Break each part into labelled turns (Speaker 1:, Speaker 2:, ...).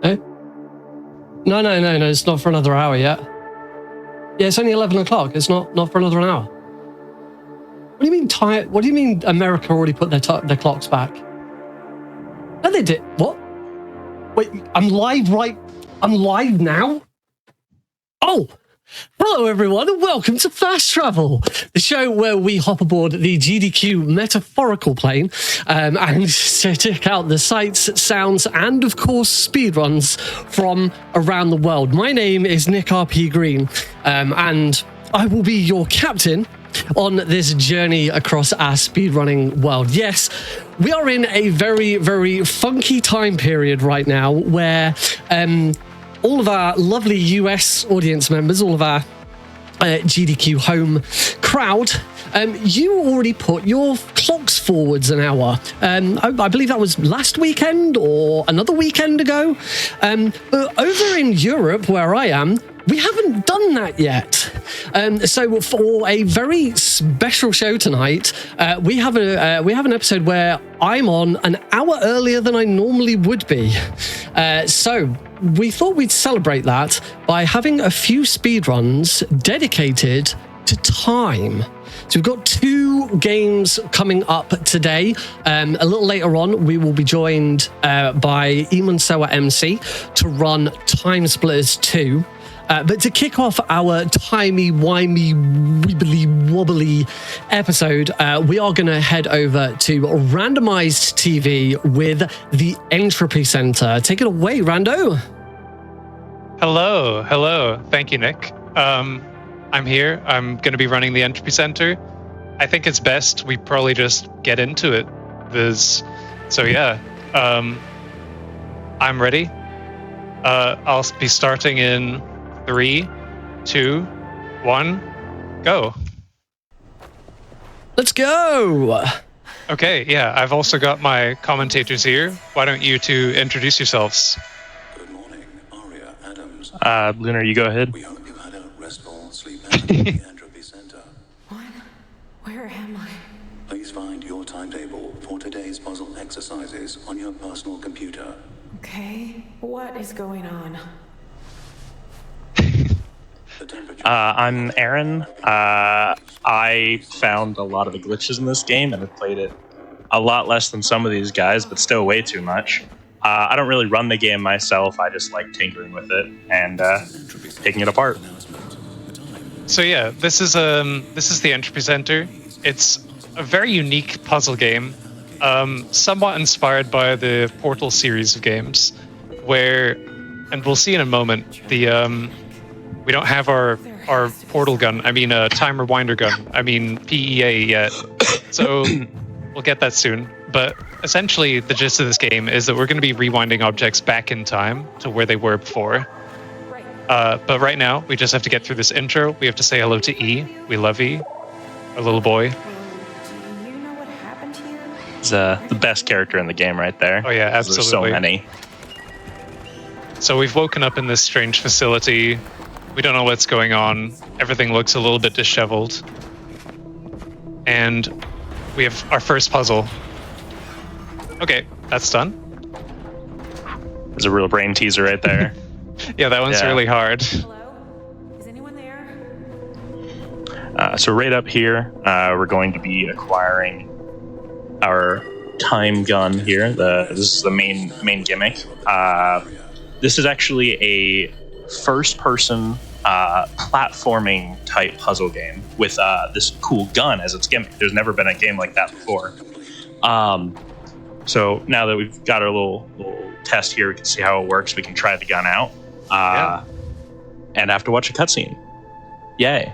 Speaker 1: Eh? No, it's not for another hour yet. Yeah, it's only 11 o'clock. It's not for another hour. What do you mean tired? What do you mean America already put their clocks back? No, they did. What? Wait, I'm live now? Oh! Hello everyone and welcome to Fast Travel, the show where we hop aboard the GDQ metaphorical plane and check out the sights, sounds and of course speedruns from around the world. My name is NickRPGreen and I will be your captain on this journey across our speedrunning world. Yes, we are in a very, very funky time period right now where all of our lovely US audience members, all of our GDQ home crowd, you already put your clocks forwards an hour. I believe that was last weekend or another weekend ago. But over in Europe, where I am, we haven't done that yet. So for a very special show tonight, we have an episode where I'm on an hour earlier than I normally would be. So we thought we'd celebrate that by having a few speedruns dedicated to time. So we've got 2 games coming up today. A little later on, we will be joined by Eamon Sewa MC to run Timesplitters 2. But to kick off our timey-wimey, wibbly-wobbly episode, we are going to head over to randomized TV with the Entropy Centre. Take it away, Rando.
Speaker 2: Hello. Thank you, Nick. I'm here. I'm going to be running the Entropy Centre. I think it's best we probably just get into it. I'm ready. I'll be starting in 3, 2, 1, go.
Speaker 1: Let's go.
Speaker 2: Okay, yeah, I've also got my commentators here. Why don't you two introduce yourselves?
Speaker 3: Good morning, Aria Adams.
Speaker 4: Lunar, you go ahead.
Speaker 3: We hope you had a restful sleep at the Entropy Centre.
Speaker 5: What? Where am I?
Speaker 3: Please find your timetable for today's puzzle exercises on your personal computer.
Speaker 5: Okay, what is going on?
Speaker 4: I'm Aaron. I found a lot of the glitches in this game and have played it a lot less than some of these guys, but still way too much. I don't really run the game myself. I just like tinkering with it and taking it apart.
Speaker 2: So yeah, this is the Entropy Centre. It's a very unique puzzle game, somewhat inspired by the Portal series of games, where, and we'll see in a moment, we don't have our portal gun, time rewinder gun, PEA yet. So we'll get that soon. But essentially the gist of this game is that we're going to be rewinding objects back in time to where they were before. But right now, we just have to get through this intro. We have to say hello to E. We love E, our little boy.
Speaker 5: Do you know what happened to you?
Speaker 4: He's the best character in the game right there.
Speaker 2: Oh yeah, absolutely.
Speaker 4: There's so many.
Speaker 2: So we've woken up in this strange facility. We don't know what's going on. Everything looks a little bit disheveled. And we have our first puzzle. Okay, that's done.
Speaker 4: There's a real brain teaser right there.
Speaker 2: Yeah, that one's really hard.
Speaker 5: Hello? Is anyone there?
Speaker 4: So right up here, we're going to be acquiring our time gun here. This is the main gimmick. This is actually a first-person platforming type puzzle game with this cool gun as its gimmick. There's never been a game like that before. So now that we've got our little test here, we can see how it works. We can try the gun out and have to watch a cutscene. Yay.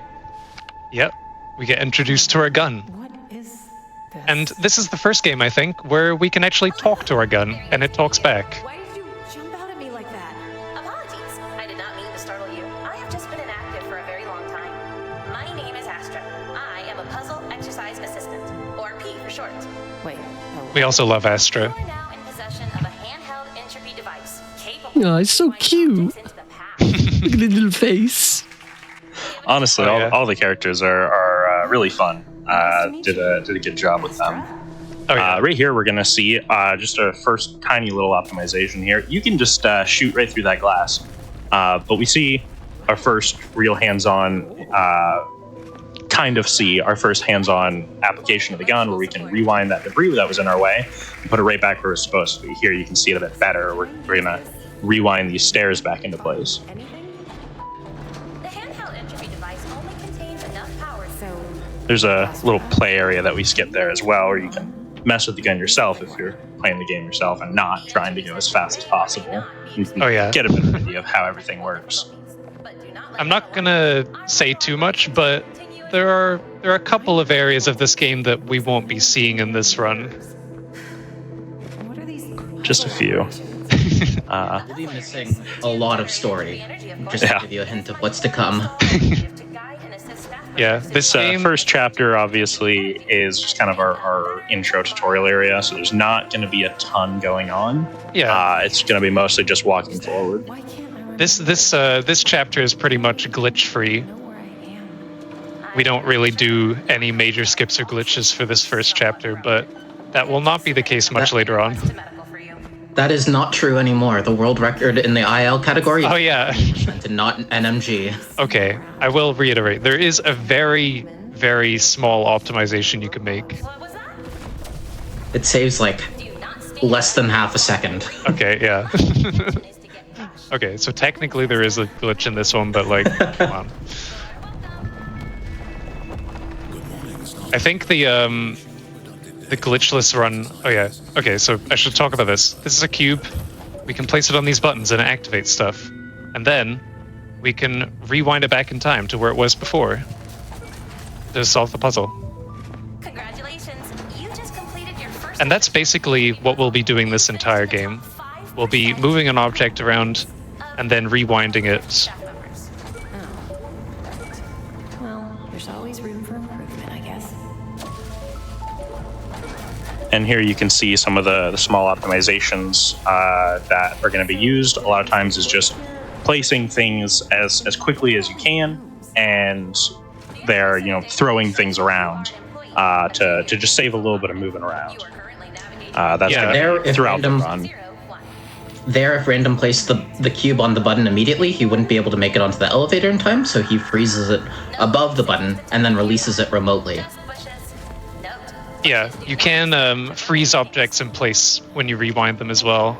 Speaker 2: Yep, we get introduced to our gun.
Speaker 5: What is this?
Speaker 2: And this is the first game, I think, where we can actually talk to our gun, and it talks back.
Speaker 5: Why did you jump out at me like that?
Speaker 6: Apologies. I did not mean to startle you. I have just been inactive for a very long time. My name is Astra. I am a puzzle exercise assistant, or P for short.
Speaker 5: Wait.
Speaker 2: We also love Astra.
Speaker 6: You are now in possession of a handheld entropy device capable
Speaker 1: Oh, it's so
Speaker 6: of
Speaker 1: cute.
Speaker 6: into the past.
Speaker 1: Look at the little face.
Speaker 4: Honestly,
Speaker 2: Oh, yeah.
Speaker 4: all the characters are really fun. Did a good job with them.
Speaker 2: Oh, yeah.
Speaker 4: Right here, we're going to see just a first tiny little optimization here. You can just shoot right through that glass. But we see our first real hands-on, kind of see our first hands-on application of the gun where we can rewind that debris that was in our way and put it right back where it's supposed to be. Here you can see it a bit better. We're going to rewind these stairs back into place.
Speaker 6: The handheld entropy device only contains enough power.
Speaker 5: So,
Speaker 4: There's a little play area that we skipped there as well, where you can mess with the gun yourself if you're playing the game yourself and not trying to go as fast as possible. You can
Speaker 2: Oh, yeah.
Speaker 4: get a bit of an idea of how everything works.
Speaker 2: I'm not gonna say too much, but there are a couple of areas of this game that we won't be seeing in this run.
Speaker 5: what are these?
Speaker 4: Just a few.
Speaker 7: We'll be missing a lot of story. Just
Speaker 4: Yeah.
Speaker 7: to give you a hint of what's to come.
Speaker 2: Yeah, this
Speaker 4: This
Speaker 2: game.
Speaker 4: first chapter obviously is just kind of our intro tutorial area, so there's not going to be a ton going on.
Speaker 2: Yeah.
Speaker 4: It's going to be mostly just walking forward.
Speaker 5: Why can't I remember
Speaker 2: This chapter is pretty much glitch free.
Speaker 5: where I am?
Speaker 2: We don't really do any major skips or glitches for this first chapter, but that will not be the case much later on.
Speaker 7: That is not true anymore. The world record in the IL category
Speaker 2: Oh yeah.
Speaker 7: did not NMG.
Speaker 2: Okay, I will reiterate. There is a very, very small optimization you can make.
Speaker 6: What was that?
Speaker 7: It saves like
Speaker 6: Do not stand
Speaker 7: less than half a second.
Speaker 2: Okay, yeah.
Speaker 6: is to get crushed.
Speaker 2: Okay, so technically there is a glitch in this one, but like, come on. I think the glitchless run. Oh yeah. Okay, so I should talk about this. This is a cube. We can place it on these buttons and it activates stuff, and then we can rewind it back in time to where it was before to solve the puzzle.
Speaker 6: Congratulations, you just completed your first.
Speaker 2: And that's basically what we'll be doing this entire game. We'll be moving an object around and then rewinding it.
Speaker 6: Staff members.
Speaker 5: Well, there's always room for improvement, I guess.
Speaker 4: And here you can see some of the small optimizations that are going to be used. A lot of times is just placing things as quickly as you can, and they're throwing things around to just save a little bit of moving around.
Speaker 6: You are currently navigating
Speaker 4: That's
Speaker 2: Yeah.
Speaker 4: gonna
Speaker 7: There,
Speaker 4: be
Speaker 7: if
Speaker 4: throughout the
Speaker 7: random-
Speaker 4: run.
Speaker 6: 01.
Speaker 7: There, if random placed the cube on the button immediately, he wouldn't be able to make it onto the elevator in time, so he freezes it above the button and then releases it remotely.
Speaker 6: Dust bushes. Note.
Speaker 2: Yeah, you can freeze objects in place when you rewind them as well.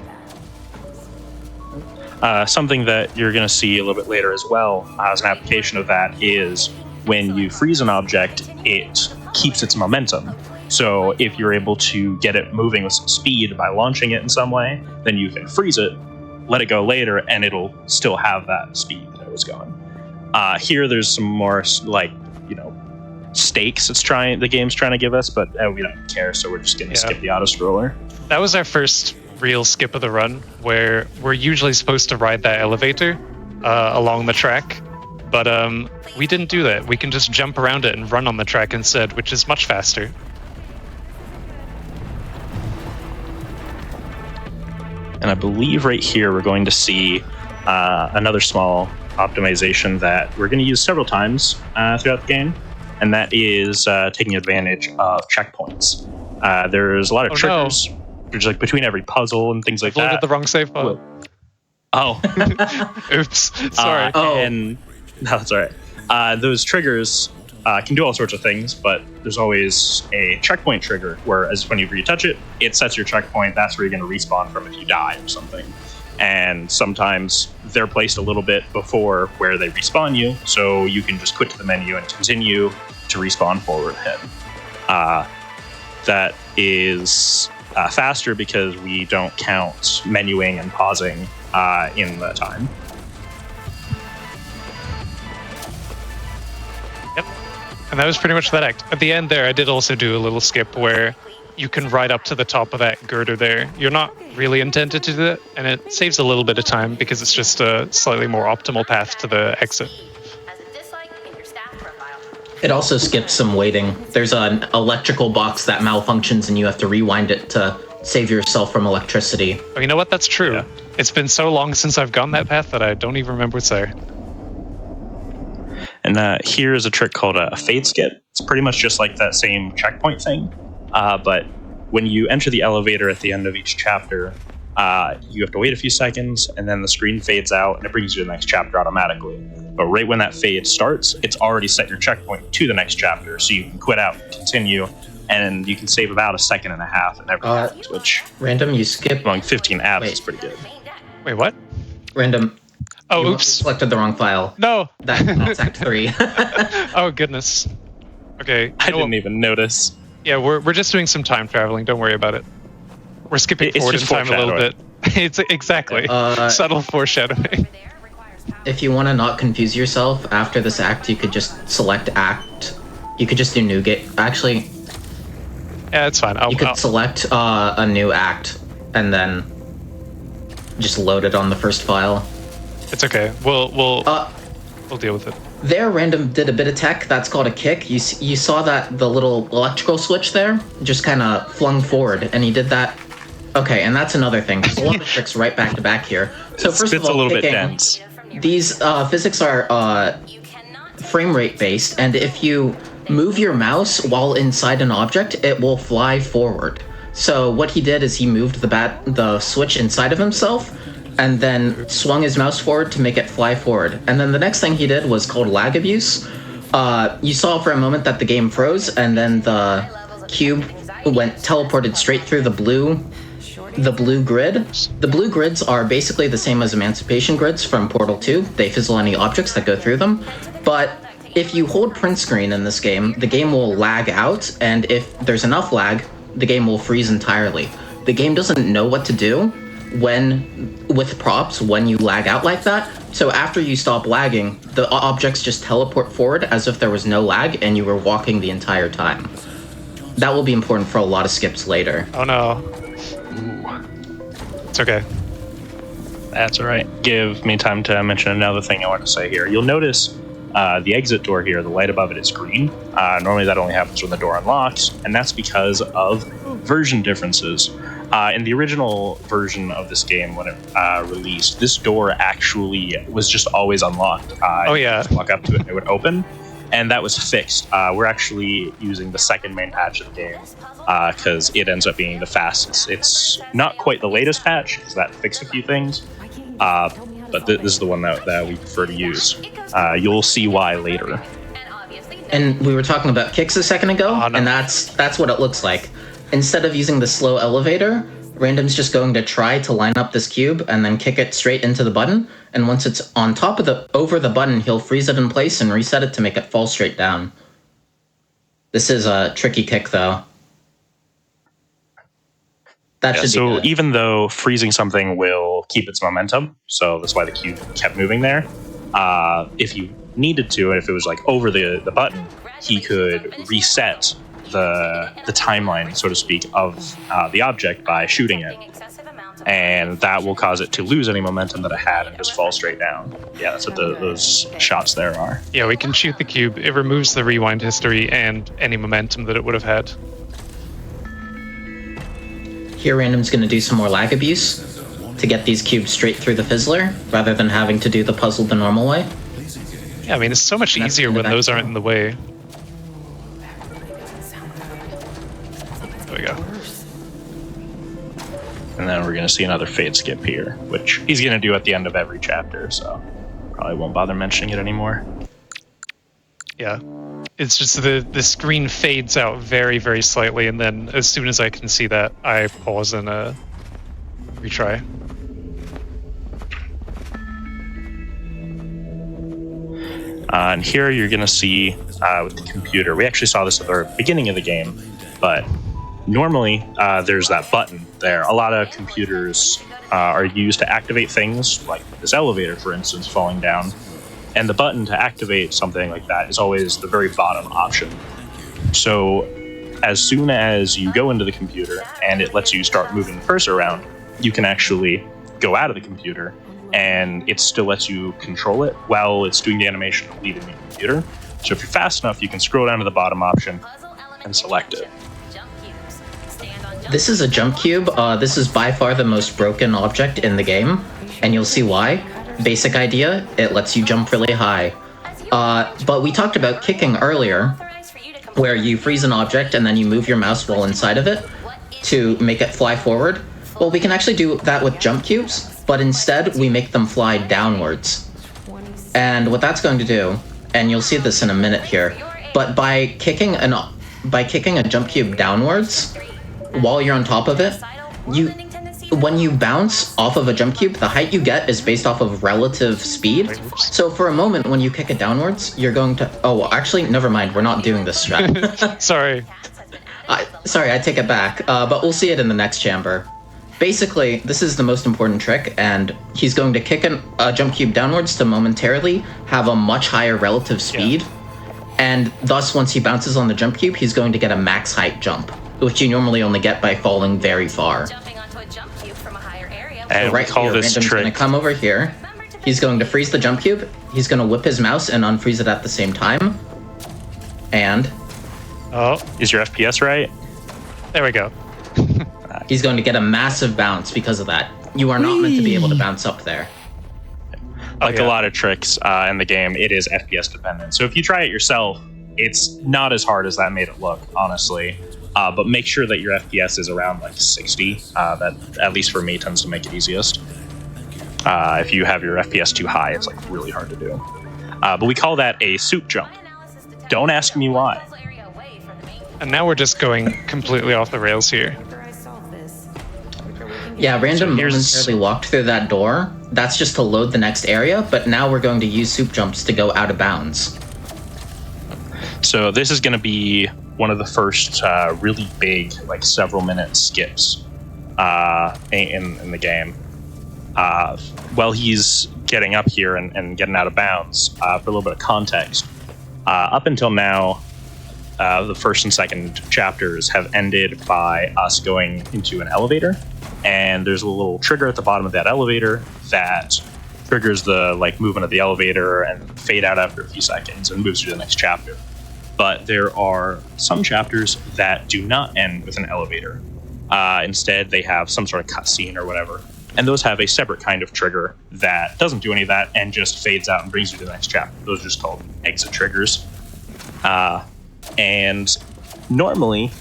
Speaker 4: Something that you're going to see a little bit later as well as an application of that is when you freeze an object, it keeps its momentum. So if you're able to get it moving with some speed by launching it in some way, then you can freeze it, let it go later, and it'll still have that speed that it was going. Here, there's some more stakes the game's trying to give us, but we don't care, so we're just going to skip the auto scroller.
Speaker 2: That was our first real skip of the run, where we're usually supposed to ride that elevator along the track, but we didn't do that. We can just jump around it and run on the track instead, which is much faster.
Speaker 4: And I believe right here we're going to see another small optimization that we're going to use several times throughout the game, and that is taking advantage of checkpoints. There's a lot of
Speaker 2: Oh,
Speaker 4: triggers. There's like between every puzzle and things like
Speaker 2: Loaded
Speaker 4: that.
Speaker 2: the wrong save file.
Speaker 4: Oh,
Speaker 2: Oops. Sorry.
Speaker 4: And no, that's all right. Those triggers can do all sorts of things, but there's always a checkpoint trigger, whereas whenever you touch it, it sets your checkpoint. That's where you're going to respawn from if you die or something. And sometimes they're placed a little bit before where they respawn you, so you can just quit to the menu and continue to respawn forward ahead. That is faster because we don't count menuing and pausing in the time.
Speaker 2: Yep. And that was pretty much that act. At the end there, I did also do a little skip where you can ride up to the top of that girder there. You're not really intended to do that, and it saves a little bit of time because it's just a slightly more optimal path to the exit.
Speaker 6: As a dislike in your staff profile.
Speaker 7: It also skips some waiting. There's an electrical box that malfunctions and you have to rewind it to save yourself from electricity.
Speaker 2: Oh, you know what? That's true.
Speaker 4: Yeah.
Speaker 2: It's been so long since I've gone that path that I don't even remember what's there.
Speaker 4: And here's a trick called a fade skip. It's pretty much just like that same checkpoint thing, but when you enter the elevator at the end of each chapter, you have to wait a few seconds, and then the screen fades out, and it brings you to the next chapter automatically. But right when that fade starts, it's already set your checkpoint to the next chapter, so you can quit out, continue, and you can save about 1.5 seconds in every act, which
Speaker 7: Random, you skip.
Speaker 4: among 15 apps
Speaker 7: Wait.
Speaker 4: is pretty good.
Speaker 2: Wait, what?
Speaker 7: Random.
Speaker 2: Oh,
Speaker 7: you
Speaker 2: oops.
Speaker 7: selected the wrong file.
Speaker 2: No.
Speaker 7: That's Act 3.
Speaker 2: Oh, goodness. Okay.
Speaker 4: I didn't even notice.
Speaker 2: Yeah, we're just doing some time traveling. Don't worry about it. We're skipping
Speaker 4: It's
Speaker 2: forward in
Speaker 4: just
Speaker 2: time a little bit.
Speaker 4: foreshadowing.
Speaker 2: It's exactly subtle foreshadowing.
Speaker 7: If you want to not confuse yourself, after this act, you could just select act. You could just do new game. Actually,
Speaker 2: Yeah, it's fine.
Speaker 7: you could select a new act and then just load it on the first file.
Speaker 2: It's okay. We'll deal with it.
Speaker 7: There, Random did a bit of tech. That's called a kick. You saw that the little electrical switch there just kind of flung forward, and he did that. Okay, and that's another thing. There's a lot of tricks right back to back here. So first of
Speaker 4: It's
Speaker 7: all,
Speaker 4: a little bit
Speaker 7: kicking,
Speaker 4: dense.
Speaker 7: these physics are frame rate based, and if you move your mouse while inside an object, it will fly forward. So what he did is he moved the switch inside of himself, and then swung his mouse forward to make it fly forward. And then the next thing he did was called lag abuse. You saw for a moment that the game froze, and then the cube teleported straight through the blue grid. The blue grids are basically the same as emancipation grids from Portal 2. They fizzle any objects that go through them. But if you hold print screen in this game, the game will lag out, and if there's enough lag, the game will freeze entirely. The game doesn't know what to do with props when you lag out like that. So after you stop lagging, the objects just teleport forward as if there was no lag and you were walking the entire time. That will be important for a lot of skips later.
Speaker 2: Oh no. It's okay.
Speaker 4: That's all right. Give me time to mention another thing I want to say here. You'll notice the exit door here, the light above it is green. Normally that only happens when the door unlocks, and that's because of version differences. In the original version of this game, when it released, this door actually was just always unlocked.
Speaker 2: Oh, yeah.
Speaker 4: You just walk up to it and it would open, and that was fixed. We're actually using the second main patch of the game because it ends up being the fastest. It's not quite the latest patch because that fixed a few things, but this is the one that we prefer to use. You'll see why later.
Speaker 7: And we were talking about kicks a second ago,
Speaker 2: Oh, no.
Speaker 7: and that's what it looks like. Instead of using the slow elevator, Random's just going to try to line up this cube and then kick it straight into the button. And once it's on top of over the button, he'll freeze it in place and reset it to make it fall straight down. This is a tricky kick, though. That should be
Speaker 4: So
Speaker 7: good.
Speaker 4: even though freezing something will keep its momentum, so that's why the cube kept moving there. If you needed to, and if it was like over the button, he could reset the timeline, so to speak, of the object by shooting it, and that will cause it to lose any momentum that it had and just fall straight down. Yeah, that's what those shots there are.
Speaker 2: Yeah, we can shoot the cube. It removes the rewind history and any momentum that it would have had.
Speaker 7: Here, Random's going to do some more lag abuse to get these cubes straight through the fizzler, rather than having to do the puzzle the normal way.
Speaker 2: Yeah, I mean, it's so much
Speaker 7: That's
Speaker 2: easier
Speaker 7: in the
Speaker 2: when
Speaker 7: back.
Speaker 2: those aren't in the way. There we go.
Speaker 4: And then we're going to see another fade skip here, which he's going to do at the end of every chapter, so probably won't bother mentioning it anymore.
Speaker 2: Yeah. It's just the screen fades out very, very slightly, and then as soon as I can see that, I pause and retry.
Speaker 4: And here you're going to see with the computer, we actually saw this at the beginning of the game, but normally there's that button there. A lot of computers are used to activate things, like this elevator, for instance, falling down. And the button to activate something like that is always the very bottom option. So as soon as you go into the computer and it lets you start moving the cursor around, you can actually go out of the computer and it still lets you control it while it's doing the animation of leaving the computer. So if you're fast enough, you can scroll down to the bottom option and select it.
Speaker 7: This is a jump cube. This is by far the most broken object in the game, and you'll see why. Basic idea, it lets you jump really high. But we talked about kicking earlier, where you freeze an object and then you move your mouse while inside of it. to make it fly forward. Well, we can actually do that with jump cubes, but instead we make them fly downwards. And what that's going to do, and you'll see this in a minute here, but by kicking a jump cube downwards, while you're on top of it, when you bounce off of a jump cube, the height you get is based off of relative speed. So for a moment, when you kick it downwards, you're going to... Oh, well, actually, never mind. We're not doing this strat.
Speaker 2: Sorry.
Speaker 7: Sorry, I take it back. But we'll see it in the next chamber. Basically, this is the most important trick, and he's going to kick a jump cube downwards to momentarily have a much higher relative speed. And thus, once he bounces on the jump cube, he's going to get a max height jump, which you normally only get by falling very far.
Speaker 4: And
Speaker 7: right
Speaker 4: we call
Speaker 7: here,
Speaker 4: this
Speaker 7: Random's
Speaker 4: trick.
Speaker 7: going to come over here. He's going to freeze the jump cube. He's going to whip his mouse and unfreeze it at the same time. And
Speaker 2: Oh,
Speaker 4: Is your FPS right?
Speaker 2: there we go.
Speaker 7: he's going to get a massive bounce because of that. You are not meant to be able to bounce up there.
Speaker 4: Like
Speaker 2: yeah.
Speaker 4: a lot of tricks in the game, it is FPS dependent. So if you try it yourself, it's not as hard as that made it look, honestly. But make sure that your FPS is around like 60. That, at least for me, tends to make it easiest. If you have your FPS too high, it's like really hard to do. But we call that a soup jump. Don't ask me why.
Speaker 2: And now we're just going completely off the rails here.
Speaker 7: Yeah, Random
Speaker 4: here's-
Speaker 7: momentarily walked through that door. That's just to load the next area, but now we're going to use soup jumps to go out of bounds.
Speaker 4: So this is going to be one of the first really big, like several minute skips in the game. While he's getting up here and getting out of bounds, for a little bit of context, up until now, the first and second chapters have ended by us going into an elevator, and there's a little trigger at the bottom of that elevator that triggers the like movement of the elevator and fade out after a few seconds and moves you to the next chapter. But there are some chapters that do not end with an elevator. Instead, they have some sort of cutscene or whatever, and those have a separate kind of trigger that doesn't do any of that and just fades out and brings you to the next chapter. Those are just called exit triggers. And normally,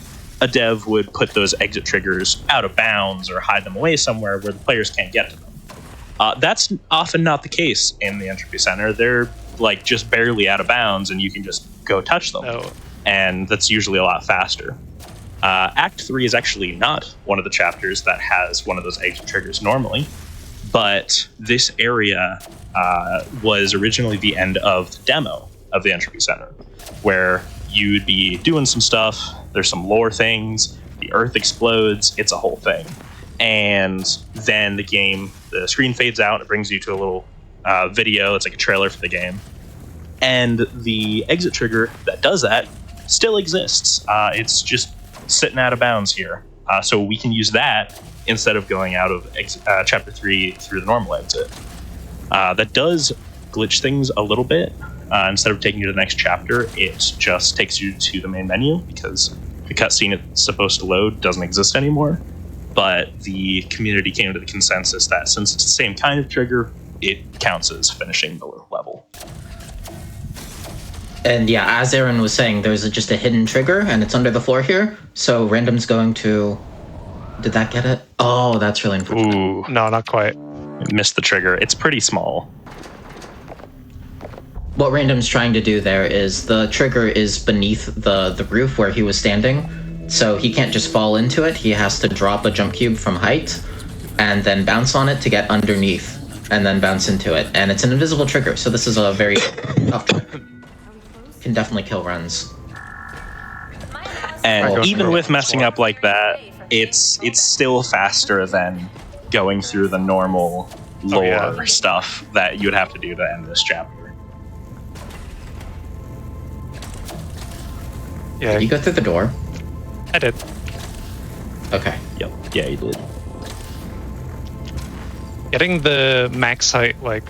Speaker 4: a dev would put those exit triggers out of bounds or hide them away somewhere where the players can't get to them. That's often not the case in the Entropy Centre. They're like just barely out of bounds and you can just go touch them.
Speaker 2: Oh.
Speaker 4: And that's usually a lot faster. Act 3 is actually not one of the chapters that has one of those exit triggers normally, but this area was originally the end of the demo of the Entropy Centre, where you'd be doing some stuff, there's some lore things, the earth explodes, it's a whole thing. And then the screen fades out, and it brings you to a little video, it's like a trailer for the game. And the exit trigger that does that still exists. It's just sitting out of bounds here. So we can use that instead of going out of chapter 3 through the normal exit. That does glitch things a little bit. Instead of taking you to the next chapter, it just takes you to the main menu because the cutscene it's supposed to load doesn't exist anymore. But the community came to the consensus that since it's the same kind of trigger, it counts as finishing the level.
Speaker 7: And yeah, as Aaron was saying, there's just a hidden trigger, and it's under the floor here. So Random's going to... Did that get it? Oh, that's really unfortunate.
Speaker 4: Ooh,
Speaker 2: No, not quite.
Speaker 4: missed the trigger. It's pretty small.
Speaker 7: What Random's trying to do there is the trigger is beneath the roof where he was standing, so he can't just fall into it. He has to drop a jump cube from height and then bounce on it to get underneath and then bounce into it. And it's an invisible trigger, so this is a very tough trick. Can definitely kill runs.
Speaker 4: And
Speaker 7: Right.
Speaker 4: even with messing up like that, it's still faster than going through the normal lore stuff that you would have to do to end this chapter.
Speaker 2: Yeah,
Speaker 7: Did you go through the door?
Speaker 2: I did.
Speaker 7: Okay.
Speaker 4: Yep. Yeah, you did.
Speaker 2: Getting the max height, like,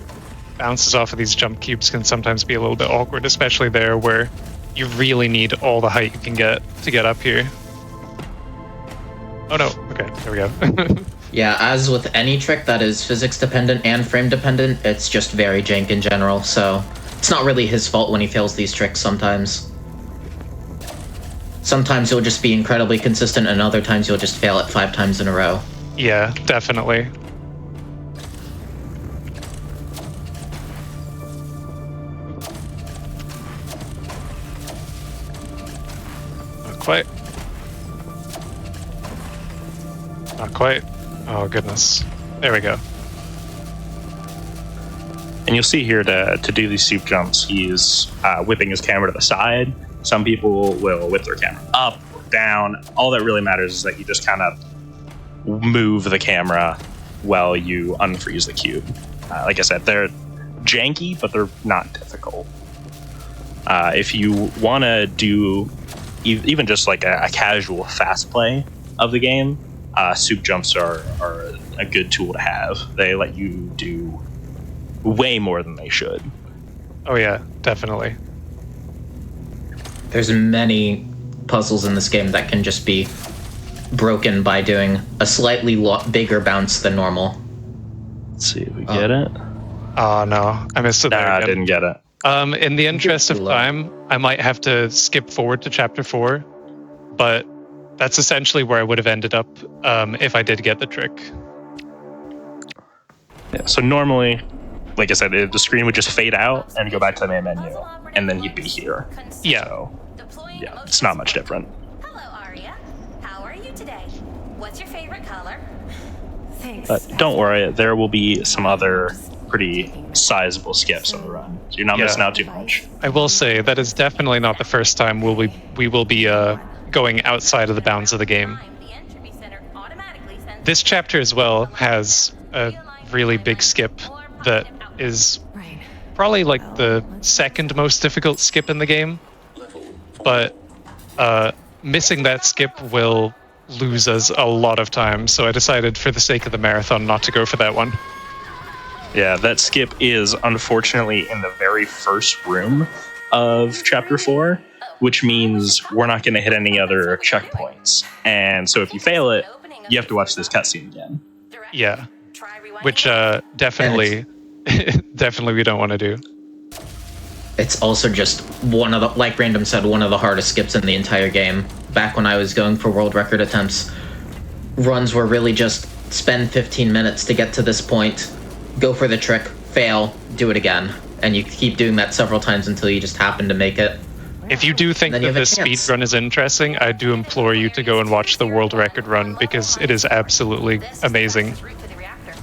Speaker 2: bounces off of these jump cubes can sometimes be a little bit awkward, especially there where you really need all the height you can get to get up here. Oh no, okay, there we go.
Speaker 7: Yeah, as with any trick that is physics dependent and frame dependent, it's just very jank in general, so it's not really his fault when he fails these tricks sometimes. sometimes you'll just be incredibly consistent, and other times you'll just fail it 5 times in a row.
Speaker 2: Yeah, definitely. Not quite. Not quite. Oh, goodness. There we go.
Speaker 4: And you'll see here to do these soup jumps, he's whipping his camera to the side. Some people will whip their camera up or down. All that really matters is that you just kind of move the camera while you unfreeze the cube. Like I said, they're janky, but they're not difficult. If you want to do even just like a casual fast play of the game, soup jumps are a good tool to have. They let you do way more than they should.
Speaker 2: Oh yeah, definitely.
Speaker 7: There's many puzzles in this game that can just be broken by doing a slightly bigger bounce than normal.
Speaker 4: Let's see if we get it.
Speaker 2: Oh no, I missed it there
Speaker 4: Nah, I
Speaker 2: again.
Speaker 4: didn't get it.
Speaker 2: In the interest of time, I might have to skip forward to chapter 4, but that's essentially where I would have ended up if I did get the trick.
Speaker 4: Yeah, so normally, like I said, the screen would just fade out and go back to the main menu, and then he'd be here.
Speaker 2: Yeah.
Speaker 4: So, yeah, it's not much different.
Speaker 6: Hello, Aria. How are you today? What's your favorite color?
Speaker 5: Thanks.
Speaker 4: But don't worry, there will be some other pretty sizable skips on the run, so you're not
Speaker 2: Yeah.
Speaker 4: missing out too much.
Speaker 2: I will say that is definitely not the first time we will be going outside of the bounds of the game.
Speaker 6: The Entropy Centre automatically sends
Speaker 2: This chapter as well has a really big skip that is
Speaker 5: Right.
Speaker 2: probably like the second most difficult skip in the game, but missing that skip will lose us a lot of time, so I decided for the sake of the marathon not to go for that one.
Speaker 4: Yeah, that skip is unfortunately in the very first room of chapter 4, which means we're not going to hit any other checkpoints. And so if you fail it, you have to watch this cutscene again.
Speaker 2: Yeah,
Speaker 6: Try rewinding.
Speaker 2: which definitely definitely we don't want to do.
Speaker 7: It's also just one of the, like Random said, one of the hardest skips in the entire game. Back when I was going for world record attempts, runs were really just spend 15 minutes to get to this point, go for the trick, fail, do it again. And you keep doing that several times until you just happen to make it.
Speaker 2: If you do think
Speaker 7: Then you
Speaker 2: that
Speaker 7: have a
Speaker 2: this
Speaker 7: chance.
Speaker 2: speedrun is interesting, I do implore you to go and watch the world record run because it is absolutely amazing.
Speaker 6: Route to the reactor.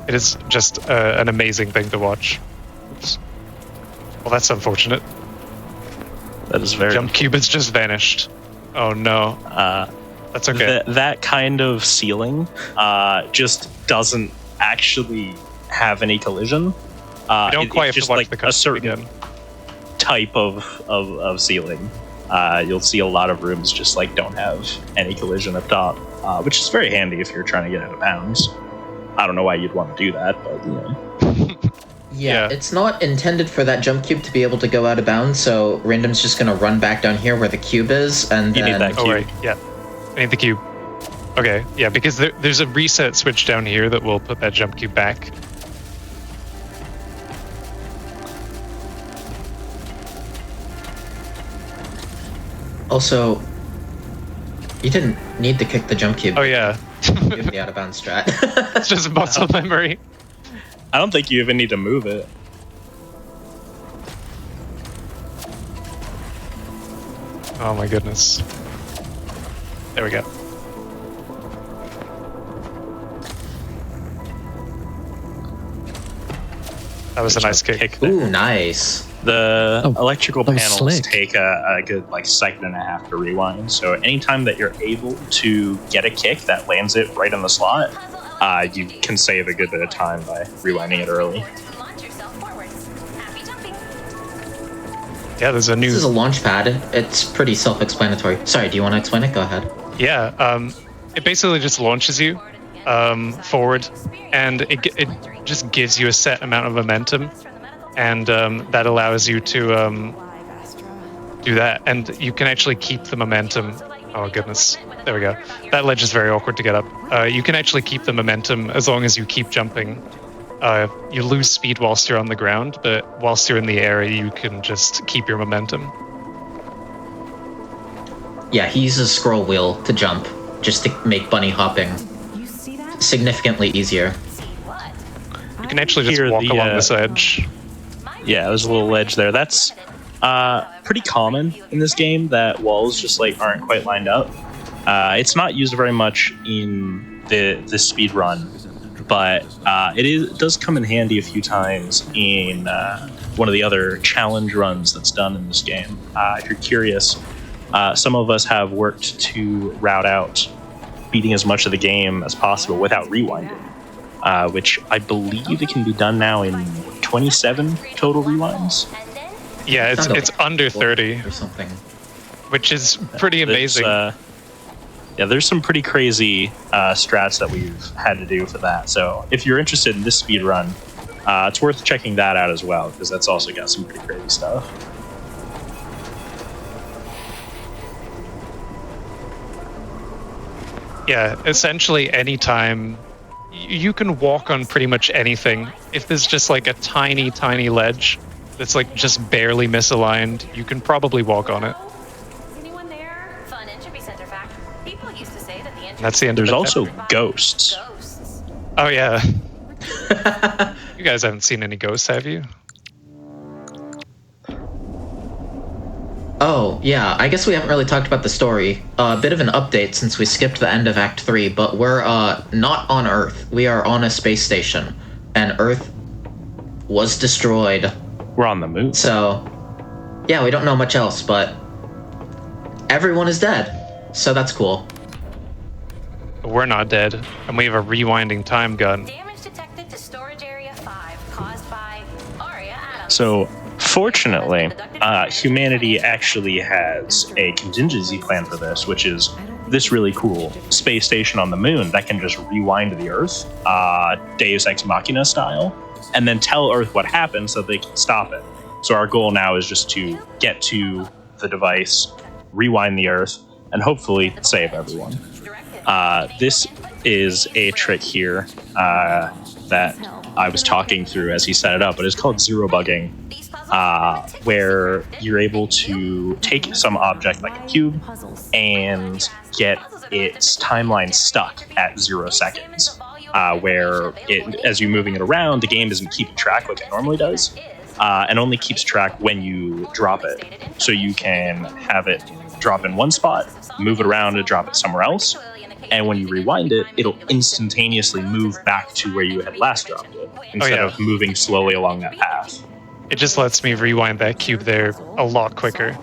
Speaker 2: It is just an amazing thing to watch. Oops. Well, that's unfortunate.
Speaker 4: That is very
Speaker 2: Jump cube has just vanished. Oh no. That's okay.
Speaker 4: that kind of ceiling just doesn't actually have any collision.
Speaker 2: You don't quite have
Speaker 4: it's just
Speaker 2: to watch
Speaker 4: like
Speaker 2: the
Speaker 4: a
Speaker 2: cutscene
Speaker 4: certain
Speaker 2: again.
Speaker 4: type of ceiling. You'll see a lot of rooms just like don't have any collision up top, which is very handy if you're trying to get out of bounds. I don't know why you'd want to do that, but you know.
Speaker 7: Yeah,
Speaker 2: Yeah.
Speaker 7: it's not intended for that jump cube to be able to go out of bounds, so Random's just gonna run back down here where the cube is, and
Speaker 4: You
Speaker 7: then...
Speaker 4: need that
Speaker 2: Oh
Speaker 4: cube.
Speaker 2: right, yeah. I need the cube. Okay, yeah, because there's a reset switch down here that will put that jump cube back.
Speaker 7: Also, you didn't need to kick the jump cube.
Speaker 2: Oh yeah,
Speaker 7: Give the out of bounds strat.
Speaker 2: it's just muscle memory.
Speaker 4: I don't think you even need to move it.
Speaker 2: Oh my goodness. There we go. That was a nice kick.
Speaker 4: there.
Speaker 7: Ooh, nice.
Speaker 4: The
Speaker 1: Oh,
Speaker 4: electrical
Speaker 1: that was
Speaker 4: panels
Speaker 1: slick.
Speaker 4: take a good like second and a half to rewind. So anytime that you're able to get a kick that lands it right in the slot, you can save a good bit of time by rewinding it early.
Speaker 6: Launch yourself forwards. Happy jumping.
Speaker 2: Yeah, there's a new.
Speaker 7: This is a launch pad. It's pretty self-explanatory. Sorry, do you want to explain it? Go ahead.
Speaker 2: Yeah, it basically just launches you forward, and it just gives you a set amount of momentum, and that allows you to do that, and you can actually keep the momentum. Oh goodness, there we go. That ledge is very awkward to get up. You can actually keep the momentum as long as you keep jumping. You lose speed whilst you're on the ground, but whilst you're in the air, you can just keep your momentum.
Speaker 7: Yeah, he uses scroll wheel to jump, just to make bunny hopping
Speaker 5: You see that?
Speaker 7: significantly easier.
Speaker 2: You can actually just
Speaker 4: Here,
Speaker 2: walk
Speaker 4: the,
Speaker 2: along this edge.
Speaker 4: Yeah, there's a little ledge there. That's pretty common in this game, that walls just like aren't quite lined up. It's not used very much in the speed run, but it does come in handy a few times in one of the other challenge runs that's done in this game. If you're curious, some of us have worked to route out beating as much of the game as possible without rewinding, which I believe it can be done now in 27 total rewinds.
Speaker 2: Yeah, it's under 30,
Speaker 7: or something.
Speaker 2: which is pretty amazing.
Speaker 4: There's some pretty crazy strats that we've had to do for that. So if you're interested in this speed run, it's worth checking that out as well, because that's also got some pretty crazy stuff.
Speaker 2: Yeah, essentially anytime you can walk on pretty much anything. If there's just like a tiny, tiny ledge that's like just barely misaligned, you can probably walk on it.
Speaker 6: Is anyone there? Fun Entropy Centre fact. People used to say that the Entropy
Speaker 2: That's the end of
Speaker 4: There's
Speaker 2: it.
Speaker 4: also ghosts.
Speaker 6: ghosts.
Speaker 2: Oh yeah. You guys haven't seen any ghosts, have you?
Speaker 7: Oh, yeah, I guess we haven't really talked about the story. A bit of an update since we skipped the end of Act 3, but we're not on Earth. We are on a space station, and Earth was destroyed.
Speaker 4: We're on the moon.
Speaker 7: So, yeah, we don't know much else, but everyone is dead. So that's cool.
Speaker 2: But we're not dead, and we have a rewinding time gun.
Speaker 6: Damage detected to storage area 5 caused by Aria Adams.
Speaker 4: So, fortunately, humanity actually has a contingency plan for this, which is this really cool space station on the moon that can just rewind the Earth, Deus Ex Machina style, and then tell Earth what happened so they can stop it. So our goal now is just to get to the device, rewind the Earth, and hopefully save everyone. This is a trick here that I was talking through as he set it up, but it's called zero bugging, where you're able to take some object like a cube and get its timeline stuck at 0 seconds, where as you're moving it around, the game isn't keeping track like it normally does, and only keeps track when you drop it. So you can have it drop in one spot, move it around and drop it somewhere else, and when you rewind it, it'll instantaneously move back to where you had last dropped it, instead of moving slowly along that path.
Speaker 2: It just lets me rewind that cube there a lot quicker.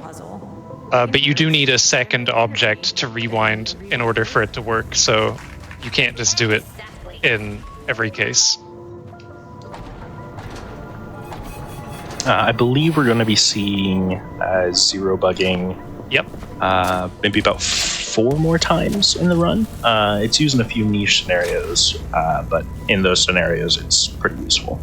Speaker 2: But you do need a second object to rewind in order for it to work, so you can't just do it in every case.
Speaker 4: I believe we're going to be seeing zero bugging.
Speaker 2: Yep.
Speaker 4: Maybe about 4 more times in the run. It's used in a few niche scenarios, but in those scenarios, it's pretty useful.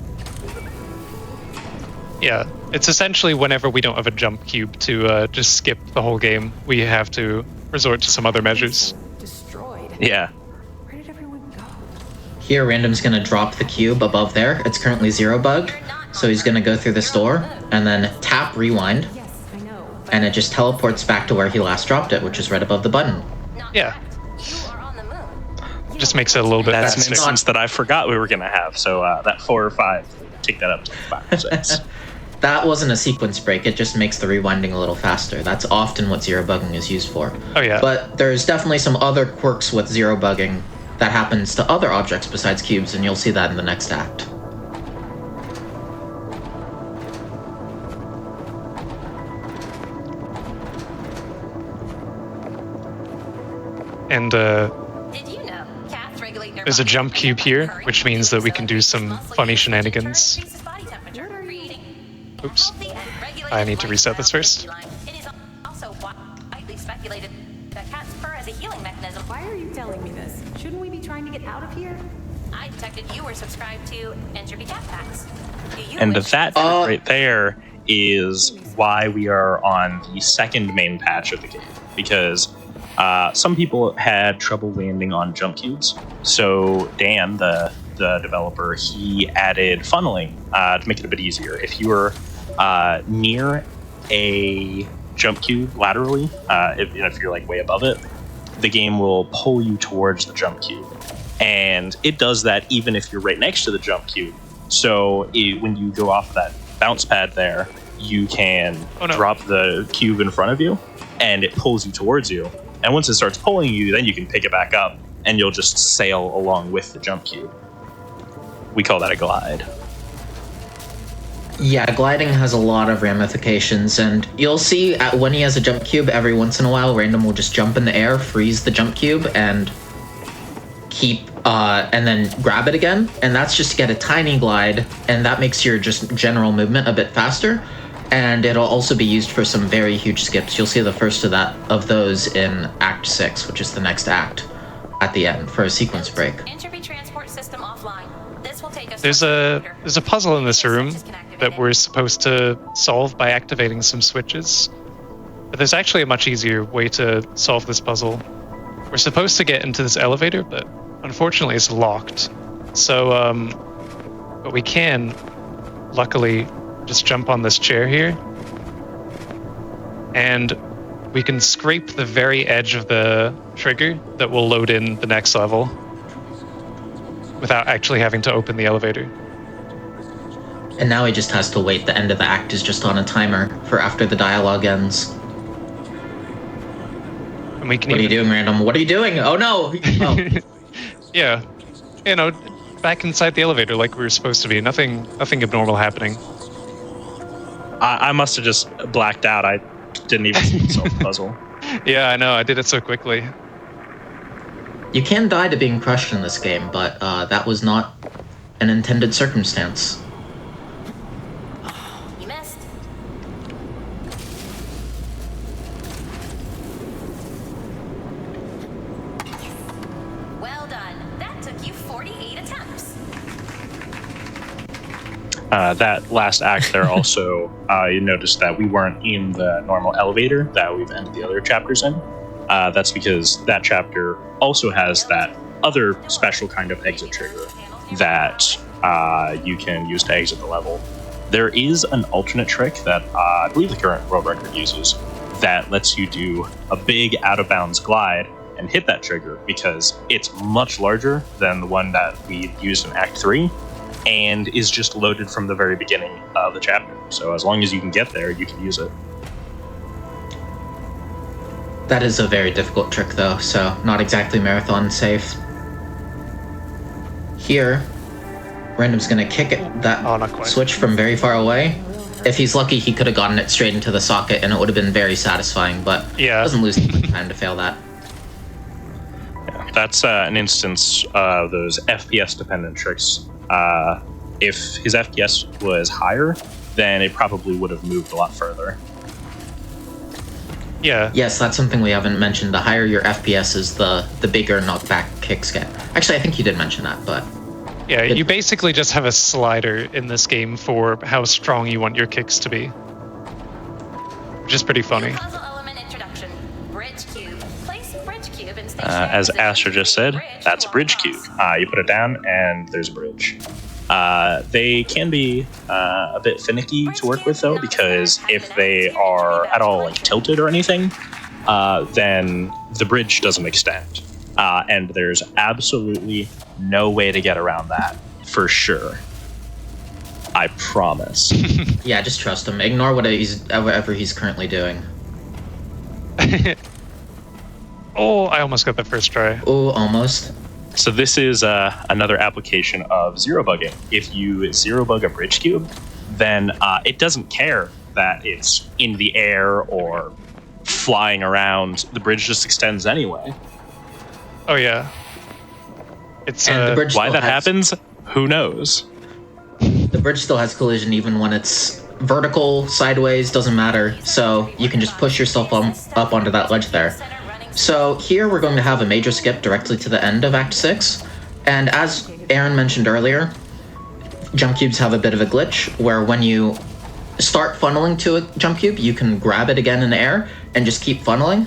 Speaker 2: Yeah, it's essentially whenever we don't have a jump cube to just skip the whole game, we have to resort to some other measures.
Speaker 5: Destroyed.
Speaker 4: Yeah.
Speaker 5: Where did everyone go?
Speaker 7: Here, Random's gonna drop the cube above there. It's currently 0 bugged, so he's gonna go through this door and then tap rewind,
Speaker 5: Yes, I know.
Speaker 7: and it just teleports back to where he last dropped it, which is right above the button.
Speaker 2: Yeah,
Speaker 6: You are on the moon.
Speaker 2: just makes it a little bit
Speaker 4: That's an
Speaker 2: faster.
Speaker 4: instance that I forgot we were going to have, so that 4 or 5, take that up to 5 or 6.
Speaker 7: That wasn't a sequence break, it just makes the rewinding a little faster. That's often what zero bugging is used for.
Speaker 2: Oh yeah.
Speaker 7: But there's definitely some other quirks with zero bugging that happens to other objects besides cubes, and you'll see that in the next act.
Speaker 2: And
Speaker 6: Did you know cats regulate their
Speaker 2: there's a
Speaker 6: body
Speaker 2: jump cube here,
Speaker 6: temperature
Speaker 2: which means that we can do some funny shenanigans.
Speaker 6: increases body temperature, creating
Speaker 2: Oops.
Speaker 6: healthy and regulated
Speaker 2: I need to reset this first.
Speaker 6: lifestyle. It is also widely speculated that cat's fur has a healing mechanism.
Speaker 5: Why are you telling me this? Shouldn't we be trying to get out of here?
Speaker 6: I detected you were subscribed to Entropy Cat Packs. Do you
Speaker 4: And
Speaker 6: wish
Speaker 4: that right there is why we are on the second main patch of the game, because some people had trouble landing on jump cubes. So Dan, the developer, he added funneling to make it a bit easier. If you were near a jump cube laterally, if you're like way above it, the game will pull you towards the jump cube. And it does that even if you're right next to the jump cube. So when you go off that bounce pad there, you can drop the cube in front of you, and it pulls you towards you. And once it starts pulling you, then you can pick it back up, and you'll just sail along with the jump cube. We call that a glide.
Speaker 7: Yeah, gliding has a lot of ramifications, and you'll see when he has a jump cube, every once in a while, Random will just jump in the air, freeze the jump cube, and and then grab it again. And that's just to get a tiny glide, and that makes your just general movement a bit faster. And it'll also be used for some very huge skips. You'll see the first of those in Act 6, which is the next act at the end for a sequence break.
Speaker 6: Entropy transport system offline. This will take us.
Speaker 2: There's a puzzle in this room that we're supposed to solve by activating some switches. But there's actually a much easier way to solve this puzzle. We're supposed to get into this elevator, but unfortunately it's locked. So, but we can, luckily, just jump on this chair here. And we can scrape the very edge of the trigger that will load in the next level without actually having to open the elevator.
Speaker 7: And now he just has to wait. The end of the act is just on a timer for after the dialogue ends.
Speaker 2: And we can
Speaker 7: What are you doing, Random? What are you doing? Oh no! Oh.
Speaker 2: Yeah. Back inside the elevator like we were supposed to be. Nothing abnormal happening.
Speaker 4: I must have just blacked out. I didn't even solve the puzzle.
Speaker 2: Yeah, I know. I did it so quickly.
Speaker 7: You can die to being crushed in this game, but that was not an intended circumstance.
Speaker 6: You missed. Well done. That took you 48 attempts.
Speaker 4: That last act there also, you noticed that we weren't in the normal elevator that we've ended the other chapters in. That's because that chapter also has that other special kind of exit trigger that you can use to exit the level. There is an alternate trick that I believe the current world record uses that lets you do a big out-of-bounds glide and hit that trigger because it's much larger than the one that we used in Act 3 and is just loaded from the very beginning of the chapter. So as long as you can get there, you can use it.
Speaker 7: That is a very difficult trick, though, so not exactly marathon safe. Here, Random's gonna kick that switch from very far away. If he's lucky, he could have gotten it straight into the socket, and it would have been very satisfying, but doesn't lose time to fail that.
Speaker 4: Yeah, that's an instance of those FPS-dependent tricks. If his FPS was higher, then it probably would have moved a lot further.
Speaker 2: Yeah.
Speaker 7: Yes, that's something we haven't mentioned. The higher your FPS is, the bigger knockback kicks get. Actually, I think you did mention that, but...
Speaker 2: Yeah, you basically just have a slider in this game for how strong you want your kicks to be. Which is pretty funny.
Speaker 6: Puzzle element introduction. Bridge cube. Place bridge cube in station
Speaker 4: As Astra just said, that's a bridge cube. You put it down, and there's a bridge. They can be a bit finicky to work with, though, because if they are at all tilted or anything, then the bridge doesn't extend. And there's absolutely no way to get around that, for sure. I promise.
Speaker 7: Yeah, just trust him. Ignore whatever he's currently doing.
Speaker 2: Oh, I almost got that first try.
Speaker 7: Oh, almost.
Speaker 4: So this is another application of zero bugging. If you zero bug a bridge cube, then it doesn't care that it's in the air or flying around. The bridge just extends anyway.
Speaker 2: Oh yeah. It's
Speaker 7: And the bridge
Speaker 4: why
Speaker 7: still
Speaker 4: that
Speaker 7: has-
Speaker 4: happens, who knows?
Speaker 7: The bridge still has collision even when it's vertical, sideways, doesn't matter. So you can just push yourself up onto that ledge there. So here we're going to have a major skip directly to the end of Act 6. And as Aaron mentioned earlier, jump cubes have a bit of a glitch where when you start funneling to a jump cube, you can grab it again in the air and just keep funneling.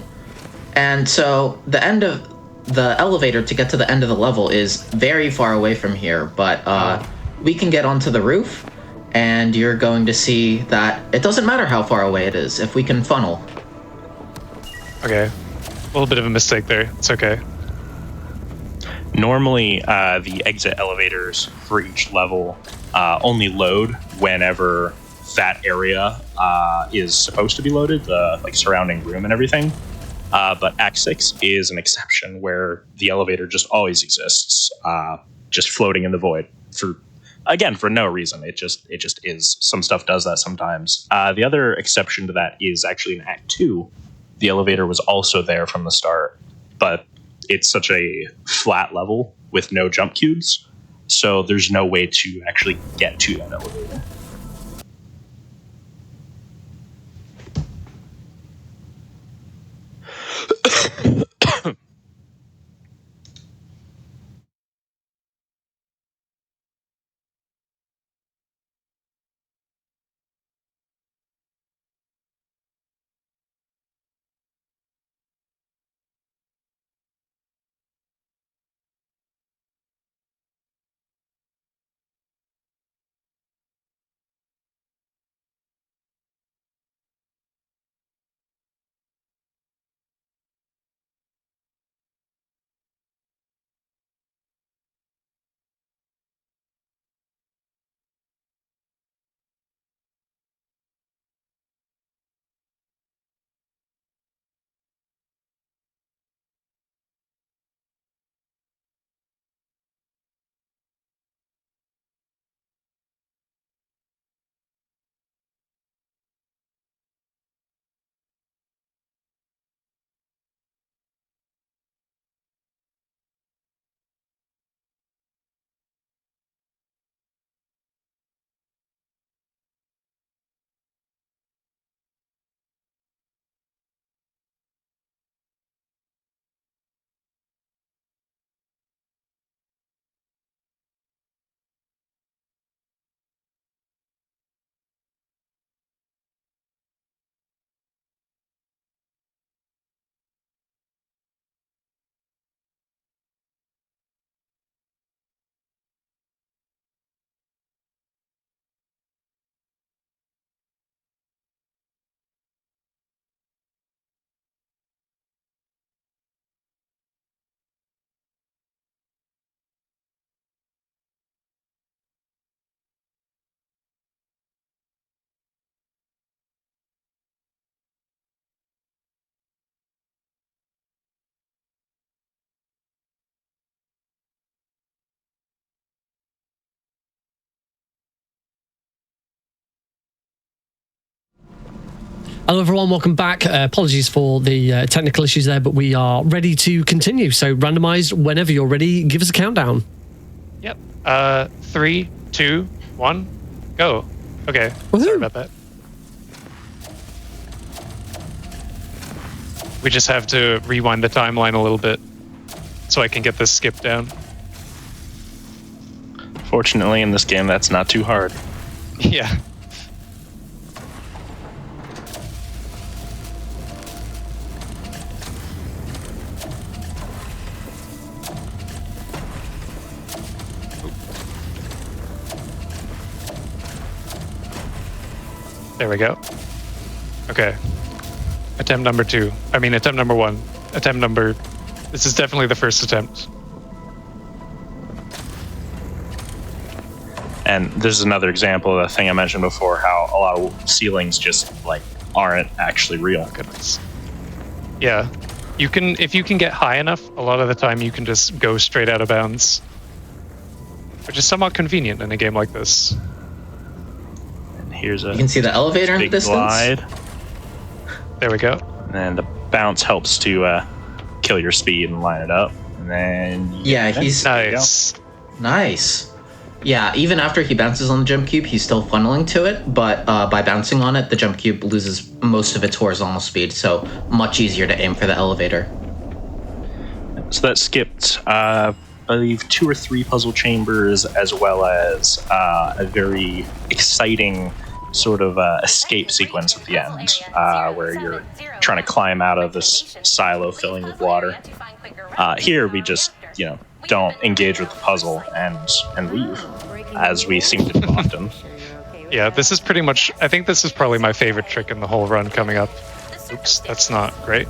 Speaker 7: And so the end of the elevator to get to the end of the level is very far away from here, but we can get onto the roof, and you're going to see that it doesn't matter how far away it is if we can funnel.
Speaker 2: Okay. A little bit of a mistake there. It's okay.
Speaker 4: Normally, the exit elevators for each level only load whenever that area is supposed to be loaded, the like surrounding room and everything. But Act 6 is an exception where the elevator just always exists, just floating in the void for no reason. It just is. Some stuff does that sometimes. The other exception to that is actually in Act 2. The elevator was also there from the start, but it's such a flat level with no jump cubes, so there's no way to actually get to that elevator.
Speaker 1: Hello everyone, welcome back. Apologies for the technical issues there, but we are ready to continue. So randomized, whenever you're ready, give us a countdown.
Speaker 2: Yep. 3, 2, 1, go. Okay.
Speaker 1: Woohoo.
Speaker 2: Sorry about that. We just have to rewind the timeline a little bit so I can get this skip down.
Speaker 4: Fortunately, in this game, that's not too hard.
Speaker 2: Yeah. There we go. Okay. Attempt number 2. I mean, attempt number 1. This is definitely the first attempt.
Speaker 4: And this is another example of the thing I mentioned before, how a lot of ceilings just like aren't actually real.
Speaker 2: Goodness. Yeah. You can, if you can get high enough, a lot of the time you can just go straight out of bounds. Which is somewhat convenient in a game like this.
Speaker 4: Here's a
Speaker 7: You can see the elevator in the
Speaker 4: big
Speaker 7: distance.
Speaker 4: glide,
Speaker 2: There we go.
Speaker 4: and the bounce helps to kill your speed and line it up. And then
Speaker 7: Yeah, he's
Speaker 2: Nice.
Speaker 7: nice. Yeah, even after he bounces on the jump cube, he's still funneling to it, but by bouncing on it, the jump cube loses most of its horizontal speed, so much easier to aim for the elevator.
Speaker 4: So that skipped, I believe, 2 or 3 puzzle chambers, as well as a very exciting sort of escape sequence at the end, where you're trying to climb out of this silo filling with water. Here we just, don't engage with the puzzle and leave, as we seem to do often.
Speaker 2: Yeah, this is pretty much, I think this is probably my favorite trick in the whole run coming up. Oops, that's not great.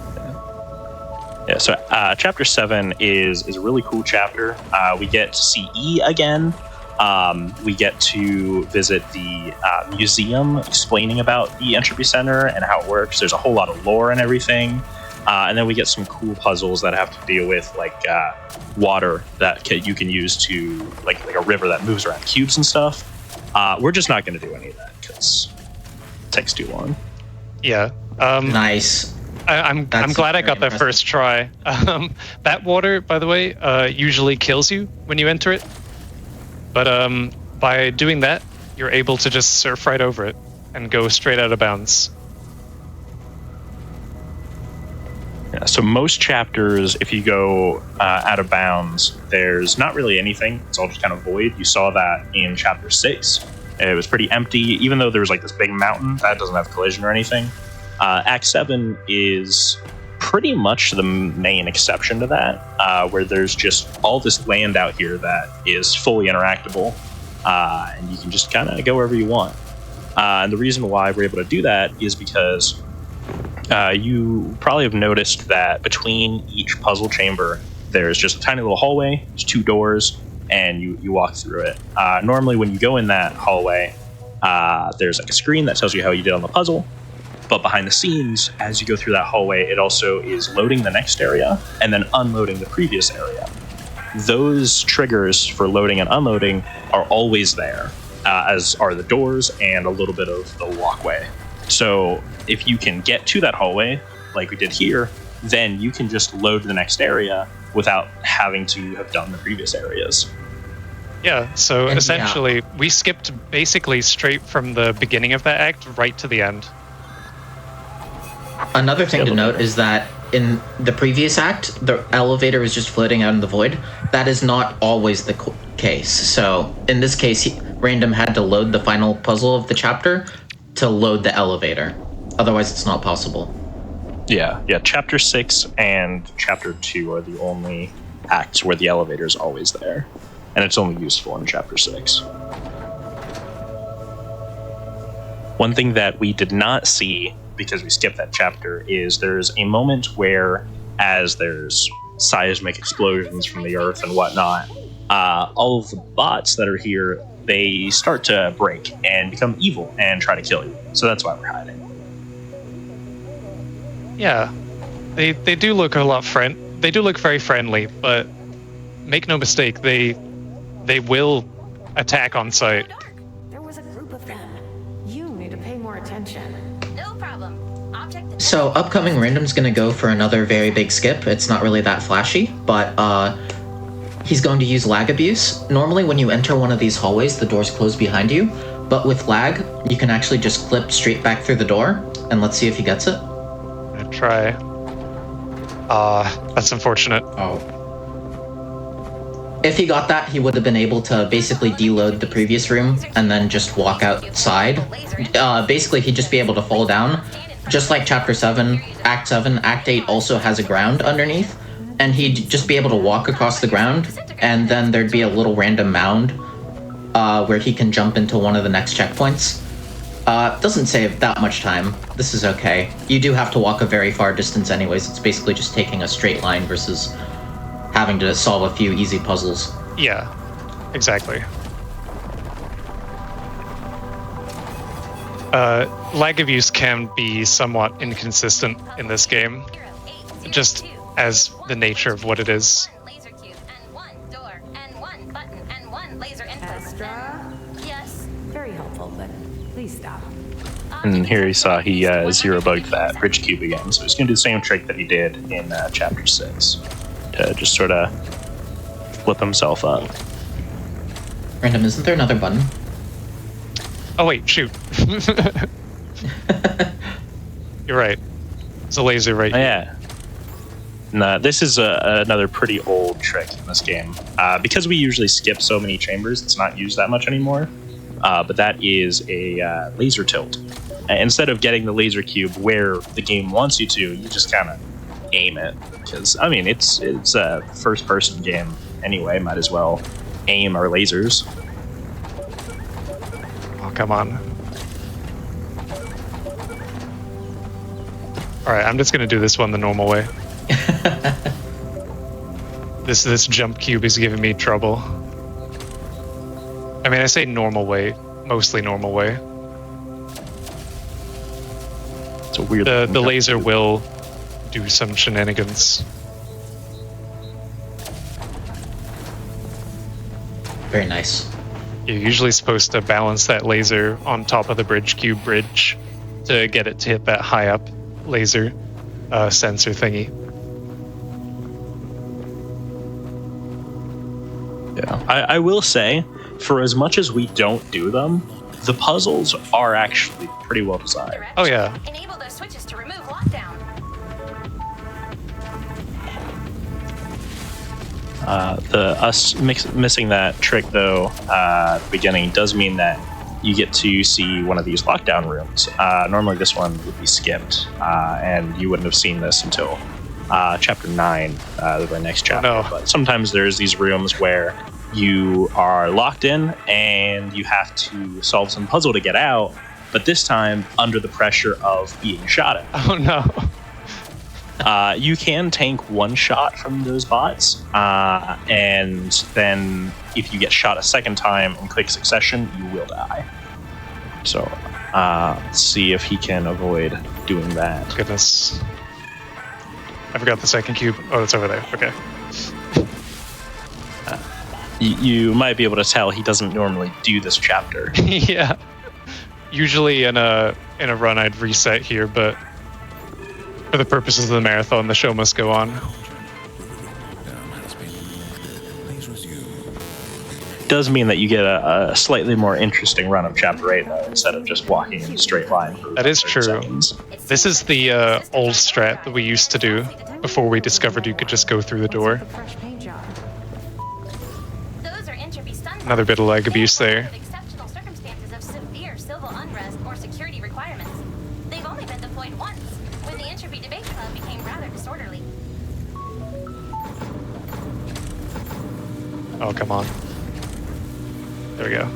Speaker 4: Yeah, so chapter 7 is a really cool chapter. We get to see E again. We get to visit the museum explaining about the Entropy Centre and how it works. There's a whole lot of lore and everything. And then we get some cool puzzles that have to deal with like water that you can use to like a river that moves around cubes and stuff. We're just not going to do any of that because it takes too long.
Speaker 2: Yeah.
Speaker 7: Nice.
Speaker 2: I'm glad I got that first try. That water, by the way, usually kills you when you enter it. But by doing that, you're able to just surf right over it and go straight out of bounds.
Speaker 4: Yeah, so most chapters, if you go out of bounds, there's not really anything. It's all just kind of void. You saw that in chapter 6. It was pretty empty, even though there was like this big mountain that doesn't have collision or anything. Act 7 is pretty much the main exception to that, where there's just all this land out here that is fully interactable, and you can just kind of go wherever you want. And the reason why we're able to do that is because you probably have noticed that between each puzzle chamber, there's just a tiny little hallway, there's 2 doors, and you walk through it. Normally when you go in that hallway, there's like a screen that tells you how you did on the puzzle. But behind the scenes, as you go through that hallway, it also is loading the next area and then unloading the previous area. Those triggers for loading and unloading are always there, as are the doors and a little bit of the walkway. So if you can get to that hallway, like we did here, then you can just load the next area without having to have done the previous areas.
Speaker 2: Yeah, so
Speaker 7: And
Speaker 2: essentially, we skipped basically straight from the beginning of that act right to the end.
Speaker 7: Another thing to note is that in the previous act, the elevator was just floating out in the void. That is not always the case. So in this case, Random had to load the final puzzle of the chapter to load the elevator. Otherwise, it's not possible.
Speaker 4: Yeah. Chapter 6 and Chapter 2 are the only acts where the elevator is always there, and it's only useful in Chapter 6. One thing that we did not see, because we skipped that chapter, is there's a moment where, as there's seismic explosions from the earth and whatnot, all of the bots that are here, they start to break and become evil and try to kill you. So that's why we're hiding.
Speaker 2: Yeah, they do look they do look very friendly, but make no mistake, they will attack on sight.
Speaker 5: There was a group of them. You need to pay more attention.
Speaker 6: No problem. Object
Speaker 7: So upcoming Random's gonna go for another very big skip. It's not really that flashy, but he's going to use lag abuse. Normally when you enter one of these hallways, the doors close behind you, but with lag, you can actually just clip straight back through the door, and let's see if he gets it.
Speaker 2: I'm gonna try. That's unfortunate.
Speaker 7: Oh. If he got that, he would have been able to basically deload the previous room and then just walk outside. Basically, he'd just be able to fall down. Just like Chapter 7, Act 7, Act 8 also has a ground underneath, and he'd just be able to walk across the ground, and then there'd be a little random mound where he can jump into one of the next checkpoints. Doesn't save that much time. This is okay. You do have to walk a very far distance anyways. It's basically just taking a straight line versus having to solve a few easy puzzles.
Speaker 2: Yeah, exactly. Lag abuse can be somewhat inconsistent in this game, just as the nature of what it is.
Speaker 6: laser cube and 1 door and 1 button and 1 laser input.
Speaker 5: Astra?
Speaker 6: Yes.
Speaker 5: Very helpful, but please stop.
Speaker 4: And here you saw he zero bugged that bridge cube again, so he's going to do the same trick that he did in Chapter 6 to just sort of flip himself up.
Speaker 7: Random, isn't there another button?
Speaker 2: Oh wait, shoot. You're right. It's a laser right
Speaker 4: Oh,
Speaker 2: here.
Speaker 4: yeah. And, this is another pretty old trick in this game. Because we usually skip so many chambers, it's not used that much anymore. But that is a laser tilt. Instead of getting the laser cube where the game wants you to, you just kind of aim it. Because, I mean, it's a first-person game anyway. Might as well aim our lasers.
Speaker 2: Oh, come on. Alright, I'm just gonna do this one the normal way. This jump cube is giving me trouble. I mean, I say normal way, mostly normal way.
Speaker 4: It's a weird.
Speaker 2: The laser will do some shenanigans.
Speaker 7: Very nice.
Speaker 2: You're usually supposed to balance that laser on top of the bridge cube bridge to get it to hit that high up laser sensor thingy.
Speaker 4: Yeah, I will say, for as much as we don't do them, the puzzles are actually pretty well designed.
Speaker 2: Oh yeah.
Speaker 6: Enable those switches to remove lockdown.
Speaker 4: Missing that trick though at the beginning does mean that you get to see one of these lockdown rooms. Normally this one would be skipped, and you wouldn't have seen this until chapter 9, the very next chapter.
Speaker 2: Oh, no.
Speaker 4: But sometimes there's these rooms where you are locked in and you have to solve some puzzle to get out, but this time under the pressure of being shot at.
Speaker 2: Oh no.
Speaker 4: You can tank one shot from those bots, and then if you get shot a second time in quick succession, you will die. So let's see if he can avoid doing that.
Speaker 2: Goodness. I forgot the second cube. Oh, it's over there. Okay.
Speaker 4: You might be able to tell he doesn't normally do this chapter.
Speaker 2: Yeah. Usually in a run I'd reset here, but for the purposes of the marathon, the show must go on.
Speaker 4: Does mean that you get a slightly more interesting run of chapter 8 though, instead of just walking in a straight line for
Speaker 2: That is
Speaker 4: 30
Speaker 2: true.
Speaker 4: seconds.
Speaker 2: This is the old strat that we used to do before we discovered you could just go through the door.
Speaker 5: Fresh paint job.
Speaker 6: Those are entropy stun.
Speaker 2: Another bit of lag abuse there.
Speaker 6: With exceptional circumstances of severe civil unrest or security requirements. They've only been deployed once, when the Entropy Debate Club became rather disorderly.
Speaker 2: Oh, come on. There we go.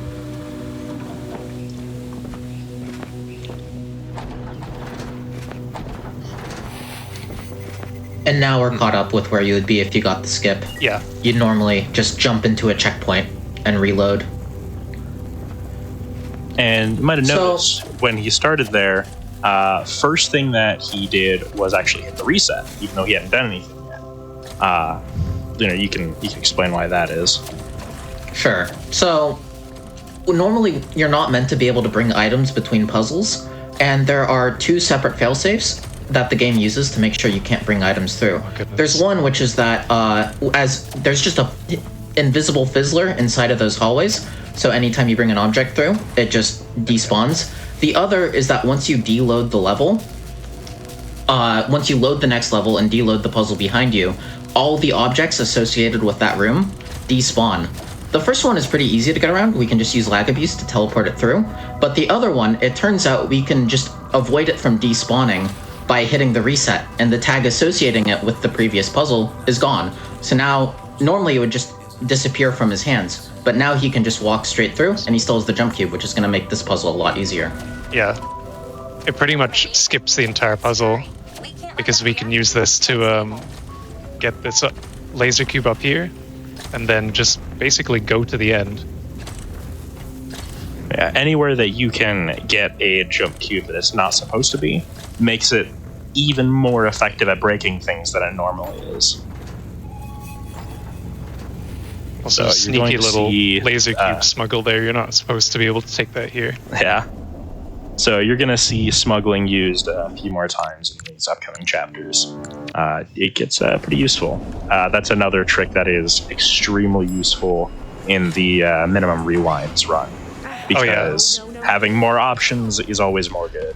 Speaker 7: And now we're caught up with where you would be if you got the skip.
Speaker 2: Yeah.
Speaker 7: You'd normally just jump into a checkpoint and reload.
Speaker 4: And you might have
Speaker 7: So-
Speaker 4: noticed when he started there, first thing that he did was actually hit the reset, even though he hadn't done anything yet. You can explain why that is.
Speaker 7: Sure. So, normally you're not meant to be able to bring items between puzzles, and there are 2 separate failsafes that the game uses to make sure you can't bring items through.
Speaker 2: goodness.
Speaker 7: There's one which is that as there's just a invisible fizzler inside of those hallways, so anytime you bring an object through, it just despawns. The other is that once you deload the level, once you load the next level and deload the puzzle behind you, all the objects associated with that room despawn. The first one is pretty easy to get around. We can just use lag abuse to teleport it through. But the other one, it turns out we can just avoid it from despawning by hitting the reset, and the tag associating it with the previous puzzle is gone. So now, normally it would just disappear from his hands, but now he can just walk straight through, and he still has the jump cube, which is going to make this puzzle a lot easier.
Speaker 2: Yeah. It pretty much skips the entire puzzle because we can use this to get this laser cube up here and then just basically go to the end.
Speaker 4: Yeah, anywhere that you can get a jump cube that it's not supposed to be makes it even more effective at breaking things than it normally is.
Speaker 2: Also,
Speaker 4: So you're going
Speaker 2: sneaky
Speaker 4: to
Speaker 2: little
Speaker 4: see,
Speaker 2: laser cube smuggle there. You're not supposed to be able to take that here.
Speaker 4: Yeah. So you're going to see smuggling used a few more times in these upcoming chapters. It gets pretty useful. That's another trick that is extremely useful in the minimum rewinds run, because having more options is always more good.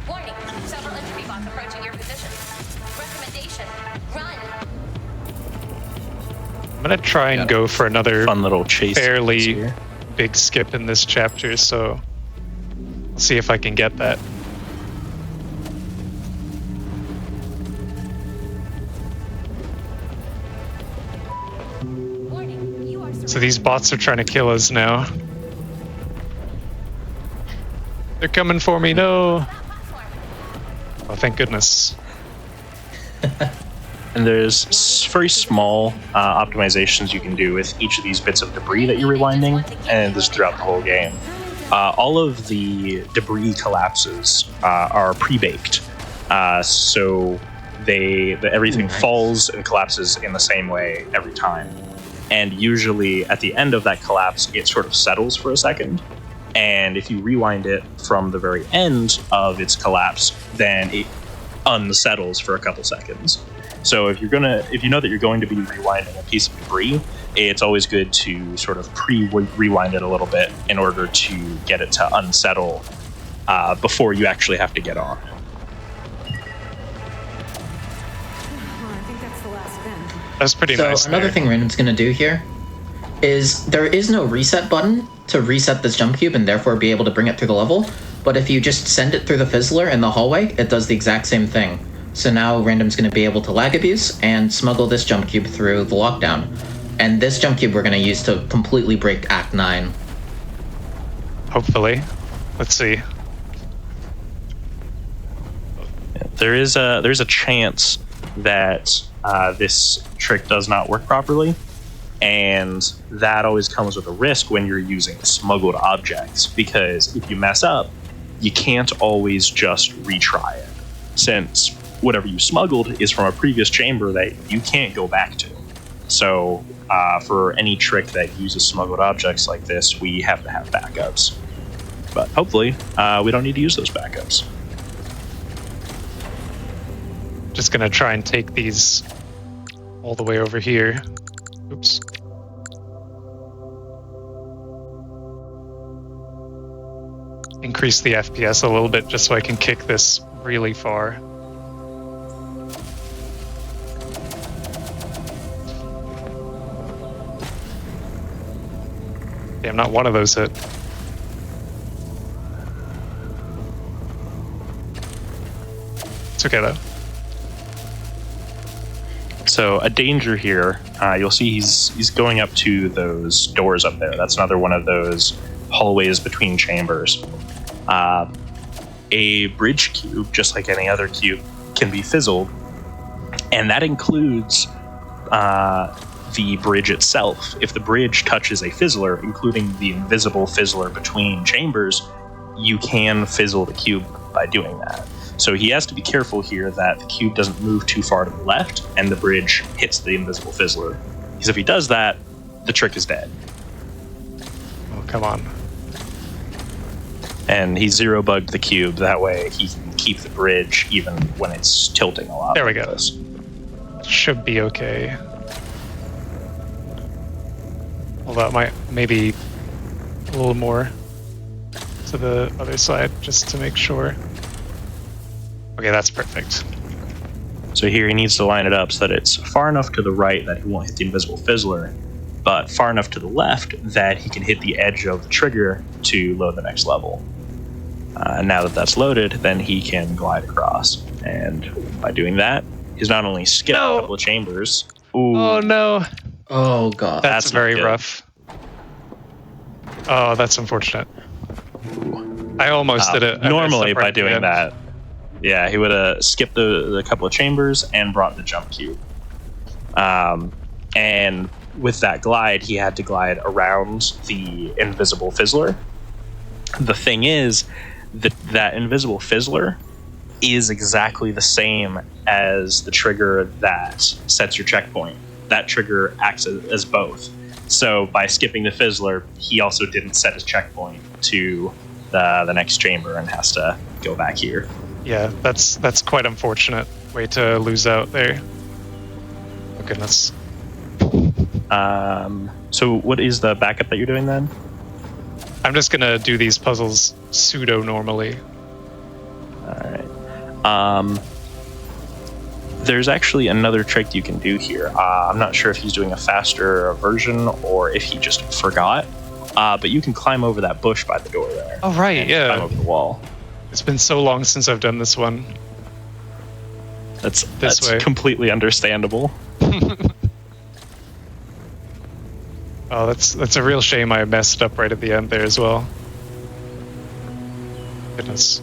Speaker 6: Warning, several entropy bots approaching your position. Recommendation, run.
Speaker 2: I'm gonna try and go for another
Speaker 4: Fun little chase
Speaker 2: fairly
Speaker 4: here.
Speaker 2: big skip in this chapter, so I'll see if I can get that.
Speaker 6: Warning, you are
Speaker 2: So these bots are trying to kill us now. They're coming for me. No. Oh, thank goodness.
Speaker 4: And there's very small optimizations you can do with each of these bits of debris that you're rewinding, and this is throughout the whole game. All of the debris collapses are pre-baked, so everything falls and collapses in the same way every time. And usually at the end of that collapse, it sort of settles for a second. And if you rewind it from the very end of its collapse, then it unsettles for a couple seconds. So if you know that you're going to be rewinding a piece of debris, it's always good to sort of rewind it a little bit in order to get it to unsettle before you actually have to get on.
Speaker 2: That's pretty nice.
Speaker 7: So another thing Random's going to do here is there is no reset button to reset this jump cube and therefore be able to bring it through the level. But if you just send it through the fizzler in the hallway, it does the exact same thing. So now Random's going to be able to lag abuse and smuggle this jump cube through the lockdown. And this jump cube we're going to use to completely break Act 9.
Speaker 2: Hopefully. Let's see.
Speaker 4: There's a chance that this trick does not work properly, and that always comes with a risk when you're using smuggled objects, because if you mess up, you can't always just retry it, since whatever you smuggled is from a previous chamber that you can't go back to. So for any trick that uses smuggled objects like this, we have to have backups. But hopefully we don't need to use those backups.
Speaker 2: Just gonna try and take these all the way over here. Oops. Increase the FPS a little bit just so I can kick this really far. Damn, not one of those hit. It's okay though.
Speaker 4: So a danger here, you'll see he's going up to those doors up there. That's another one of those hallways between chambers. A bridge cube, just like any other cube, can be fizzled, and that includes the bridge itself. If the bridge touches a fizzler, including the invisible fizzler between chambers, you can fizzle the cube by doing that. So he has to be careful here that the cube doesn't move too far to the left and the bridge hits the invisible fizzler. Because if he does that, the trick is dead.
Speaker 2: Oh, come on.
Speaker 4: And he zero bugged the cube, that way he can keep the bridge even when it's tilting a lot.
Speaker 2: There we
Speaker 4: like
Speaker 2: go.
Speaker 4: This.
Speaker 2: Should be okay. Although it might maybe a little more to the other side just to make sure. Okay, that's perfect.
Speaker 4: So here he needs to line it up so that it's far enough to the right that he won't hit the invisible fizzler, but far enough to the left that he can hit the edge of the trigger to load the next level. Now that that's loaded, then he can glide across. And by doing that, he's not only skipped a couple of chambers. Ooh,
Speaker 2: Oh no,
Speaker 7: Oh god.
Speaker 2: that's
Speaker 4: not
Speaker 2: very
Speaker 4: good.
Speaker 2: rough. Oh, that's unfortunate. I almost did it. I messed
Speaker 4: Normally
Speaker 2: up right
Speaker 4: by
Speaker 2: at the
Speaker 4: doing
Speaker 2: end.
Speaker 4: that, yeah, he would have skipped the couple of chambers and brought the jump cube. And with that glide, he had to glide around the invisible fizzler. The thing is that invisible fizzler is exactly the same as the trigger that sets your checkpoint. That trigger acts as both. So by skipping the fizzler, he also didn't set his checkpoint to the next chamber and has to go back here.
Speaker 2: Yeah, that's quite unfortunate. Way to lose out there. Oh goodness.
Speaker 4: So what is the backup that you're doing then?
Speaker 2: I'm just gonna do these puzzles pseudo normally.
Speaker 4: All right. There's actually another trick you can do here. I'm not sure if he's doing a faster version or if he just forgot. But you can climb over that bush by the door there.
Speaker 2: Oh right,
Speaker 4: and
Speaker 2: yeah.
Speaker 4: Climb over the wall.
Speaker 2: It's been so long since I've done this one.
Speaker 4: That's
Speaker 2: way.
Speaker 4: completely understandable.
Speaker 2: Oh, that's a real shame I messed up right at the end there as well. Goodness.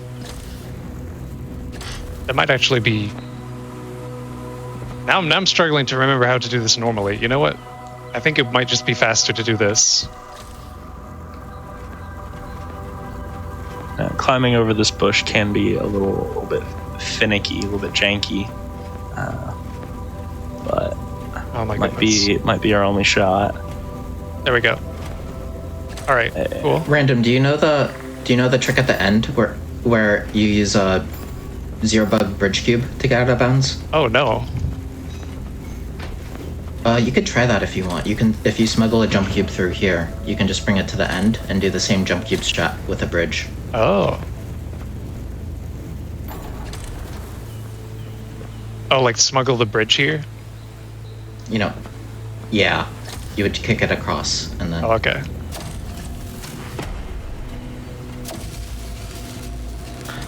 Speaker 2: That might actually be... Now I'm struggling to remember how to do this normally. You know what? I think it might just be faster to do this.
Speaker 4: Climbing over this bush can be a little bit finicky, a little bit janky, but
Speaker 2: Oh my
Speaker 4: might
Speaker 2: goodness.
Speaker 4: be our only shot.
Speaker 2: There we go. All right, cool.
Speaker 7: Random, do you know the trick at the end where you use a zero bug bridge cube to get out of bounds?
Speaker 2: Oh no.
Speaker 7: You could try that if you want. If you smuggle a jump cube through here, you can just bring it to the end and do the same jump cube strat with a bridge.
Speaker 2: Oh. Oh, like smuggle the bridge here?
Speaker 7: You know, yeah. You would kick it across and then...
Speaker 2: Oh, okay.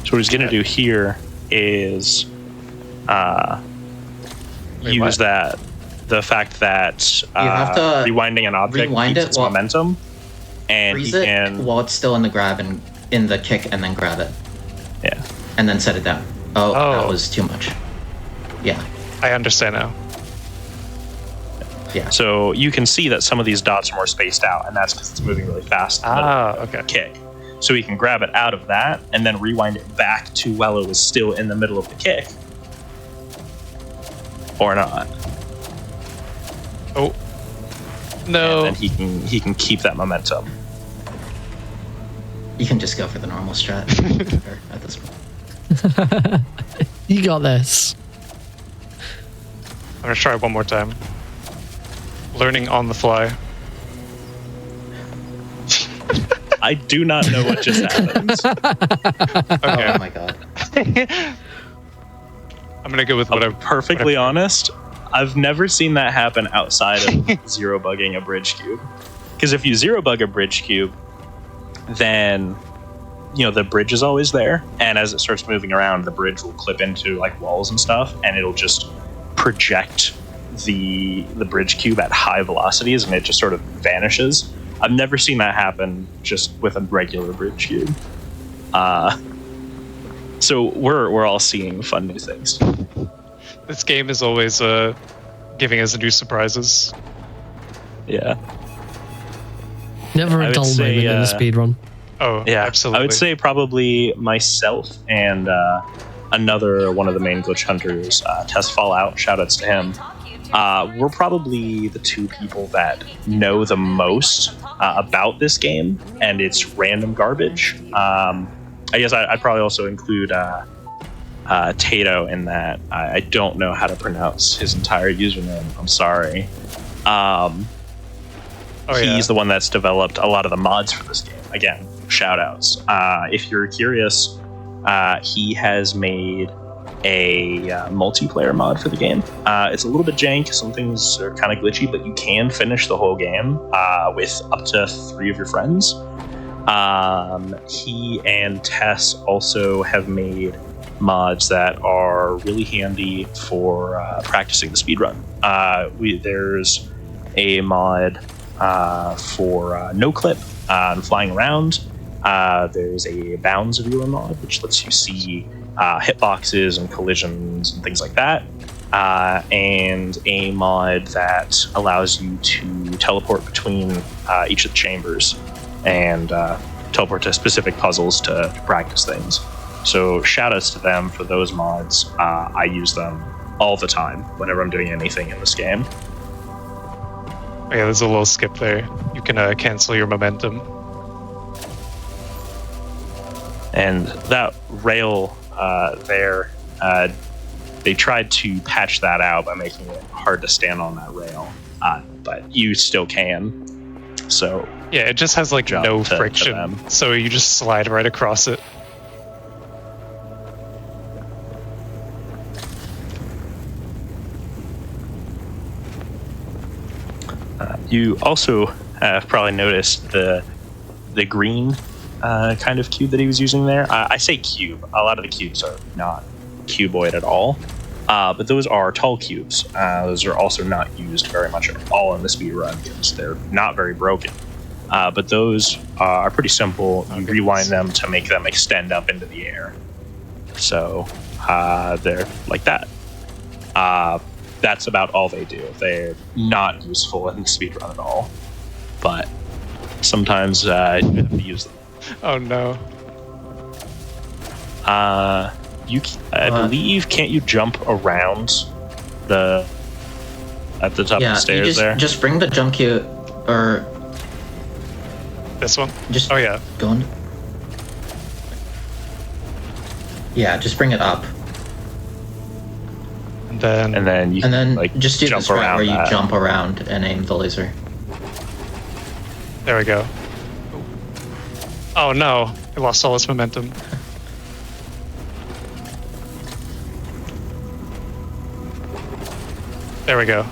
Speaker 4: So what he's going to do here is use
Speaker 2: what?
Speaker 4: the fact that
Speaker 7: You have to
Speaker 4: rewinding an object
Speaker 7: rewind
Speaker 4: keeps
Speaker 7: it
Speaker 4: its
Speaker 7: while-
Speaker 4: momentum, and he
Speaker 7: Freeze it
Speaker 4: can
Speaker 7: while it's still in the grab and in the kick and then grab it.
Speaker 4: yeah.
Speaker 7: And then set it down. Oh,
Speaker 2: Oh.
Speaker 7: that was too much. Yeah.
Speaker 2: I understand now.
Speaker 7: Yeah.
Speaker 4: So you can see that some of these dots are more spaced out, and that's because it's moving really fast. in the middle of
Speaker 2: Okay.
Speaker 4: the kick. So he can grab it out of that and then rewind it back to while it was still in the middle of the kick, or not.
Speaker 2: Oh. No.
Speaker 4: And then he can keep that momentum.
Speaker 7: You can just go for the normal strat at this point.
Speaker 1: You got this.
Speaker 2: I'm gonna try it one more time. Learning on the fly.
Speaker 4: I do not know what just happened.
Speaker 2: Okay.
Speaker 7: Oh my god.
Speaker 2: I'm gonna go with what
Speaker 4: I'm
Speaker 2: I've
Speaker 4: perfectly honest. I've never seen that happen outside of zero bugging a bridge cube. Because if you zero bug a bridge cube, then the bridge is always there, and as it starts moving around, the bridge will clip into like walls and stuff, and it'll just project the bridge cube at high velocities, and it just sort of vanishes. I've never seen that happen just with a regular bridge cube. So we're all seeing fun new things.
Speaker 2: This game is always giving us new surprises.
Speaker 4: Yeah.
Speaker 1: Never
Speaker 4: I
Speaker 1: a
Speaker 4: would
Speaker 1: dull
Speaker 4: say,
Speaker 1: moment in the speedrun.
Speaker 2: Oh,
Speaker 4: Yeah,
Speaker 2: absolutely.
Speaker 4: I would say probably myself and another one of the main glitch hunters, Test Fallout. Shoutouts to him. We're probably the two people that know the most about this game and its random garbage. I guess I'd probably also include Tato in that. I don't know how to pronounce his entire username. I'm sorry. He's the one that's developed a lot of the mods for this game. Again, shoutouts. If you're curious, he has made a multiplayer mod for the game. It's a little bit jank. Some things are kind of glitchy, but you can finish the whole game with up to 3 of your friends. He and Tess also have made mods that are really handy for practicing the speedrun. There's a mod for no clip and flying around. There's a bounds viewer mod, which lets you see hitboxes and collisions and things like that. And a mod that allows you to teleport between each of the chambers and teleport to specific puzzles to practice things. So shoutouts to them for those mods. I use them all the time whenever I'm doing anything in this game.
Speaker 2: Oh, yeah, there's a little skip there. You can cancel your momentum.
Speaker 4: And that rail there, they tried to patch that out by making it hard to stand on that rail, but you still can. So
Speaker 2: Yeah, it just has like
Speaker 4: Jump
Speaker 2: no
Speaker 4: to
Speaker 2: friction,
Speaker 4: them.
Speaker 2: so you just slide right across it.
Speaker 4: You also have probably noticed the green kind of cube that he was using there. I say cube. A lot of the cubes are not cuboid at all, but those are tall cubes. Those are also not used very much at all in the speedrun because they're not very broken. But those are pretty simple. You rewind them to make them extend up into the air. So they're like that. That's about all they do. They're not useful in speedrun at all. But sometimes you have to use them.
Speaker 2: Oh no.
Speaker 4: I believe, can't you jump around at the top of the stairs there?
Speaker 7: Just bring the jump cue, or
Speaker 2: This one?
Speaker 7: just
Speaker 2: Oh yeah.
Speaker 7: go on. Yeah, just bring it up,
Speaker 2: And then
Speaker 4: you
Speaker 7: and then
Speaker 4: like
Speaker 7: just do
Speaker 4: jump
Speaker 7: this right
Speaker 4: around
Speaker 7: where you
Speaker 4: that.
Speaker 7: jump around and aim the laser.
Speaker 2: there we go. Oh no, I lost all its momentum. There we go.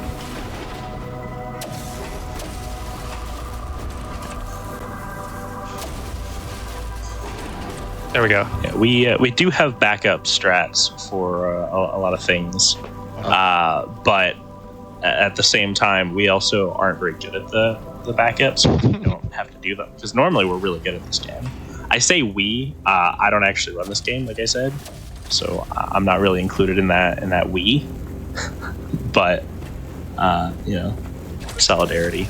Speaker 2: There we go.
Speaker 4: Yeah, we do have backup strats for a lot of things, but at the same time, we also aren't very good at the backups. We don't have to do them because normally we're really good at this game. I say we. I don't actually run this game, like I said, so I'm not really included in that we. But solidarity.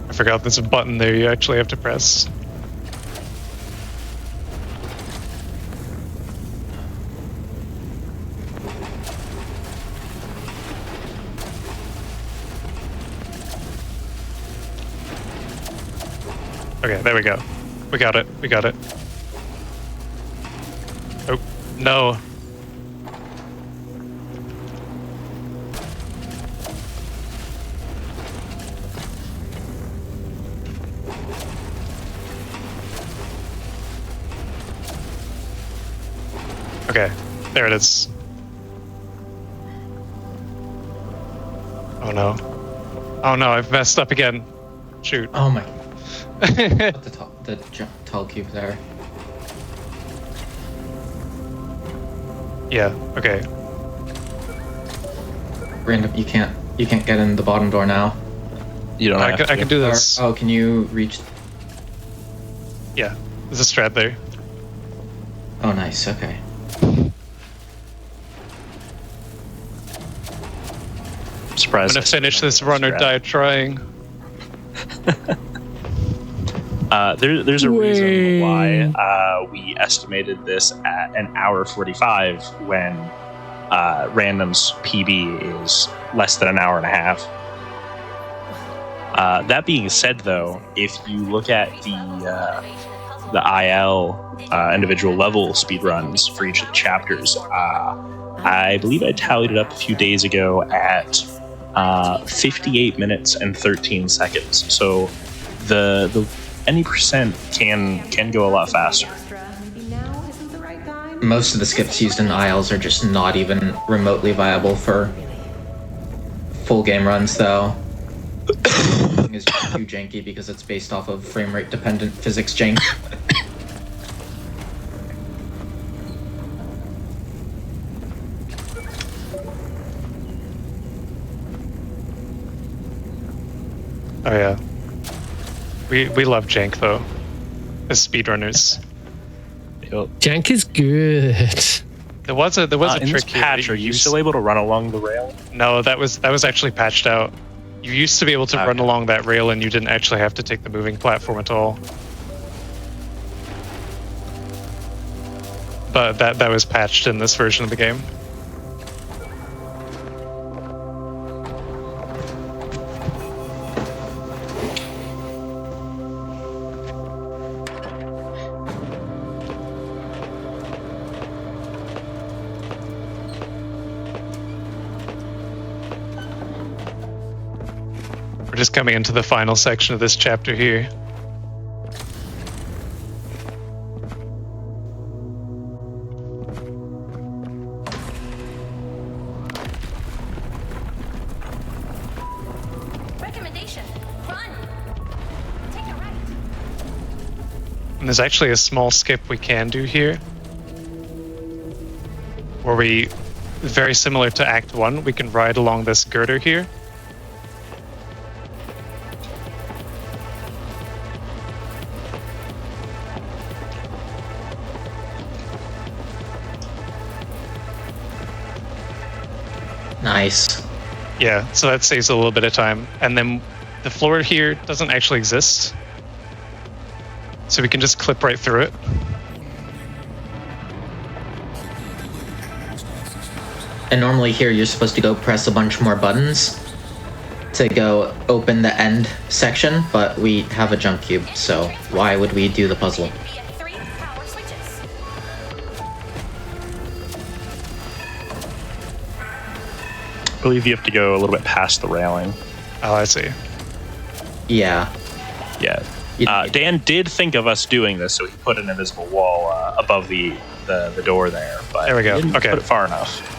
Speaker 2: I forgot there's a button there you actually have to press. Okay, there we go. We got it. We got it. Oh, no. Okay, there it is. Oh no. Oh no, I've messed up again. Shoot.
Speaker 7: Oh my! Put the tall cube there.
Speaker 2: Yeah, okay.
Speaker 7: Random, you can't get in the bottom door now.
Speaker 4: You don't.
Speaker 2: I can do this.
Speaker 7: Oh, can you reach?
Speaker 2: Yeah, there's a strat there.
Speaker 7: Oh, nice. Okay.
Speaker 4: I'm surprised.
Speaker 2: I'm gonna finish this run or die trying.
Speaker 4: There's a reason why we estimated this at an hour 45 when random's PB is less than an hour and a half. That being said, though, if you look at the IL individual level speedruns for each of the chapters, I believe I tallied it up a few days ago at 58 minutes and 13 seconds. So the any percent can go a lot faster.
Speaker 7: Most of the skips used in ILs are just not even remotely viable for full game runs, though. Is just too janky because it's based off of frame rate dependent physics jank.
Speaker 2: Oh yeah. We love jank though, as speedrunners.
Speaker 1: Jank is good.
Speaker 2: There was a
Speaker 4: In
Speaker 2: trick
Speaker 4: this
Speaker 2: here.
Speaker 4: patch, are you still able to run along the rail?
Speaker 2: No, that was actually patched out. You used to be able to run along that rail, and you didn't actually have to take the moving platform at all. But that was patched in this version of the game. We're just coming into the final section of this chapter here.
Speaker 6: Recommendation: run. Take a right.
Speaker 2: And there's actually a small skip we can do here, where we, very similar to Act 1, we can ride along this girder here.
Speaker 7: Nice.
Speaker 2: Yeah, so that saves a little bit of time. And then the floor here doesn't actually exist. So we can just clip right through it.
Speaker 7: And normally here you're supposed to go press a bunch more buttons to go open the end section, but we have a jump cube, so why would we do the puzzle?
Speaker 6: Via 3 power switches.
Speaker 4: I believe you have to go a little bit past the railing.
Speaker 2: Oh, I see.
Speaker 7: Yeah.
Speaker 4: Yeah.
Speaker 7: You-
Speaker 4: Dan did think of us doing this, so he put an invisible wall above the door there. But
Speaker 2: There we go.
Speaker 4: he didn't
Speaker 2: Okay.
Speaker 4: put it far enough.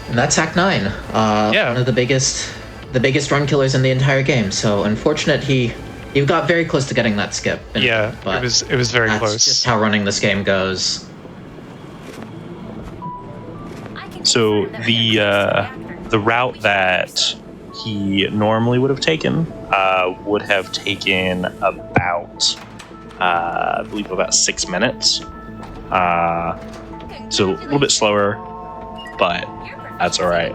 Speaker 7: And that's Act 9.
Speaker 2: Yeah.
Speaker 7: One of the biggest run killers in the entire game. So unfortunate he got very close to getting that skip.
Speaker 2: Yeah,
Speaker 7: but
Speaker 2: it was very
Speaker 7: that's
Speaker 2: close.
Speaker 7: just how running this game goes.
Speaker 6: I can
Speaker 4: So
Speaker 6: confirm that
Speaker 4: the route that he normally would have taken would have taken about I believe about 6 minutes. So a little bit slower, but that's all right.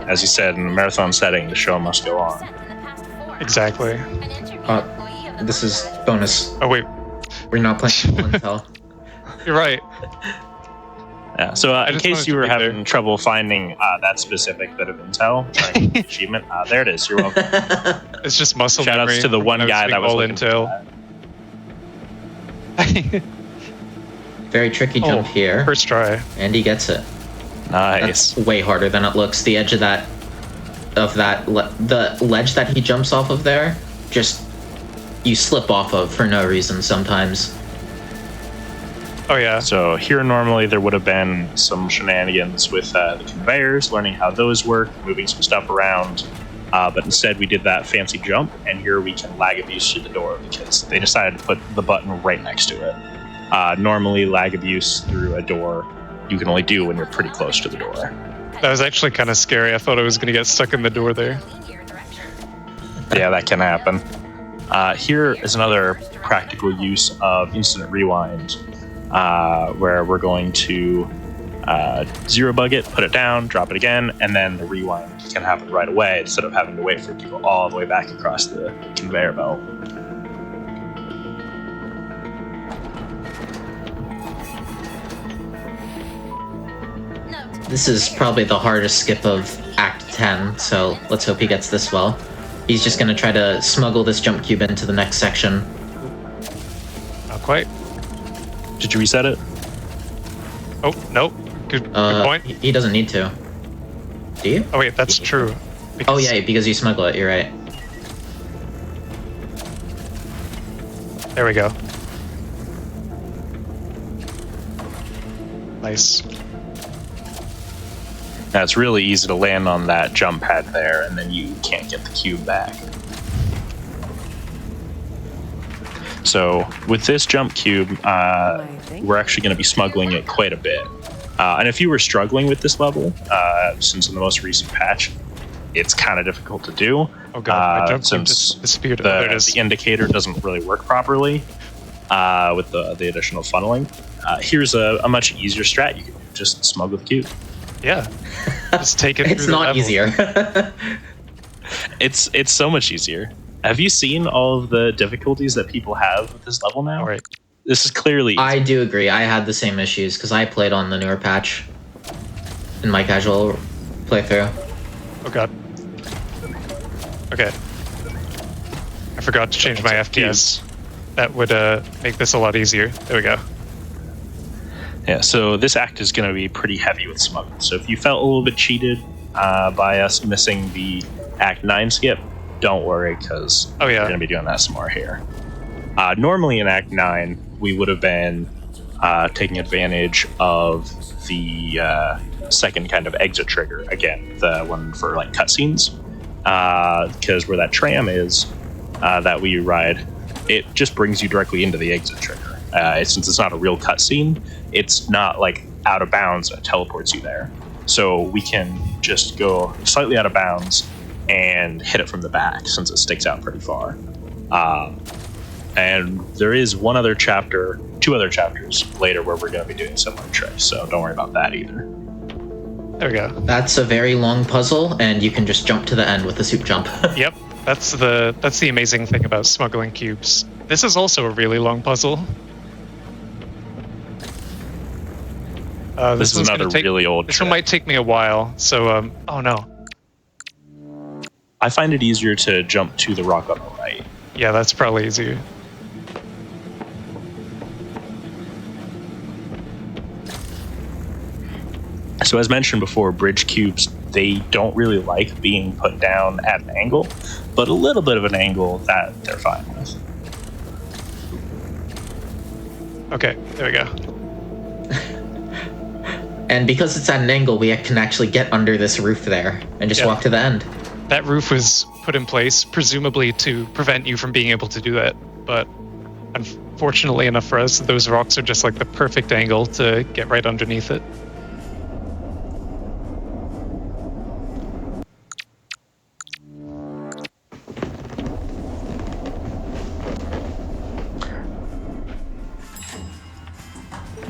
Speaker 4: As you said, in a marathon setting, the show must go on.
Speaker 2: Exactly.
Speaker 7: This is bonus.
Speaker 2: Oh, wait.
Speaker 7: We're not playing full intel.
Speaker 2: You're right.
Speaker 4: Yeah. So in
Speaker 2: just
Speaker 4: case
Speaker 2: wanted
Speaker 4: you
Speaker 2: to
Speaker 4: were
Speaker 2: be
Speaker 4: having
Speaker 2: there.
Speaker 4: trouble finding that specific bit of intel, trying to get the achievement, there it is. You're welcome.
Speaker 2: It's just muscle
Speaker 4: Shout outs
Speaker 2: memory.
Speaker 4: to the one
Speaker 2: I
Speaker 4: guy that was
Speaker 2: all
Speaker 4: looking for
Speaker 2: intel.
Speaker 7: Very tricky jump here,
Speaker 2: First try.
Speaker 7: and he gets it.
Speaker 4: Nice.
Speaker 7: That's way harder than it looks. The edge of the ledge that he jumps off of there, just you slip off of for no reason sometimes.
Speaker 2: Oh, yeah.
Speaker 4: So here normally there would have been some shenanigans with the conveyors, learning how those work, moving some stuff around. But instead we did that fancy jump, and here we can lag abuse through the door because they decided to put the button right next to it. Normally lag abuse through a door you can only do when you're pretty close to the door.
Speaker 2: That was actually kind of scary. I thought I was going to get stuck in the door there.
Speaker 4: Yeah, that can happen. Here is another practical use of instant rewind, where we're going to zero bug it, put it down, drop it again, and then the rewind can happen right away instead of having to wait for it to go all the way back across the conveyor belt.
Speaker 7: This is probably the hardest skip of Act 10, so let's hope he gets this well. He's just gonna try to smuggle this jump cube into the next section.
Speaker 2: Not quite.
Speaker 4: Did you reset it?
Speaker 2: Oh, nope. Good point.
Speaker 7: He doesn't need to. Do you?
Speaker 2: Oh, wait, that's true.
Speaker 7: Oh
Speaker 2: Because-
Speaker 7: yeah, because you smuggle it, you're right.
Speaker 2: There we go. Nice.
Speaker 4: Now it's really easy to land on that jump pad there, and then you can't get the cube back. So with this jump cube, we're actually going to be smuggling it quite a bit. And if you were struggling with this level, since in the most recent patch, it's kind of difficult to do.
Speaker 2: Oh god, my jump
Speaker 4: since
Speaker 2: just disappeared. Oh, there it is.
Speaker 4: the indicator doesn't really work properly with the additional funneling. Here's a much easier strat. You can just smuggle the cube.
Speaker 2: Yeah. Just take it
Speaker 7: It's
Speaker 2: through the
Speaker 7: not
Speaker 2: level.
Speaker 7: easier.
Speaker 4: It's so much easier. Have you seen all of the difficulties that people have with this level now?
Speaker 2: All right.
Speaker 4: This is clearly
Speaker 7: I do agree. I had the same issues because I played on the newer patch in my casual playthrough.
Speaker 2: Oh god. Okay. I forgot to change my FPS. That would make this a lot easier. There we go.
Speaker 4: Yeah, so this act is going to be pretty heavy with smuggling. So if you felt a little bit cheated by us missing the Act 9 skip, don't worry, because
Speaker 2: Oh, yeah.
Speaker 4: we're going to be doing that some more here. Normally in Act 9, we would have been taking advantage of the second kind of exit trigger. Again, the one for like cutscenes. Because where that tram is that we ride, it just brings you directly into the exit trigger. Since it's not a real cutscene, it's not like out of bounds, it teleports you there. So we can just go slightly out of bounds and hit it from the back since it sticks out pretty far. And there is two other chapters later where we're going to be doing similar tricks, so don't worry about that either.
Speaker 2: There we go.
Speaker 7: That's a very long puzzle, and you can just jump to the end with the soup jump.
Speaker 2: Yep, that's the amazing thing about smuggling cubes. This is also a really long puzzle.
Speaker 4: This is
Speaker 2: one's
Speaker 4: another
Speaker 2: gonna take-
Speaker 4: really old
Speaker 2: This
Speaker 4: trick.
Speaker 2: one might take me a while, so oh no.
Speaker 4: I find it easier to jump to the rock on the right.
Speaker 2: Yeah, that's probably easier.
Speaker 4: So as mentioned before, bridge cubes, they don't really like being put down at an angle, but a little bit of an angle that they're fine with.
Speaker 2: Okay, there we go.
Speaker 7: And because it's at an angle, we can actually get under this roof there and just
Speaker 2: Yeah.
Speaker 7: walk to the end.
Speaker 2: That roof was put in place presumably to prevent you from being able to do that, but unfortunately enough for us, those rocks are just like the perfect angle to get right underneath it.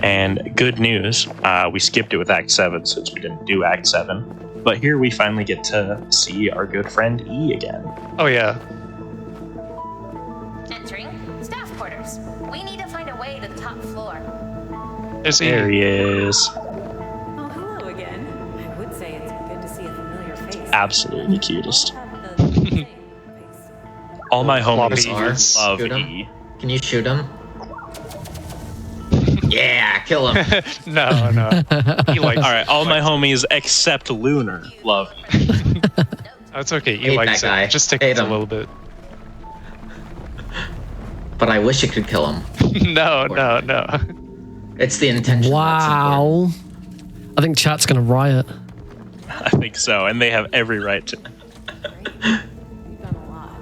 Speaker 4: And good news, we skipped it with Act 7 since we didn't do Act 7. But here we finally get to see our good friend E again.
Speaker 2: Oh yeah,
Speaker 6: Entering staff quarters. We need to find a way to the top floor.
Speaker 2: there's
Speaker 4: There
Speaker 2: E.
Speaker 4: he is.
Speaker 5: Oh, hello again. I would say it's good to see a familiar face.
Speaker 4: Absolutely cutest.
Speaker 5: Have the same face.
Speaker 4: All my homies
Speaker 2: Floppy
Speaker 4: are
Speaker 2: ears.
Speaker 4: love
Speaker 7: Shoot him.
Speaker 4: E.
Speaker 7: Can you shoot him? Yeah, kill him.
Speaker 2: No, he likes.
Speaker 4: All right, all my homies except Lunar love E.
Speaker 2: Oh, it's okay. He
Speaker 7: Hate
Speaker 2: likes
Speaker 7: that guy.
Speaker 2: it. Just take
Speaker 7: Hate
Speaker 2: it a
Speaker 7: him.
Speaker 2: little bit.
Speaker 7: But I wish it could kill him.
Speaker 2: No.
Speaker 7: It's the intention.
Speaker 1: Wow. I think chat's going to riot.
Speaker 4: I think so, and they have every right to.
Speaker 5: You've done a lot.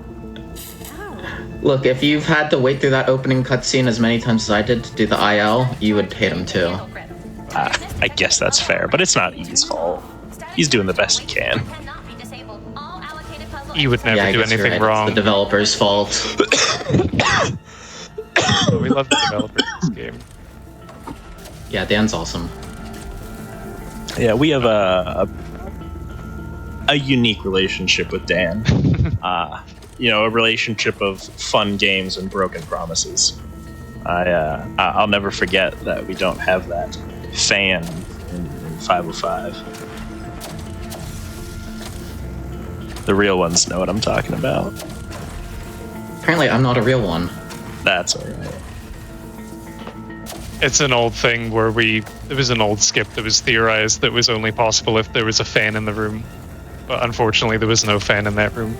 Speaker 5: Ow.
Speaker 7: Look, if you've had to wait through that opening cutscene as many times as I did to do the IL, you would hate him too.
Speaker 4: I guess that's fair, but it's not E's fault. He's doing the best he can.
Speaker 2: E would never
Speaker 7: Yeah, I
Speaker 2: do
Speaker 7: guess you're
Speaker 2: anything
Speaker 7: right.
Speaker 2: wrong.
Speaker 7: It's the developer's fault.
Speaker 2: We love the developers of this game.
Speaker 7: Yeah, Dan's awesome.
Speaker 4: Yeah, we have a unique relationship with Dan. A relationship of fun games and broken promises. I'll never forget that we don't have that fan in 505. The real ones know what I'm talking about.
Speaker 7: Apparently, I'm not a real one.
Speaker 4: That's alright.
Speaker 2: It's an old thing where there was an old skip that was theorized that was only possible if there was a fan in the room. But unfortunately, there was no fan in that room.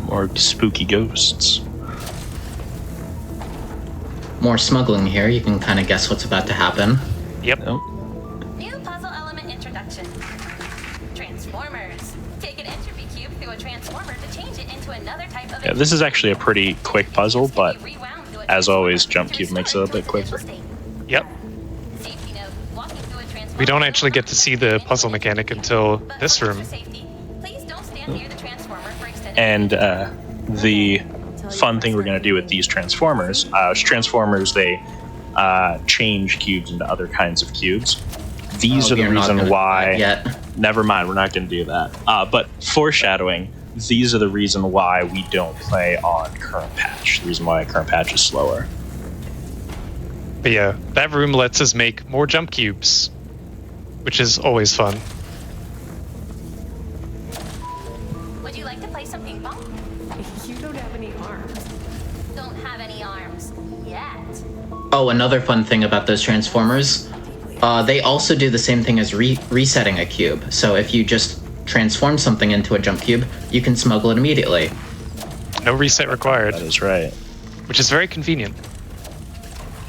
Speaker 4: More spooky ghosts.
Speaker 7: More smuggling here. You can kind of guess what's about to happen.
Speaker 2: Yep.
Speaker 4: Oh,
Speaker 6: New puzzle element introduction. Transformers. Take an entropy cube through a transformer to change it into another type of.
Speaker 4: yeah, this is actually a pretty quick puzzle, but as always, jump cube makes it a bit quicker.
Speaker 2: Yep. We don't actually get to see the puzzle mechanic until this room.
Speaker 4: And the fun thing we're going to do with these transformers, they change cubes into other kinds of cubes. These
Speaker 7: Oh,
Speaker 4: are the
Speaker 7: you're not
Speaker 4: reason
Speaker 7: gonna do
Speaker 4: why.
Speaker 7: that yet.
Speaker 4: Never mind, we're not going to do that. But foreshadowing, these are the reason why we don't play on current patch. The reason why current patch is slower.
Speaker 2: But yeah, that room lets us make more jump cubes, which is always fun.
Speaker 6: Would you like to play some ping pong?
Speaker 5: You don't have any arms.
Speaker 6: Don't have any arms yet.
Speaker 7: Oh, another fun thing about those transformers, they also do the same thing as resetting a cube. So if you just transform something into a jump cube, you can smuggle it immediately.
Speaker 2: No reset required,
Speaker 4: That is right.
Speaker 2: which is very convenient.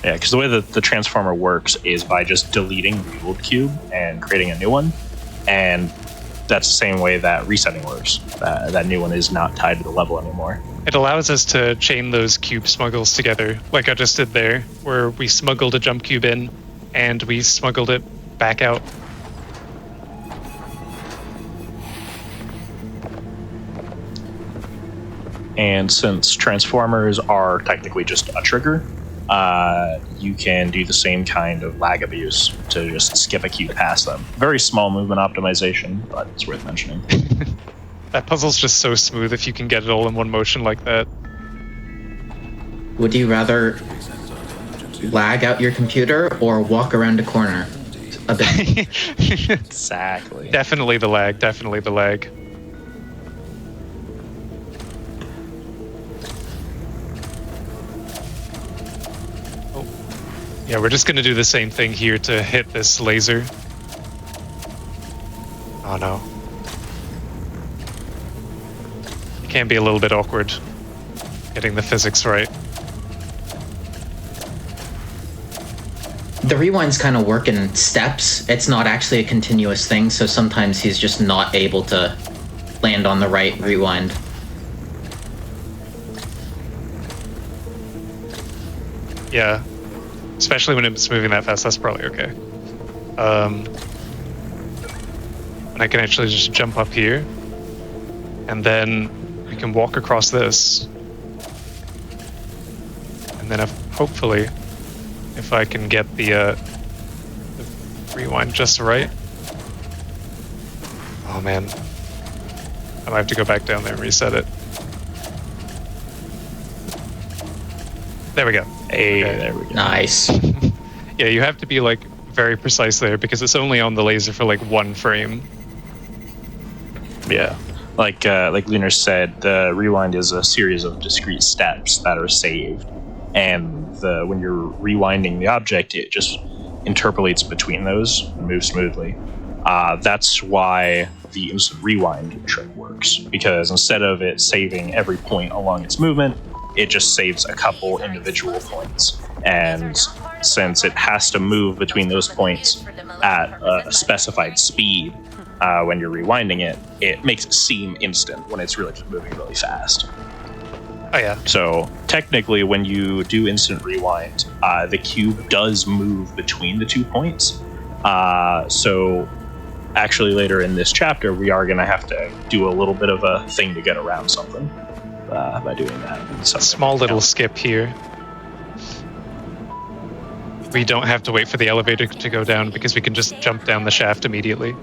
Speaker 4: Yeah, because the way that the transformer works is by just deleting the old cube and creating a new one. And that's the same way that resetting works. That new one is not tied to the level anymore.
Speaker 2: It allows us to chain those cube smuggles together, like I just did there, where we smuggled a jump cube in, and we smuggled it back out.
Speaker 4: And since transformers are technically just a trigger, you can do the same kind of lag abuse to just skip a cube past them. Very small movement optimization, but it's worth mentioning.
Speaker 2: That puzzle's just so smooth if you can get it all in one motion like that.
Speaker 7: Would you rather lag out your computer or walk around a corner a bit?
Speaker 4: Exactly.
Speaker 2: Definitely the lag, definitely the lag. Oh. Yeah, we're just gonna do the same thing here to hit this laser. Oh no. It can be a little bit awkward getting the physics right.
Speaker 7: The rewinds kind of work in steps. It's not actually a continuous thing, so sometimes he's just not able to land on the right rewind.
Speaker 2: Yeah, especially when it's moving that fast, that's probably okay. And I can actually just jump up here, and then we can walk across this. And then hopefully, if I can get the rewind just right. Oh man, I might have to go back down there and reset it. There we go.
Speaker 4: Hey,
Speaker 2: Okay.
Speaker 4: there we go.
Speaker 7: Nice.
Speaker 2: Yeah, you have to be like very precise there because it's only on the laser for like 1 frame.
Speaker 4: Yeah. Like Lunar said, the rewind is a series of discrete steps that are saved. And when you're rewinding the object, it just interpolates between those and moves smoothly. That's why the instant rewind trick works, because instead of it saving every point along its movement, it just saves a couple individual points. And since it has to move between those points at a specified speed when you're rewinding it, it makes it seem instant when it's really just moving really fast.
Speaker 2: Oh yeah.
Speaker 4: So technically, when you do instant rewind, the cube does move between the 2 points. So actually later in this chapter, we are going to have to do a little bit of a thing to get around something by doing that.
Speaker 2: A small little skip here. We don't have to wait for the elevator to go down because we can just jump down the shaft immediately.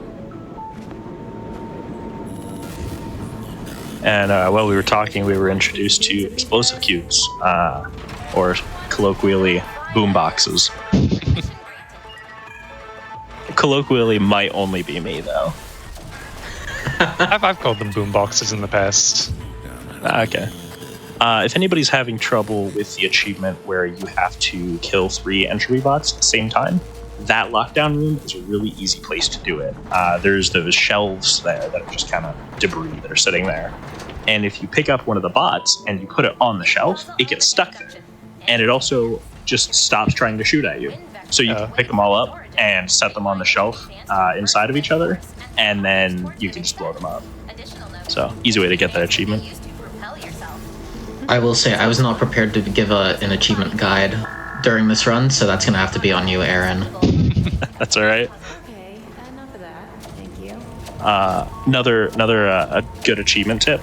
Speaker 4: And while we were talking, we were introduced to explosive cubes, or colloquially, boomboxes. Colloquially might only be me, though.
Speaker 2: I've called them boom boxes in the past.
Speaker 4: Okay. If anybody's having trouble with the achievement where you have to kill 3 entropy bots at the same time, that lockdown room is a really easy place to do it. There's those shelves there that are just kind of debris that are sitting there. And if you pick up one of the bots and you put it on the shelf, it gets stuck there. And it also just stops trying to shoot at you. So you can pick them all up and set them on the shelf inside of each other, and then you can just blow them up. So, easy way to get that achievement.
Speaker 7: I will say I was not prepared to give an achievement guide during this run, so that's going to have to be on you, Aaron.
Speaker 4: That's all right.
Speaker 5: Okay, enough of that. Thank you.
Speaker 4: Another a good achievement tip.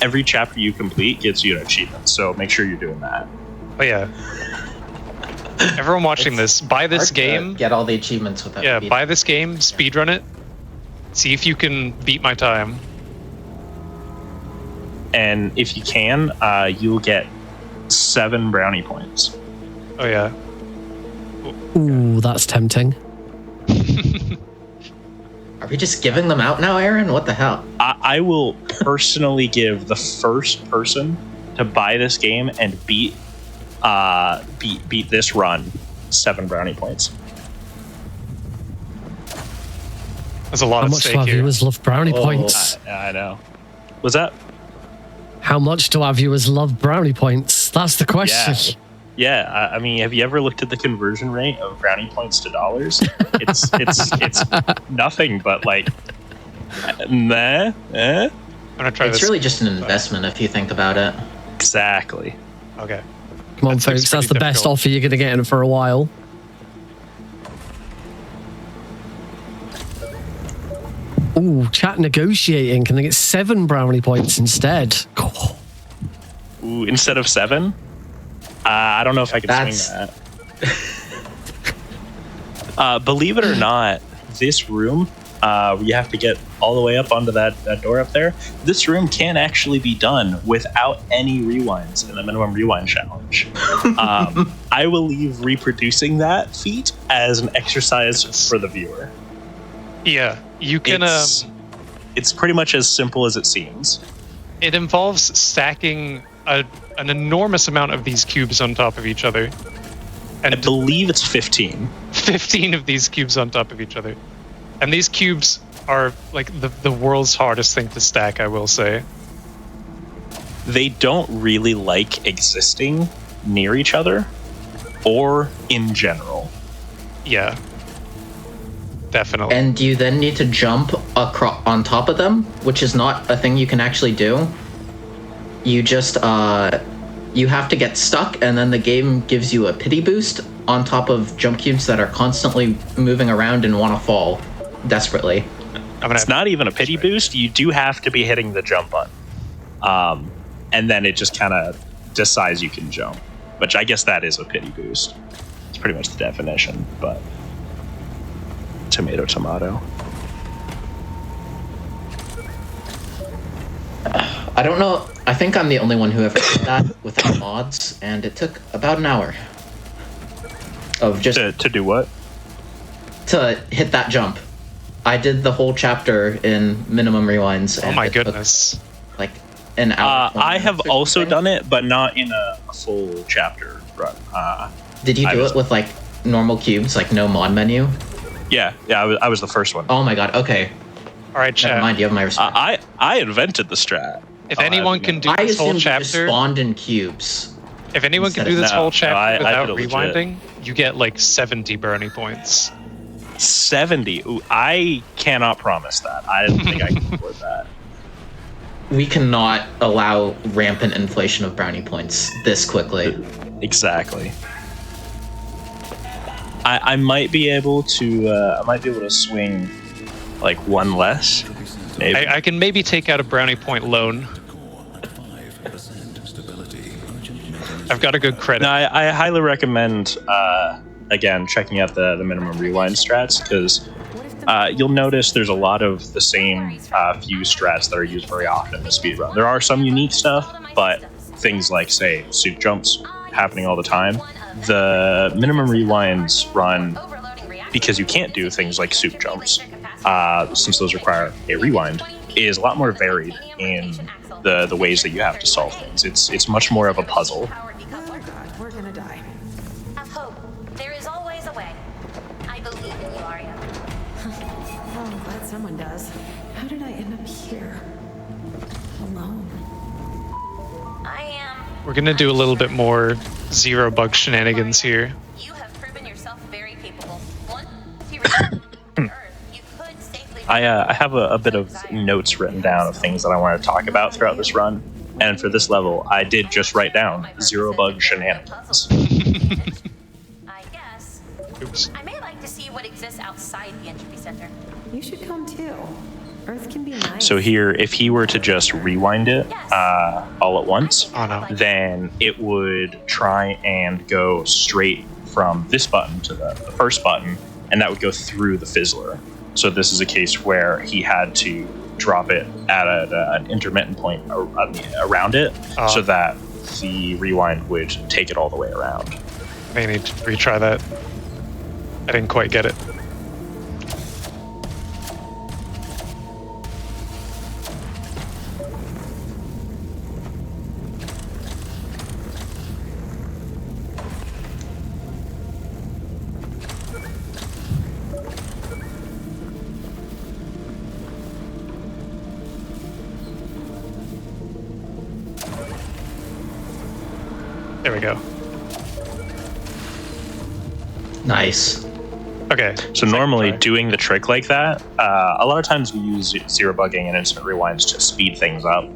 Speaker 4: Every chapter you complete gives you an achievement, so make sure you're doing that.
Speaker 2: Oh yeah. Everyone watching this, buy this game.
Speaker 7: Get all the achievements without.
Speaker 2: Yeah, buy this game, speedrun it. See if you can beat my time.
Speaker 4: And if you can, you'll get 7 brownie points.
Speaker 2: Oh yeah.
Speaker 1: Ooh, that's tempting.
Speaker 7: Are we just giving them out now, Aaron? What the hell?
Speaker 4: I will personally give the first person to buy this game and beat this run 7 brownie points.
Speaker 2: There's a lot
Speaker 1: How
Speaker 2: at
Speaker 1: much do
Speaker 2: stake
Speaker 1: our
Speaker 2: here.
Speaker 1: viewers love brownie points?
Speaker 4: I know. Was that?
Speaker 1: How much do our viewers love brownie points? That's the question.
Speaker 4: Yeah. I mean, have you ever looked at the conversion rate of brownie points to dollars? It's nothing but like,
Speaker 2: I'm gonna try
Speaker 7: It's
Speaker 2: this.
Speaker 7: really just an investment if you think about it.
Speaker 4: Exactly.
Speaker 2: Okay.
Speaker 1: Come on,
Speaker 2: That
Speaker 1: folks.
Speaker 2: seems
Speaker 1: That's the
Speaker 2: pretty
Speaker 1: best
Speaker 2: difficult.
Speaker 1: offer you're going to get in for a while. Ooh, chat negotiating. Can they get 7 brownie points instead?
Speaker 4: Ooh, instead of 7? I don't know if I can swing that. Believe it or not, this room, you have to get all the way up onto that door up there. This room can actually be done without any rewinds in the minimum rewind challenge. I will leave reproducing that feat as an exercise for the viewer.
Speaker 2: Yeah, you can.
Speaker 4: It's pretty much as simple as it seems.
Speaker 2: It involves stacking an enormous amount of these cubes on top of each other. And
Speaker 4: I believe it's 15.
Speaker 2: 15 of these cubes on top of each other. And these cubes are like the world's hardest thing to stack, I will say.
Speaker 4: They don't really like existing near each other or in general.
Speaker 2: Yeah. Definitely.
Speaker 7: And you then need to jump on top of them, which is not a thing you can actually do. You just, you have to get stuck, and then the game gives you a pity boost on top of jump cubes that are constantly moving around and want to fall desperately.
Speaker 4: It's not even a pity boost. You do have to be hitting the jump button. And then it just kind of decides you can jump, which I guess that is a pity boost. It's pretty much the definition, but tomato.
Speaker 7: I don't know. I think I'm the only one who ever did that without mods, and it took about an hour of just
Speaker 4: to do what?
Speaker 7: To hit that jump. I did the whole chapter in minimum rewinds.
Speaker 2: Oh my goodness!
Speaker 7: Like an hour.
Speaker 4: I have also done it, but not in a full chapter run.
Speaker 7: Did you do it with like normal cubes, like no mod menu?
Speaker 4: Yeah. I was the first one.
Speaker 7: Oh my god. Okay.
Speaker 2: All right, chat.
Speaker 7: Never mind. You have my respect.
Speaker 4: I invented the strat.
Speaker 2: If anyone can do this whole chapter,
Speaker 7: spawned in cubes.
Speaker 2: If anyone can do this whole chapter without
Speaker 4: I
Speaker 2: rewinding, you get like 70 brownie points.
Speaker 4: 70. Ooh, I cannot promise that. I don't think I can afford that.
Speaker 7: We cannot allow rampant inflation of brownie points this quickly.
Speaker 4: Exactly. I might be able to swing like one less. Maybe.
Speaker 2: I can maybe take out a brownie point loan. I've got a good credit.
Speaker 4: No, I highly recommend again checking out the minimum rewind strats, because you'll notice there's a lot of the same few strats that are used very often in the speedrun. There are some unique stuff, but things like, say, soup jumps happening all the time. The minimum rewinds run because you can't do things like soup jumps, since those require a rewind, is a lot more varied in the ways that you have to solve things. It's much more of a puzzle.
Speaker 5: Oh god, we're gonna die.
Speaker 6: Have hope. There is always a way. I believe in you, Arya.
Speaker 5: Oh, I'm glad someone does. How did I end up here? Alone.
Speaker 6: I am.
Speaker 2: We're gonna do a little bit more zero bug shenanigans here.
Speaker 6: You have proven yourself very capable. Once you return to Earth, you could safely.
Speaker 4: I have a bit of notes written down of things that I want to talk about throughout this run. And for this level, I did just write down zero bug shenanigans.
Speaker 6: I guess.
Speaker 2: Oops.
Speaker 6: I may like to see what exists outside the Entropy Centre.
Speaker 5: You should come too. Earth can be nice.
Speaker 4: So here, if he were to just rewind it all at once,
Speaker 2: Oh no.
Speaker 4: then it would try and go straight from this button to the first button, and that would go through the fizzler. So this is a case where he had to drop it at an intermittent point around it, so that the rewind would take it all the way around.
Speaker 2: May need to retry that. I didn't quite get it. There we go.
Speaker 7: Nice.
Speaker 2: Okay.
Speaker 4: So normally
Speaker 2: try.
Speaker 4: doing the trick like that, a lot of times we use zero bugging and instant rewinds to speed things up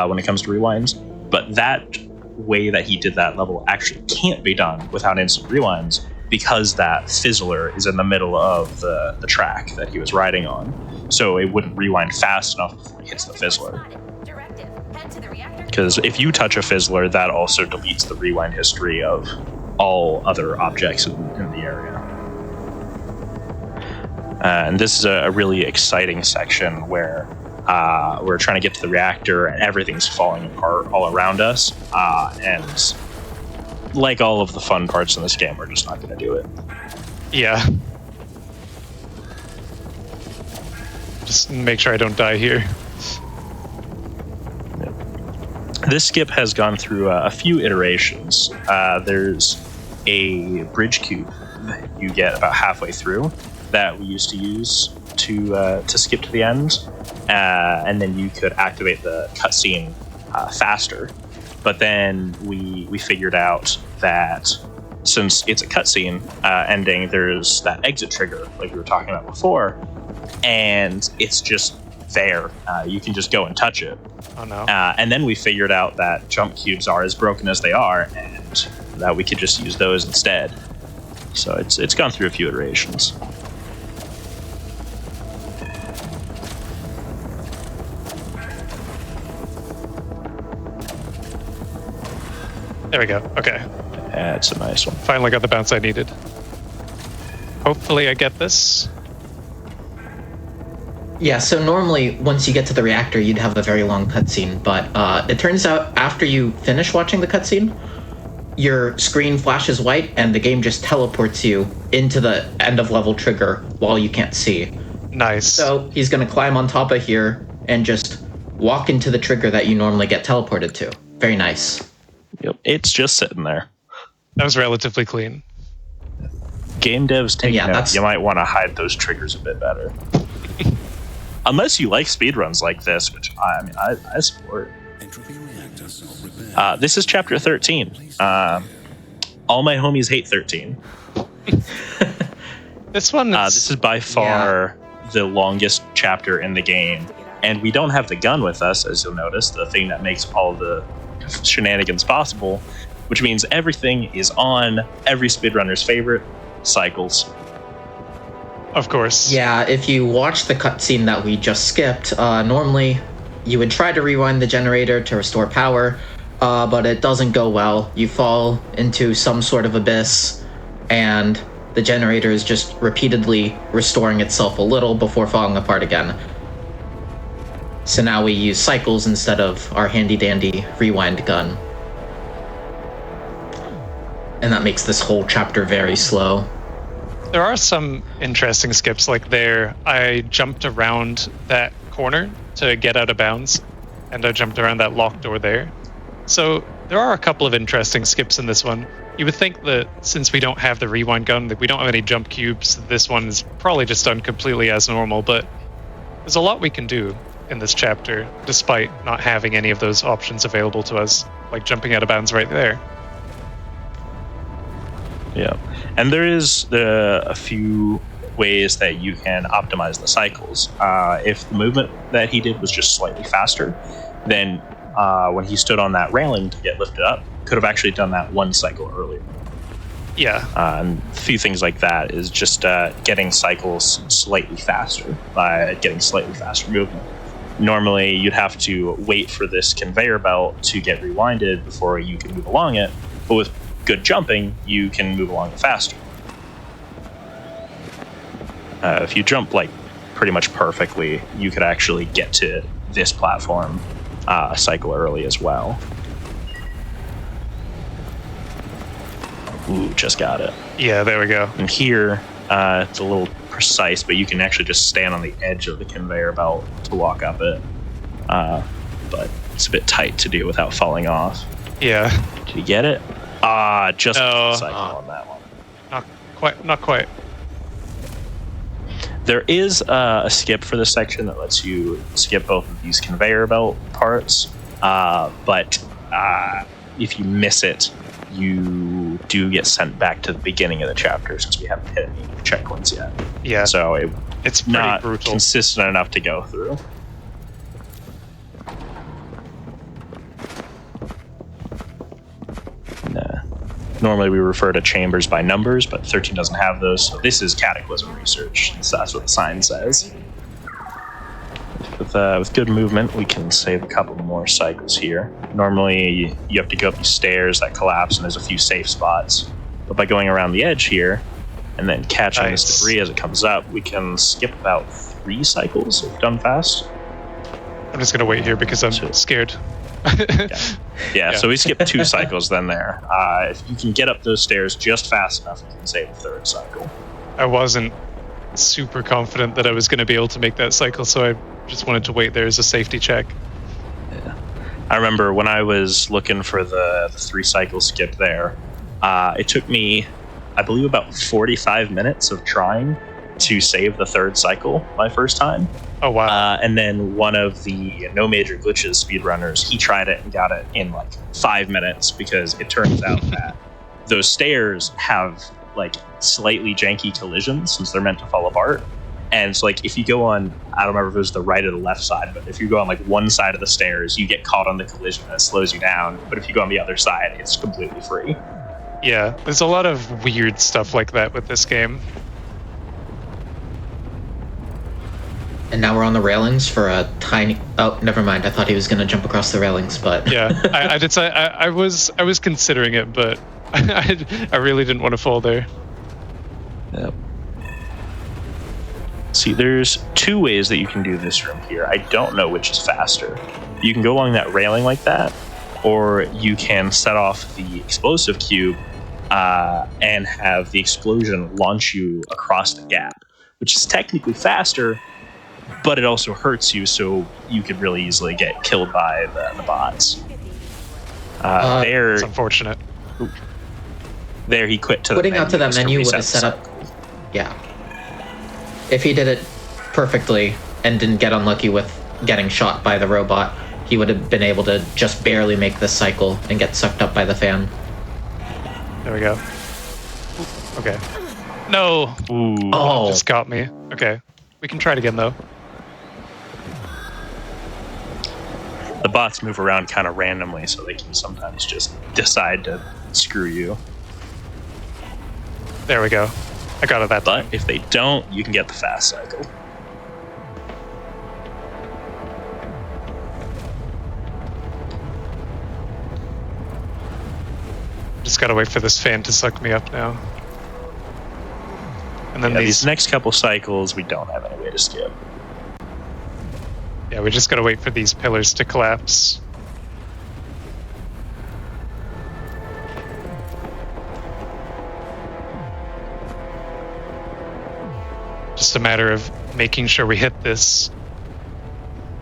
Speaker 4: when it comes to rewinds. But that way that he did that level actually can't be done without instant rewinds, because that fizzler is in the middle of the track that he was riding on. So it wouldn't rewind fast enough before it hits the fizzler. Because if you touch a fizzler, that also deletes the rewind history of all other objects in the area. And this is a really exciting section where we're trying to get to the reactor and everything's falling apart all around us. And like all of the fun parts in this game, we're just not going to do it.
Speaker 2: Yeah. Just make sure I don't die here.
Speaker 4: This skip has gone through a few iterations. There's a bridge cube that you get about halfway through that we used to use to skip to the end, and then you could activate the cutscene faster. But then we figured out that since it's a cutscene ending, there's that exit trigger like we were talking about before, and it's just there. You can just go and touch it.
Speaker 2: Oh no.
Speaker 4: And then we figured out that jump cubes are as broken as they are, and that we could just use those instead. So it's gone through a few iterations.
Speaker 2: There we go. Okay.
Speaker 4: That's a nice one.
Speaker 2: Finally got the bounce I needed. Hopefully I get this.
Speaker 7: Yeah, so normally once you get to the reactor, you'd have a very long cutscene, but it turns out after you finish watching the cutscene, your screen flashes white and the game just teleports you into the end of level trigger while you can't see.
Speaker 2: Nice.
Speaker 7: So he's going to climb on top of here and just walk into the trigger that you normally get teleported to. Very nice.
Speaker 4: Yep, it's just sitting there.
Speaker 2: That was relatively clean.
Speaker 4: Game devs take note.
Speaker 7: that's-
Speaker 4: You might want to hide those triggers a bit better. Unless you like speedruns like this, which I support. This is chapter 13. All my homies hate 13.
Speaker 2: This one is...
Speaker 4: This is by far the longest chapter in the game. And we don't have the gun with us, as you'll notice, the thing that makes all the shenanigans possible, which means everything is on every speedrunner's favorite, cycles.
Speaker 2: Of course.
Speaker 7: Yeah, if you watch the cutscene that we just skipped, normally you would try to rewind the generator to restore power, but it doesn't go well. You fall into some sort of abyss, and the generator is just repeatedly restoring itself a little before falling apart again. So now we use cycles instead of our handy-dandy rewind gun. And that makes this whole chapter very slow.
Speaker 2: There are some interesting skips, like there. I jumped around that corner to get out of bounds, and I jumped around that locked door there. So there are a couple of interesting skips in this one. You would think that since we don't have the rewind gun, that we don't have any jump cubes, this one is probably just done completely as normal, but there's a lot we can do in this chapter, despite not having any of those options available to us, like jumping out of bounds right there.
Speaker 4: Yeah, and there is a few ways that you can optimize the cycles. If the movement that he did was just slightly faster, then when he stood on that railing to get lifted up, could have actually done that one cycle earlier.
Speaker 2: Yeah.
Speaker 4: And a few things like that is just getting cycles slightly faster by getting slightly faster movement. Normally, you'd have to wait for this conveyor belt to get rewinded before you can move along it, but with good jumping, you can move along it faster. If you jump like pretty much perfectly, you could actually get to this platform a cycle early as well. Ooh, just got it.
Speaker 2: Yeah, there we go.
Speaker 4: And here, it's a little precise, but you can actually just stand on the edge of the conveyor belt to walk up it. But it's a bit tight to do without falling off.
Speaker 2: Yeah.
Speaker 4: Did you get it? Just a cycle on that one.
Speaker 2: Not quite.
Speaker 4: There is a skip for this section that lets you skip both of these conveyor belt parts, but if you miss it, you do get sent back to the beginning of the chapter since we haven't hit any checkpoints yet.
Speaker 2: Yeah.
Speaker 4: So
Speaker 2: it's pretty
Speaker 4: not
Speaker 2: brutal.
Speaker 4: consistent enough to go through. Normally we refer to chambers by numbers, but 13 doesn't have those, so this is Cataclysm Research. So that's what the sign says. With good movement, we can save a couple more cycles here. Normally, you have to go up these stairs that collapse, and there's a few safe spots. But by going around the edge here, and then catching this debris as it comes up, we can skip about 3 cycles if done fast.
Speaker 2: I'm just gonna wait here because I'm scared.
Speaker 4: Yeah, so we skip 2 cycles then there. If you can get up those stairs just fast enough, you can save the 3rd cycle.
Speaker 2: I wasn't super confident that I was going to be able to make that cycle, so I just wanted to wait there as a safety check.
Speaker 4: Yeah. I remember when I was looking for the 3 cycle skip there, it took me, I believe, about 45 minutes of trying to save the 3rd cycle my first time.
Speaker 2: Oh, wow.
Speaker 4: And then one of the No Major Glitches speedrunners, he tried it and got it in like 5 minutes, because it turns out that those stairs have like slightly janky collisions since they're meant to fall apart. And so like if you go on, I don't remember if it was the right or the left side, but if you go on like one side of the stairs, you get caught on the collision and it slows you down. But if you go on the other side, it's completely free.
Speaker 2: Yeah, there's a lot of weird stuff like that with this game.
Speaker 7: And now we're on the railings for a tiny... Oh, never mind. I thought he was going to jump across the railings, but...
Speaker 2: Yeah, I did say I was considering it, but I really didn't want to fall there.
Speaker 4: Yep. See, there's 2 ways that you can do this room here. I don't know which is faster. You can go along that railing like that, or you can set off the explosive cube and have the explosion launch you across the gap, which is technically faster, but it also hurts you, so you could really easily get killed by the bots.
Speaker 2: It's unfortunate.
Speaker 4: There, he quit to
Speaker 7: Putting
Speaker 4: the menu.
Speaker 7: out to that menu would have set up... Yeah. If he did it perfectly and didn't get unlucky with getting shot by the robot, he would have been able to just barely make this cycle and get sucked up by the fan.
Speaker 2: There we go. Okay. No!
Speaker 4: Ooh.
Speaker 7: Oh!
Speaker 2: Just got me. Okay. We can try it again, though.
Speaker 4: The bots move around kind of randomly, so they can sometimes just decide to screw you.
Speaker 2: There we go. I got it that time.
Speaker 4: But if they don't, you can get the fast cycle.
Speaker 2: Just gotta wait for this fan to suck me up now. And then
Speaker 4: These next couple cycles, we don't have any way to skip.
Speaker 2: Yeah, we just gotta wait for these pillars to collapse. Just a matter of making sure we hit this.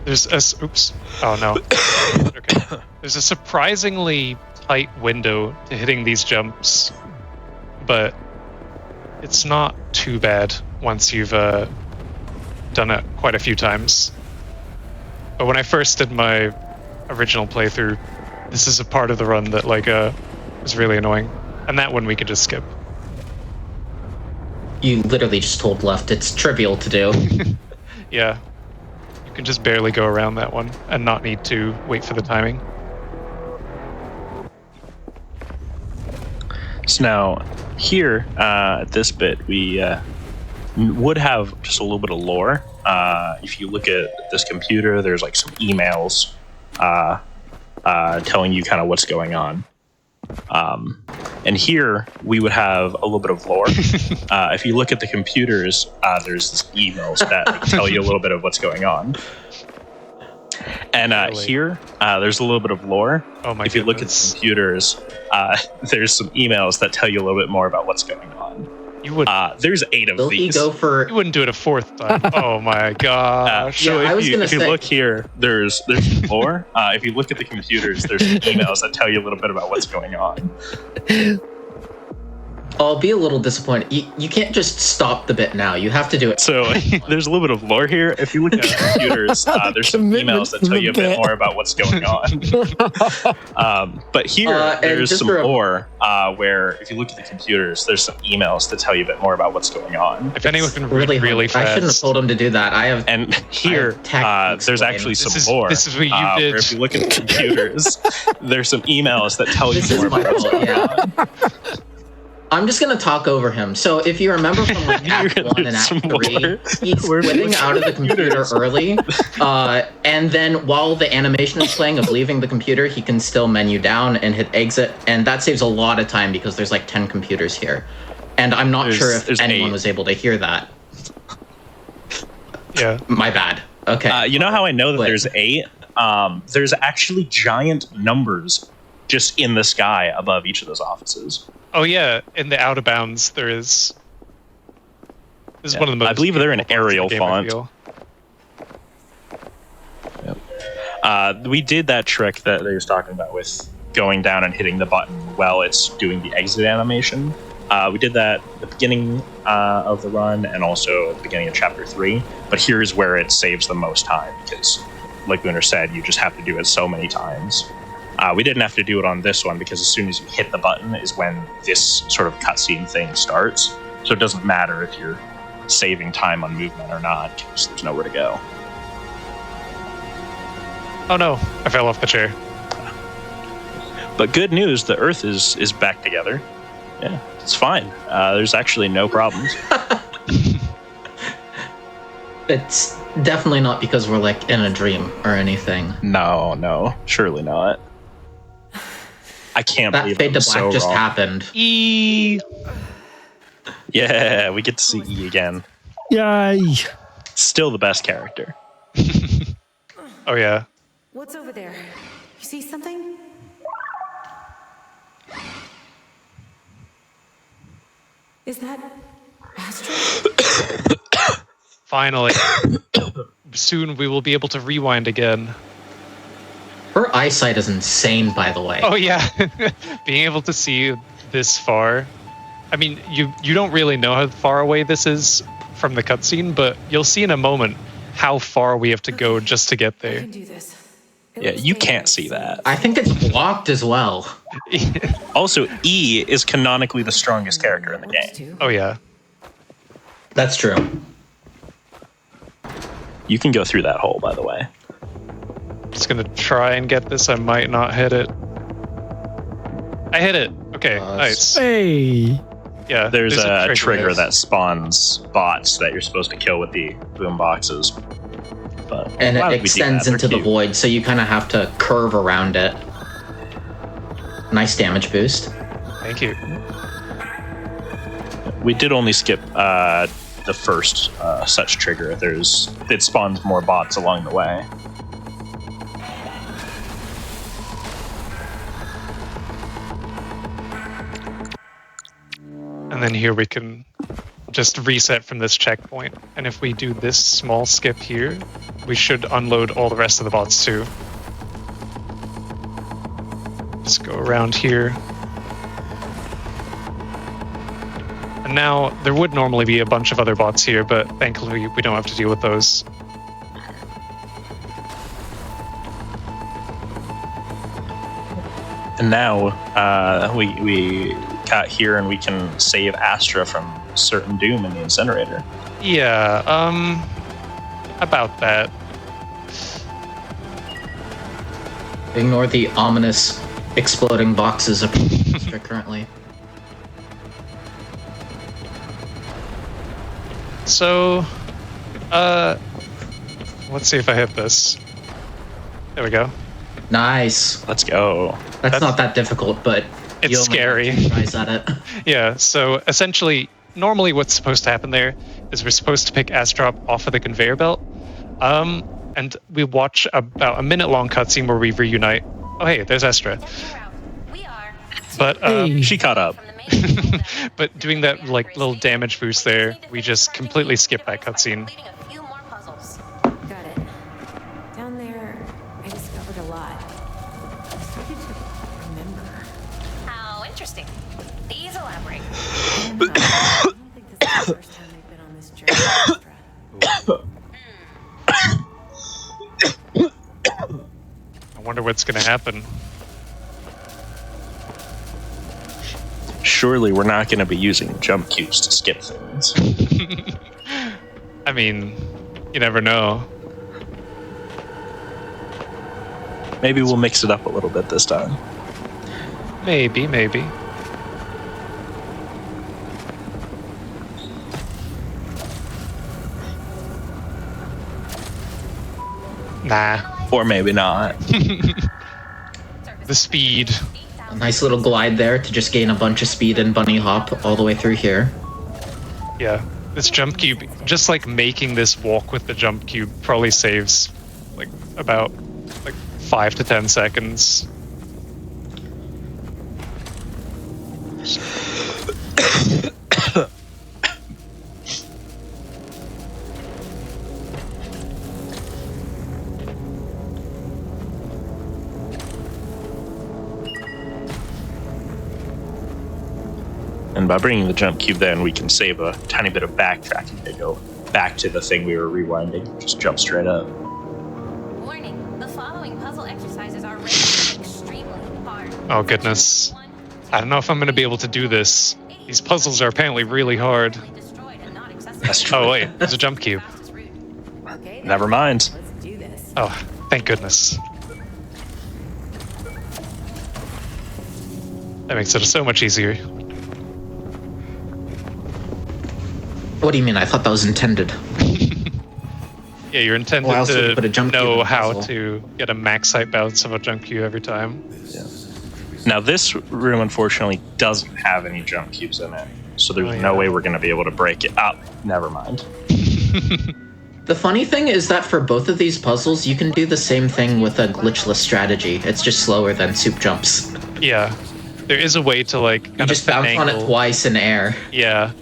Speaker 2: There's a... Oops. Oh, no. Okay. There's a surprisingly tight window to hitting these jumps, but it's not too bad once you've done it quite a few times. But when I first did my original playthrough, this is a part of the run that was really annoying, and that one we could just skip.
Speaker 7: You literally just hold left. It's trivial to do.
Speaker 2: Yeah, you can just barely go around that one and not need to wait for the timing.
Speaker 4: So now, here, at this bit, we would have just a little bit of lore. If you look at this computer, there's like some emails telling you kind of what's going on. And here, we would have a little bit of lore. If you look at the computers, there's these emails that tell you a little bit of what's going on. And here, there's a little bit of lore.
Speaker 2: Oh my
Speaker 4: If you look at the computers, there's some emails that tell you a little bit more about what's going on.
Speaker 2: You would.
Speaker 4: There's 8 of
Speaker 7: Will
Speaker 4: these.
Speaker 7: he go for...
Speaker 2: You wouldn't do it a 4th time. Oh my gosh.
Speaker 4: So
Speaker 7: Yeah, I was gonna
Speaker 4: if you
Speaker 7: say-
Speaker 4: look here, there's more. If you look at the computers, there's some emails that tell you a little bit about what's going on.
Speaker 7: I'll be a little disappointed. You can't just stop the bit now. You have to do it.
Speaker 4: So there's a little bit of lore here. If you look at the computers, there's some emails that tell you a bit more about what's going on. But here, there's some lore where if you look at the computers, there's some emails that tell you a bit more about what's going on.
Speaker 2: If anyone can read really fast.
Speaker 7: I shouldn't have told him to do that.
Speaker 4: And here, there's actually some lore.
Speaker 2: This is what you did.
Speaker 4: Where if you look at the computers, there's some emails that tell you more about what's going on.
Speaker 7: I'm just gonna talk over him. So if you remember from like Act 1 and Act 3, he's quitting out of the computer early, and then while the animation is playing of leaving the computer, he can still menu down and hit exit, and that saves a lot of time because there's like 10 computers here. And I'm not sure if anyone was able to hear that.
Speaker 2: Yeah.
Speaker 7: My bad. Okay.
Speaker 4: You know how I know that there's 8? There's actually giant numbers just in the sky above each of those offices.
Speaker 2: Oh yeah, in the out of bounds there is. This is one of the most.
Speaker 4: I believe they're an Arial font. We did that trick that they was talking about with going down and hitting the button while it's doing the exit animation. We did that at the beginning of the run and also at the beginning of Chapter 3. But here's where it saves the most time because, like Lunar said, you just have to do it so many times. We didn't have to do it on this one because as soon as you hit the button is when this sort of cutscene thing starts. So it doesn't matter if you're saving time on movement or not because there's nowhere to go.
Speaker 2: Oh no, I fell off the chair.
Speaker 4: But good news, the Earth is back together. Yeah, it's fine. There's actually no problems.
Speaker 7: It's definitely not because we're like in a dream or anything.
Speaker 4: No, surely not. I can't believe
Speaker 7: that fade to black
Speaker 4: so
Speaker 7: just
Speaker 4: wrong.
Speaker 7: happened.
Speaker 2: E.
Speaker 4: Yeah, we get to see E again.
Speaker 1: Yay!
Speaker 4: Still the best character.
Speaker 2: Oh yeah.
Speaker 5: What's over there? You see something? Is that Astra?
Speaker 2: Finally. Soon we will be able to rewind again.
Speaker 7: Her eyesight is insane, by the way.
Speaker 2: Oh yeah. Being able to see this far. I mean, you don't really know how far away this is from the cutscene, but you'll see in a moment how far we have to go just to get
Speaker 5: I
Speaker 2: there.
Speaker 5: can do this.
Speaker 4: Yeah, you can't see that.
Speaker 7: I think it's blocked as well.
Speaker 4: Also, E is canonically the strongest character in the game.
Speaker 2: Oh yeah.
Speaker 7: That's true.
Speaker 4: You can go through that hole, by the way.
Speaker 2: Just gonna try and get this. I might not hit it. I hit it. Okay, nice.
Speaker 1: Hey!
Speaker 2: Yeah,
Speaker 4: There's a trigger
Speaker 7: Yes.
Speaker 4: that spawns bots that you're supposed to kill with the boom boxes. But
Speaker 7: And
Speaker 4: why would
Speaker 7: it
Speaker 4: we do that?
Speaker 7: extends
Speaker 4: They're
Speaker 7: into the
Speaker 4: cute.
Speaker 7: void, so you kind of have to curve around it. Nice damage boost.
Speaker 2: Thank you.
Speaker 4: We did only skip the first such trigger. It spawns more bots along the way.
Speaker 2: And then here we can just reset from this checkpoint. And if we do this small skip here, we should unload all the rest of the bots too. Just go around here. And now, there would normally be a bunch of other bots here, but thankfully we don't have to deal with those.
Speaker 4: And now we got here and we can save Astra from certain doom in the incinerator.
Speaker 2: Yeah, about that.
Speaker 7: Ignore the ominous exploding boxes of currently.
Speaker 2: So, let's see if I hit this. There we go.
Speaker 7: Nice.
Speaker 4: Let's go.
Speaker 7: That's not that difficult, but
Speaker 2: It's
Speaker 7: you only
Speaker 2: scary.
Speaker 7: have 2 tries at it.
Speaker 2: Yeah, so essentially, normally what's supposed to happen there is we're supposed to pick Astra off of the conveyor belt. And we watch about a minute-long cutscene where we reunite. Oh, hey, there's Astra.
Speaker 6: We are.
Speaker 2: But,
Speaker 4: She caught up.
Speaker 6: From the main
Speaker 2: but doing that, like, little damage boost there, we just completely skip that cutscene.
Speaker 6: completing a few more puzzles.
Speaker 5: Got it. Down there, I discovered a lot. I started to remember.
Speaker 6: How interesting. Please elaborate.
Speaker 5: I don't think this is the first time we've been on this journey, Astra.
Speaker 2: I wonder what's going to happen.
Speaker 4: Surely we're not going to be using jump cubes to skip things.
Speaker 2: I mean, you never know.
Speaker 4: Maybe we'll mix it up a little bit this time.
Speaker 2: Maybe. Nah.
Speaker 4: Or maybe not.
Speaker 2: The speed.
Speaker 7: A nice little glide there to just gain a bunch of speed and bunny hop all the way through here.
Speaker 2: Yeah. This jump cube, just like making this walk with the jump cube probably saves like about 5 to 10 seconds.
Speaker 4: And by bringing the jump cube then, we can save a tiny bit of backtracking to go back to the thing we were rewinding. Just jump straight up.
Speaker 6: Warning, the following puzzle exercises are rated extremely hard.
Speaker 2: Oh goodness. I don't know if I'm going to be able to do this. These puzzles are apparently really hard.
Speaker 4: That's true.
Speaker 2: Oh wait, there's a jump cube.
Speaker 4: Never mind.
Speaker 5: Let's do this.
Speaker 2: Oh, thank goodness. That makes it so much easier.
Speaker 7: What do you mean? I thought that was intended.
Speaker 2: Yeah, you're intended
Speaker 7: Why else would you put a
Speaker 2: to
Speaker 7: jump cube in
Speaker 2: know
Speaker 7: a
Speaker 2: how
Speaker 7: puzzle?
Speaker 2: to get a max height bounce of a jump cube every time.
Speaker 4: Now this room unfortunately doesn't have any jump cubes in it, so there's
Speaker 2: Oh,
Speaker 4: no
Speaker 2: yeah.
Speaker 4: way we're going to be able to break it up. Never mind.
Speaker 7: The funny thing is that for both of these puzzles, you can do the same thing with a glitchless strategy. It's just slower than soup jumps.
Speaker 2: Yeah, there is a way to like kind
Speaker 7: You just bounce on it twice in air.
Speaker 2: Yeah,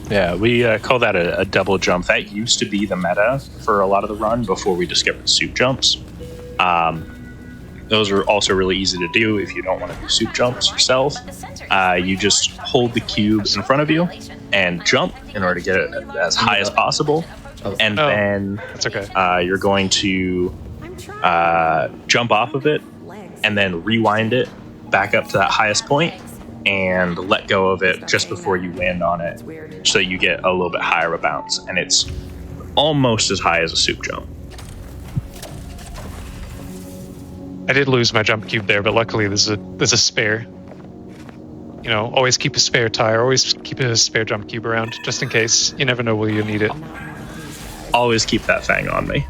Speaker 4: Yeah, we call that a double jump. That used to be the meta for a lot of the run before we discovered soup jumps. Those are also really easy to do if you don't want to do soup jumps yourself. You just hold the cube in front of you and jump in order to get it as high as possible. And
Speaker 2: Oh,
Speaker 4: then
Speaker 2: that's okay.
Speaker 4: you're going to
Speaker 5: I'm trying.
Speaker 4: jump off of it
Speaker 5: Legs.
Speaker 4: and then rewind it back up to that highest point and let go of it just before you land on it,
Speaker 5: Weird.
Speaker 4: so you get a little bit higher of a bounce, and it's almost as high as a soup jump.
Speaker 2: I did lose my jump cube there, but luckily there's a spare. You know, always keep a spare tire, always keep a spare jump cube around, just in case. You never know where you need it.
Speaker 4: Always keep that thing on me.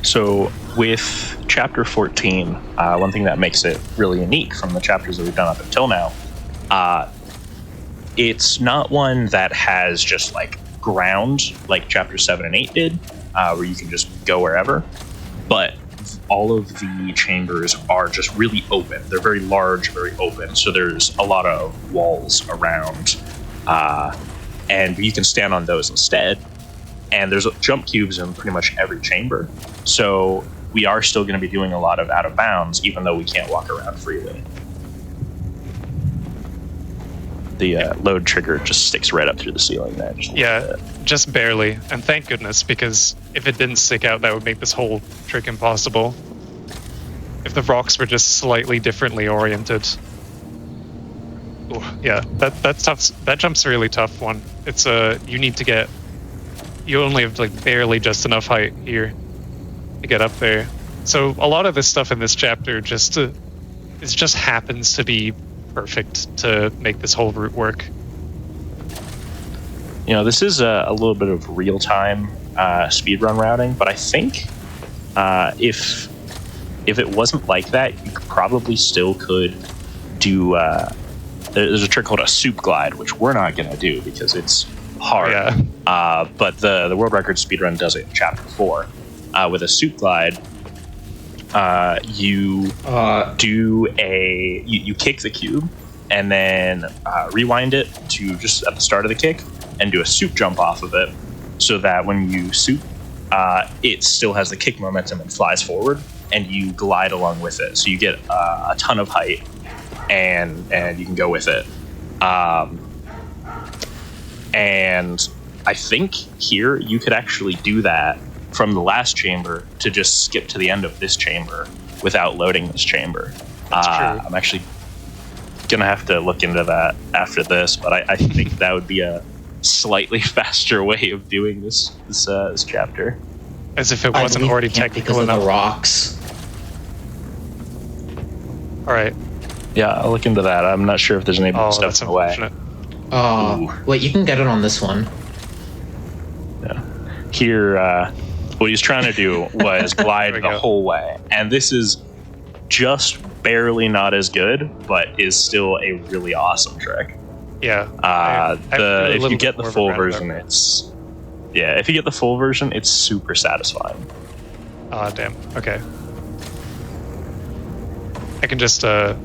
Speaker 4: So with chapter 14, one thing that makes it really unique from the chapters that we've done up until now, it's not one that has just like ground like chapter 7 and 8 did, where you can just go wherever, but all of the chambers are just really open. They're very large, very open, so there's a lot of walls around, and you can stand on those instead. And there's jump cubes in pretty much every chamber. So we are still going to be doing a lot of out of bounds, even though we can't walk around freely. The load trigger just sticks right up through the ceiling there.
Speaker 2: Yeah, just barely. And thank goodness, because if it didn't stick out, that would make this whole trick impossible. If the rocks were just slightly differently oriented. Ooh, yeah, that's tough. That jump's a really tough one. It's you need to get. You only have like barely just enough height here to get up there. So a lot of this stuff in this chapter just happens to be perfect to make this whole route work.
Speaker 4: You know, this is a little bit of real-time speedrun routing, but I think if it wasn't like that, you probably still could do. There's a trick called a soup glide, which we're not going to do because it's hard.
Speaker 2: Yeah.
Speaker 4: But the world record speedrun does it in chapter 4 with a soup glide. You kick the cube and then rewind it to just at the start of the kick and do a soup jump off of it, so that when you soup, it still has the kick momentum and flies forward, and you glide along with it. So you get a ton of height, and you can go with it. And I think here you could actually do that from the last chamber to just skip to the end of this chamber without loading this chamber.
Speaker 2: That's true.
Speaker 4: I'm actually gonna have to look into that after this, but I think that would be a slightly faster way of doing this chapter.
Speaker 2: As if it
Speaker 7: I
Speaker 2: wasn't
Speaker 7: believe
Speaker 2: already
Speaker 7: you can't
Speaker 2: technical
Speaker 7: because of
Speaker 2: enough.
Speaker 7: the rocks.
Speaker 2: All right.
Speaker 4: Yeah, I'll look into that. I'm not sure if there's any
Speaker 2: Oh,
Speaker 4: stuff
Speaker 2: that's
Speaker 4: in the way.
Speaker 2: unfortunate.
Speaker 7: Wait, you can get it on this one.
Speaker 4: Yeah. Here, what he's trying to do was glide
Speaker 2: There
Speaker 4: the
Speaker 2: we go.
Speaker 4: whole way, and this is just barely not as good, but is still a really awesome trick.
Speaker 2: Yeah.
Speaker 4: If you get the full version, if you get the full version, it's super satisfying.
Speaker 2: Ah, damn. Okay. I can just do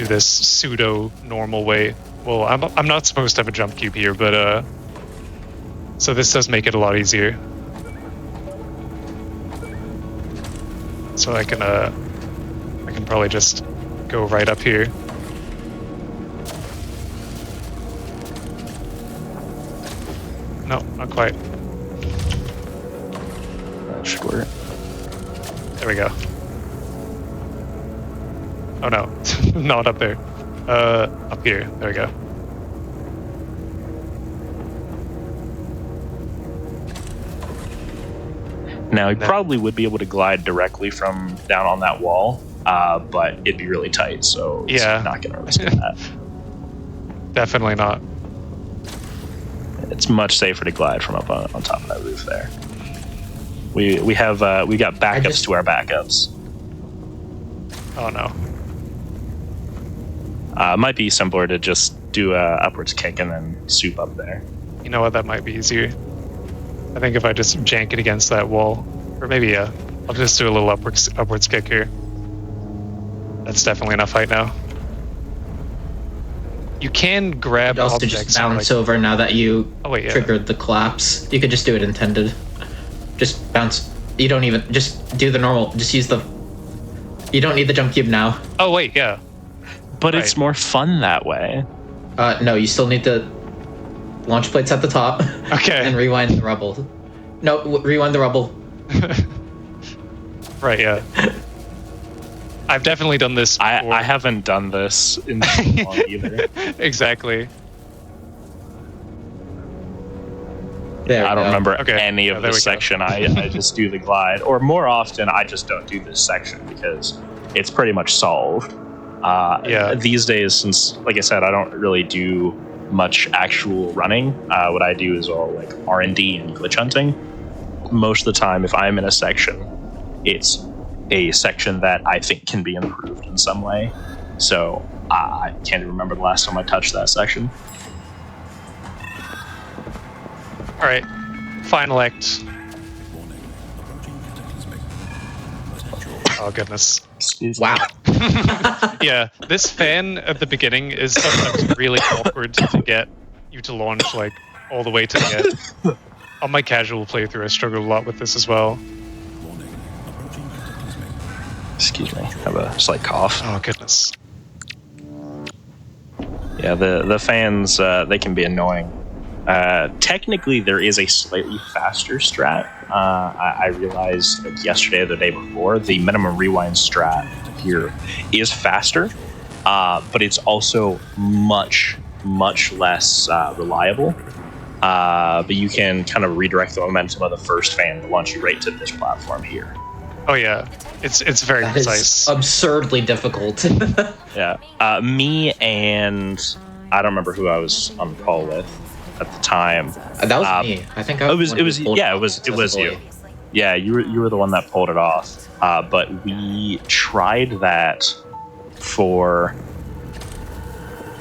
Speaker 2: this pseudo normal way. Well, I'm not supposed to have a jump cube here, but so this does make it a lot easier. So I can probably just go right up here. No, not quite.
Speaker 4: That should work.
Speaker 2: There we go. Oh no, not up there. Up here. There we go.
Speaker 4: Now, he probably would be able to glide directly from down on that wall, but it'd be really tight, so it's
Speaker 2: Yeah.
Speaker 4: not going to risk that.
Speaker 2: Definitely not.
Speaker 4: It's much safer to glide from up on top of that roof there. We got backups to our backups.
Speaker 2: Oh no.
Speaker 4: It might be simpler to just do a upwards kick and then soup up there.
Speaker 2: You know what? That might be easier. I think if I just jank it against that wall, or maybe I'll just do a little upwards kick here. That's definitely enough height now. You can grab
Speaker 7: You also
Speaker 2: objects.
Speaker 7: just bounce
Speaker 2: like,
Speaker 7: over now that you
Speaker 2: yeah.
Speaker 7: triggered the collapse. You could just do it intended. Just bounce. You don't even just do the normal. Just use the. You don't need the jump cube now.
Speaker 2: Oh wait, yeah.
Speaker 4: But
Speaker 2: Right.
Speaker 4: it's more fun that way.
Speaker 7: No, you still need the launch plates at the top.
Speaker 2: Okay.
Speaker 7: And rewind the rubble. No, rewind the rubble.
Speaker 2: Right, yeah. I've definitely done this before.
Speaker 4: I haven't done this in so long either.
Speaker 2: Exactly.
Speaker 7: There.
Speaker 4: I don't remember
Speaker 2: Okay.
Speaker 4: any
Speaker 2: Yeah,
Speaker 4: of
Speaker 2: there
Speaker 4: this
Speaker 2: we go.
Speaker 4: section. I just do the glide, or more often, I just don't do this section because it's pretty much solved.
Speaker 2: Yeah.
Speaker 4: These days, since, like I said, I don't really do much actual running. What I do is all like R&D and glitch hunting. Most of the time, if I'm in a section, it's a section that I think can be improved in some way. So I can't even remember the last time I touched that section.
Speaker 2: All right. Final act. Oh goodness.
Speaker 4: Excuse me.
Speaker 7: Wow.
Speaker 2: Yeah, this fan at the beginning is sometimes really awkward to get you to launch like all the way to the end. On my casual playthrough, I struggled a lot with this as well.
Speaker 4: Excuse me. I have a slight cough.
Speaker 2: Oh goodness.
Speaker 4: Yeah, the fans, they can be annoying. Technically, there is a slightly faster strat. I realized like yesterday or the day before, the minimum rewind strat here is faster, but it's also much less reliable. But you can kind of redirect the momentum of the first fan to launch you right to this platform here.
Speaker 2: Oh yeah, it's very
Speaker 7: That is
Speaker 2: precise.
Speaker 7: absurdly difficult.
Speaker 4: Yeah, me and I don't remember who I was on the call with at the time.
Speaker 7: That was me. I think I
Speaker 4: It was
Speaker 7: the one who pulled
Speaker 4: yeah,
Speaker 7: it
Speaker 4: it was you.
Speaker 7: successfully.
Speaker 4: Yeah, you were the one that pulled it off. But we tried that for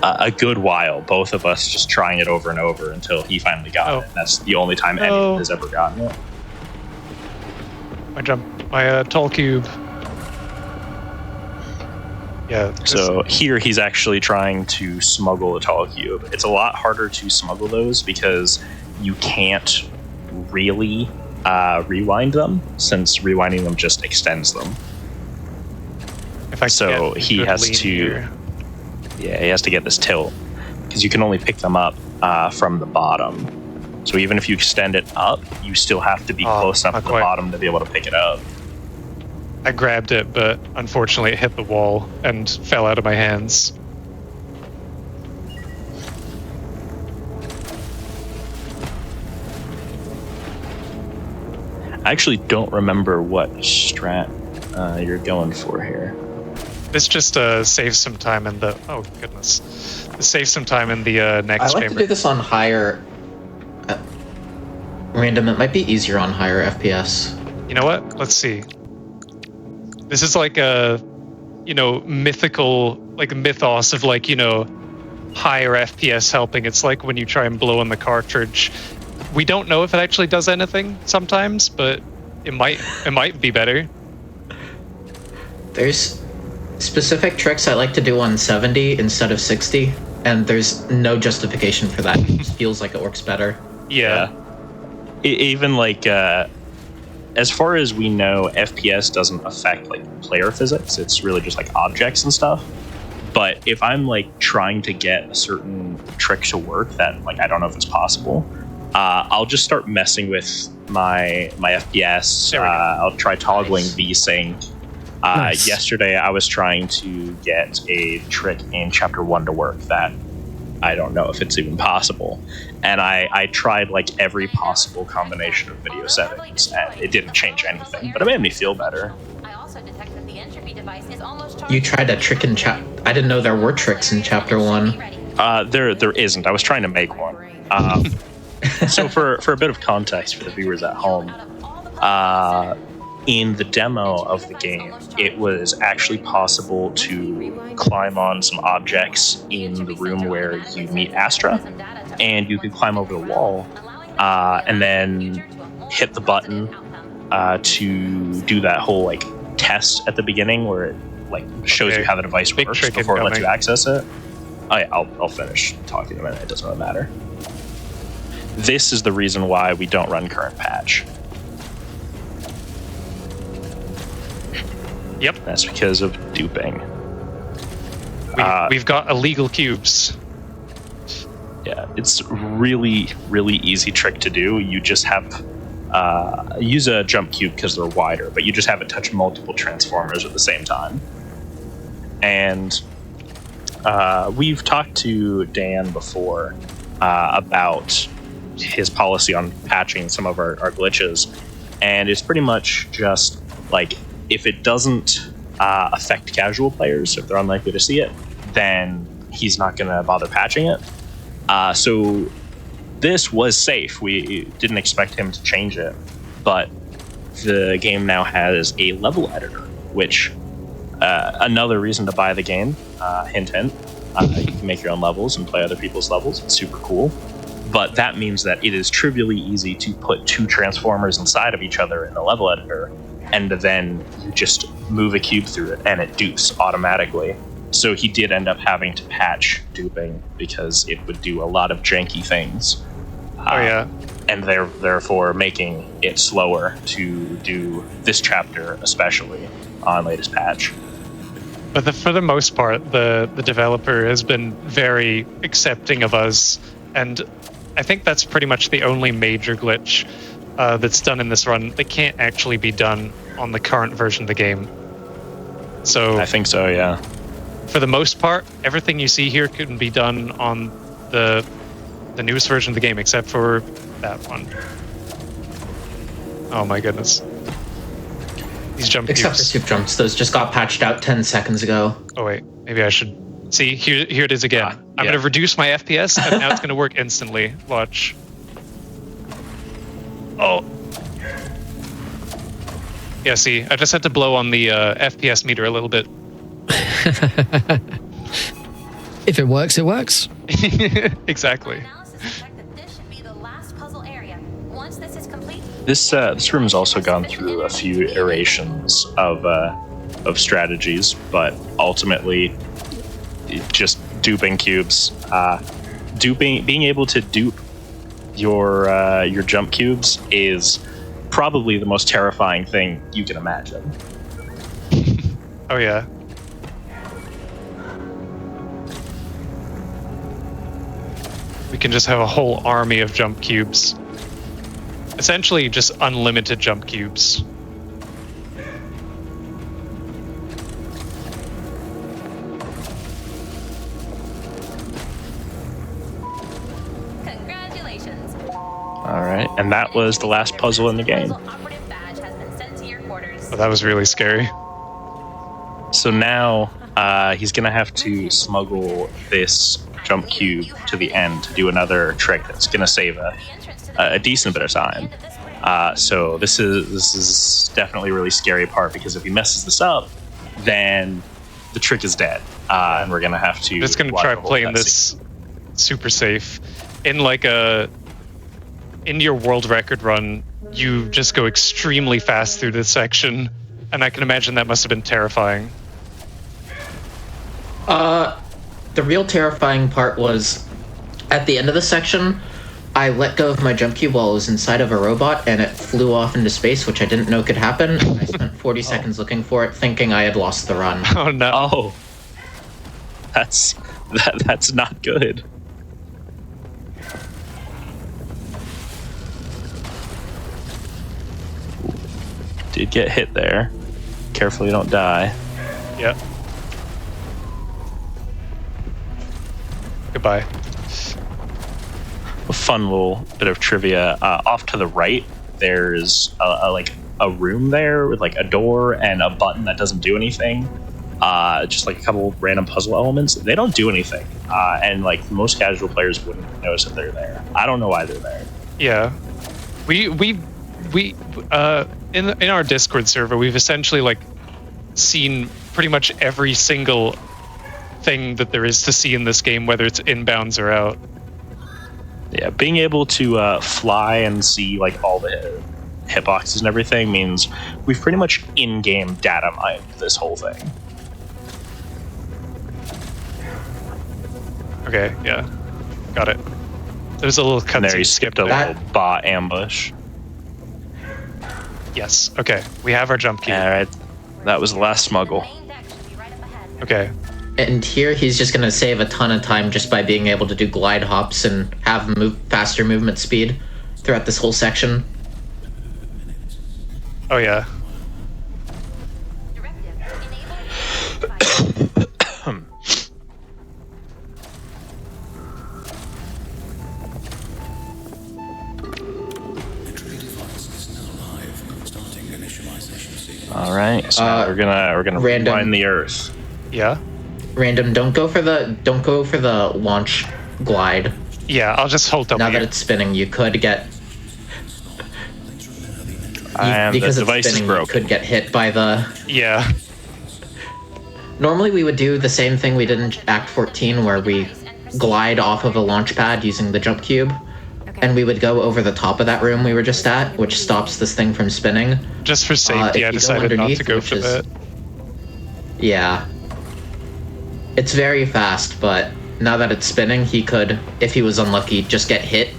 Speaker 4: a good while. Both of us just trying it over and over until he finally got it. That's the only time anyone has ever gotten it.
Speaker 2: My tall cube. Yeah.
Speaker 4: So here he's actually trying to smuggle a tall cube. It's a lot harder to smuggle those because you can't really rewind them, since rewinding them just extends them.
Speaker 2: if I
Speaker 4: So
Speaker 2: get
Speaker 4: he
Speaker 2: good
Speaker 4: has
Speaker 2: lean
Speaker 4: to,
Speaker 2: here.
Speaker 4: yeah, he has to get this tilt because you can only pick them up from the bottom. So even if you extend it up, you still have to be close up
Speaker 2: not
Speaker 4: to the
Speaker 2: quite.
Speaker 4: bottom to be able to pick it up.
Speaker 2: I grabbed it, but unfortunately it hit the wall and fell out of my hands.
Speaker 4: I actually don't remember what strat you're going for here.
Speaker 2: This just saves some time in the... Oh, goodness. This saves some time in the next
Speaker 7: I like
Speaker 2: chamber.
Speaker 7: to do this on higher... random, it might be easier on higher FPS.
Speaker 2: You know what? Let's see. This is like a, mythical, like a mythos of like, higher FPS helping. It's like when you try and blow in the cartridge. We don't know if it actually does anything sometimes, but it might be better.
Speaker 7: There's specific tricks I like to do on 70 instead of 60, and there's no justification for that. It just feels like it works better.
Speaker 2: Yeah.
Speaker 4: Even like, as far as we know, FPS doesn't affect like player physics. It's really just like objects and stuff. But if I'm like trying to get a certain trick to work that like I don't know if it's possible, I'll just start messing with my FPS. I'll try toggling VSync.
Speaker 1: Nice.
Speaker 4: Yesterday I was trying to get a trick in chapter 1 to work that I don't know if it's even possible. And I tried like every possible combination of video settings, and it didn't change anything, but it made me feel better.
Speaker 6: I also detect that the entropy device is almost
Speaker 7: You tried a trick in I didn't know there were tricks in chapter 1.
Speaker 4: There isn't. I was trying to make one. So for a bit of context for the viewers at home, in the demo of the game, it was actually possible to climb on some objects in the room where you meet Astra, and you could climb over the wall and then hit the button to do that whole like test at the beginning where it like shows you how the device
Speaker 2: Big
Speaker 4: works
Speaker 2: trick
Speaker 4: before it lets you
Speaker 2: incoming.
Speaker 4: access it. Oh yeah, I'll finish talking in a minute. It doesn't really matter. This is the reason why we don't run current patch.
Speaker 2: Yep.
Speaker 4: That's because of duping.
Speaker 2: We've got illegal cubes.
Speaker 4: Yeah, it's really, really easy trick to do. You just have use a jump cube because they're wider, but you just have it touch multiple transformers at the same time. And we've talked to Dan before about his policy on patching some of our glitches, and it's pretty much just like if it doesn't affect casual players, if they're unlikely to see it, then he's not going to bother patching it. So this was safe. We didn't expect him to change it, but the game now has a level editor, which another reason to buy the game. Hint, hint. You can make your own levels and play other people's levels. It's super cool. But that means that it is trivially easy to put two transformers inside of each other in the level editor, and then you just move a cube through it and it dupes automatically. So he did end up having to patch duping because it would do a lot of janky things. And therefore making it slower to do this chapter, especially on latest patch.
Speaker 2: But for the most part, the developer has been very accepting of us, and I think that's pretty much the only major glitch that's done in this run that can't actually be done on the current version of the game. So
Speaker 4: I think so, yeah.
Speaker 2: For the most part, everything you see here can be done on the newest version of the game, except for that one. Oh my goodness. These jump
Speaker 7: Except for
Speaker 2: cubes.
Speaker 7: soup jumps, those just got patched out 10 seconds ago.
Speaker 2: Oh wait, maybe I should... See, here it is again. I'm going to reduce my FPS, and now it's going to work instantly. Watch. Oh. Yeah, see, I just had to blow on the FPS meter a little bit.
Speaker 1: If it works, it works.
Speaker 2: Exactly.
Speaker 6: Analysis detect that this should be the last puzzle area. Once this is complete,
Speaker 4: This room's also gone through a few iterations of strategies, but ultimately just duping cubes. Being able to dupe your jump cubes is probably the most terrifying thing you can imagine.
Speaker 2: Oh yeah. We can just have a whole army of jump cubes. Essentially just unlimited jump cubes.
Speaker 6: congratulations.
Speaker 4: All right, and that was the last puzzle in the game.
Speaker 6: Puzzle operative back.
Speaker 2: Oh, that was really scary.
Speaker 4: So now he's going to have to smuggle this jump cube to the end to do another trick that's going to save a decent bit of time. So this is definitely a really scary part, because if he messes this up, then the trick is dead, and we're going to have to...
Speaker 2: Just going to try playing this super safe. In your world record run, you just go extremely fast through this section, and I can imagine that must have been terrifying.
Speaker 7: The real terrifying part was at the end of the section, I let go of my jump cube while it was inside of a robot, and it flew off into space, which I didn't know could happen. I spent 40 seconds looking for it, thinking I had lost the run.
Speaker 2: Oh no!
Speaker 4: Oh, that's not good. Did get hit there. Careful you don't die.
Speaker 2: Yep. Goodbye.
Speaker 4: A fun little bit of trivia. Off to the right, there's a room there with like a door and a button that doesn't do anything. Just like a couple random puzzle elements. They don't do anything, and like most casual players wouldn't notice that they're there. I don't know why they're there.
Speaker 2: Yeah, we in our Discord server, we've essentially like seen pretty much every single thing that there is to see in this game, whether it's inbounds or out.
Speaker 4: Yeah, being able to fly and see like all the hitboxes and everything means we've pretty much in-game data mined this whole thing.
Speaker 2: Okay, yeah, got it. There's a little
Speaker 4: And there you
Speaker 2: cutscene
Speaker 4: skipped
Speaker 2: skip
Speaker 4: a
Speaker 2: there.
Speaker 4: little bot ambush.
Speaker 2: Yes. Okay, we have our jump key.
Speaker 4: All right, that was the last smuggle.
Speaker 6: Main deck should be right up ahead.
Speaker 2: Okay.
Speaker 7: And here he's just going to save a ton of time just by being able to do glide hops and have faster movement speed throughout this whole section.
Speaker 2: Oh yeah.
Speaker 6: Directive. Enable.
Speaker 4: All right, so now we're gonna
Speaker 7: random-
Speaker 4: find the Earth.
Speaker 2: Yeah.
Speaker 7: Random, don't go for the launch glide.
Speaker 2: Yeah. I'll just hold
Speaker 7: Now
Speaker 2: W.
Speaker 7: that it's spinning, you could get
Speaker 4: And
Speaker 7: because
Speaker 4: the
Speaker 7: it's
Speaker 4: device is
Speaker 7: spinning, you
Speaker 4: broken.
Speaker 7: could get hit by the.
Speaker 2: Yeah.
Speaker 7: Normally we would do the same thing we did in Act 14, where we glide off of a launch pad using the jump cube, and we would go over the top of that room we were just at, which stops this thing from spinning.
Speaker 2: Just for safety,
Speaker 7: if
Speaker 2: I
Speaker 7: you go
Speaker 2: decided not to
Speaker 7: underneath,
Speaker 2: go
Speaker 7: which
Speaker 2: for
Speaker 7: is-
Speaker 2: that.
Speaker 7: Yeah. It's very fast, but now that it's spinning, he could, if he was unlucky, just get hit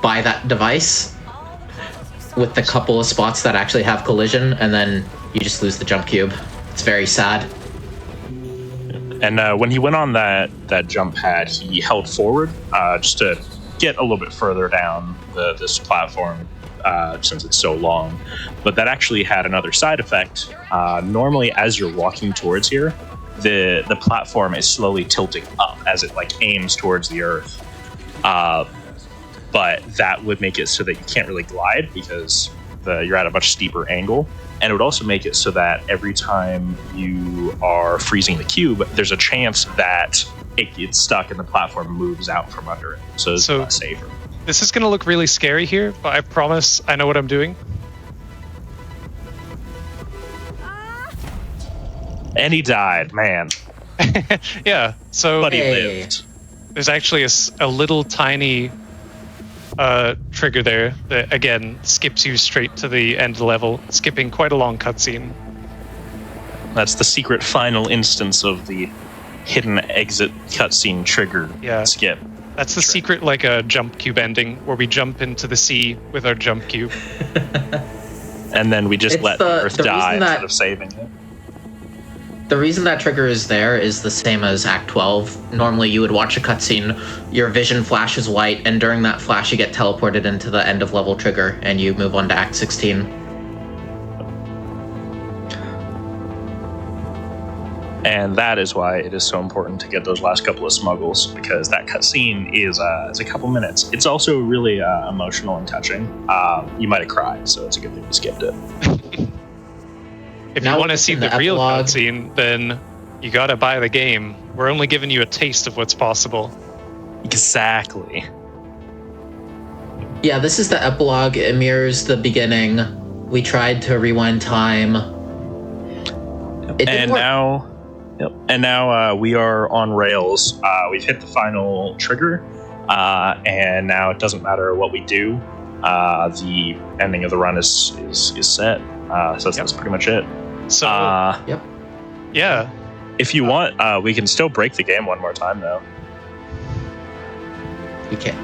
Speaker 7: by that device with the couple of spots that actually have collision, and then you just lose the jump cube. It's very sad.
Speaker 4: And when he went on that jump pad, he held forward just to get a little bit further down this platform since it's so long. But that actually had another side effect. Normally, as you're walking towards here, the platform is slowly tilting up as it like aims towards the Earth. But that would make it so that you can't really glide because you're at a much steeper angle. And it would also make it so that every time you are freezing the cube, there's a chance that it gets stuck and the platform moves out from under it. So it's a lot safer.
Speaker 2: This is going to look really scary here, but I promise I know what I'm doing.
Speaker 4: And he died, man.
Speaker 2: Yeah, so
Speaker 4: But he
Speaker 7: Hey.
Speaker 4: lived.
Speaker 2: there's actually a little tiny trigger there that, again, skips you straight to the end of the level, skipping quite a long cutscene.
Speaker 4: That's the secret final instance of the hidden exit cutscene trigger skip.
Speaker 2: That's the secret, like a jump cube ending, where we jump into the sea with our jump cube.
Speaker 4: And then we just
Speaker 7: It's
Speaker 4: let
Speaker 7: the-
Speaker 4: the Earth
Speaker 7: the
Speaker 4: die
Speaker 7: reason that-
Speaker 4: instead of saving it.
Speaker 7: The reason that trigger is there is the same as Act 12. Normally you would watch a cutscene, your vision flashes white, and during that flash you get teleported into the end of level trigger, and you move on to Act 16.
Speaker 4: And that is why it is so important to get those last couple of smuggles, because that cutscene is a couple minutes. It's also really emotional and touching. You might have cried, so it's a good thing we skipped it.
Speaker 2: If
Speaker 7: Now
Speaker 2: you want to
Speaker 7: it's
Speaker 2: see
Speaker 7: in
Speaker 2: the
Speaker 7: the
Speaker 2: real
Speaker 7: epilogue.
Speaker 2: cutscene, then you gotta buy the game. We're only giving you a taste of what's possible.
Speaker 4: Exactly.
Speaker 7: Yeah, this is the epilogue. It mirrors the beginning. We tried to rewind time. It didn't
Speaker 4: And
Speaker 7: work.
Speaker 4: now we are on rails. We've hit the final trigger, and now it doesn't matter what we do. The ending of the run is set. So that's pretty much it.
Speaker 2: So,
Speaker 7: Yep.
Speaker 2: yeah.
Speaker 4: If you want, we can still break the game one more time, though.
Speaker 7: We can't.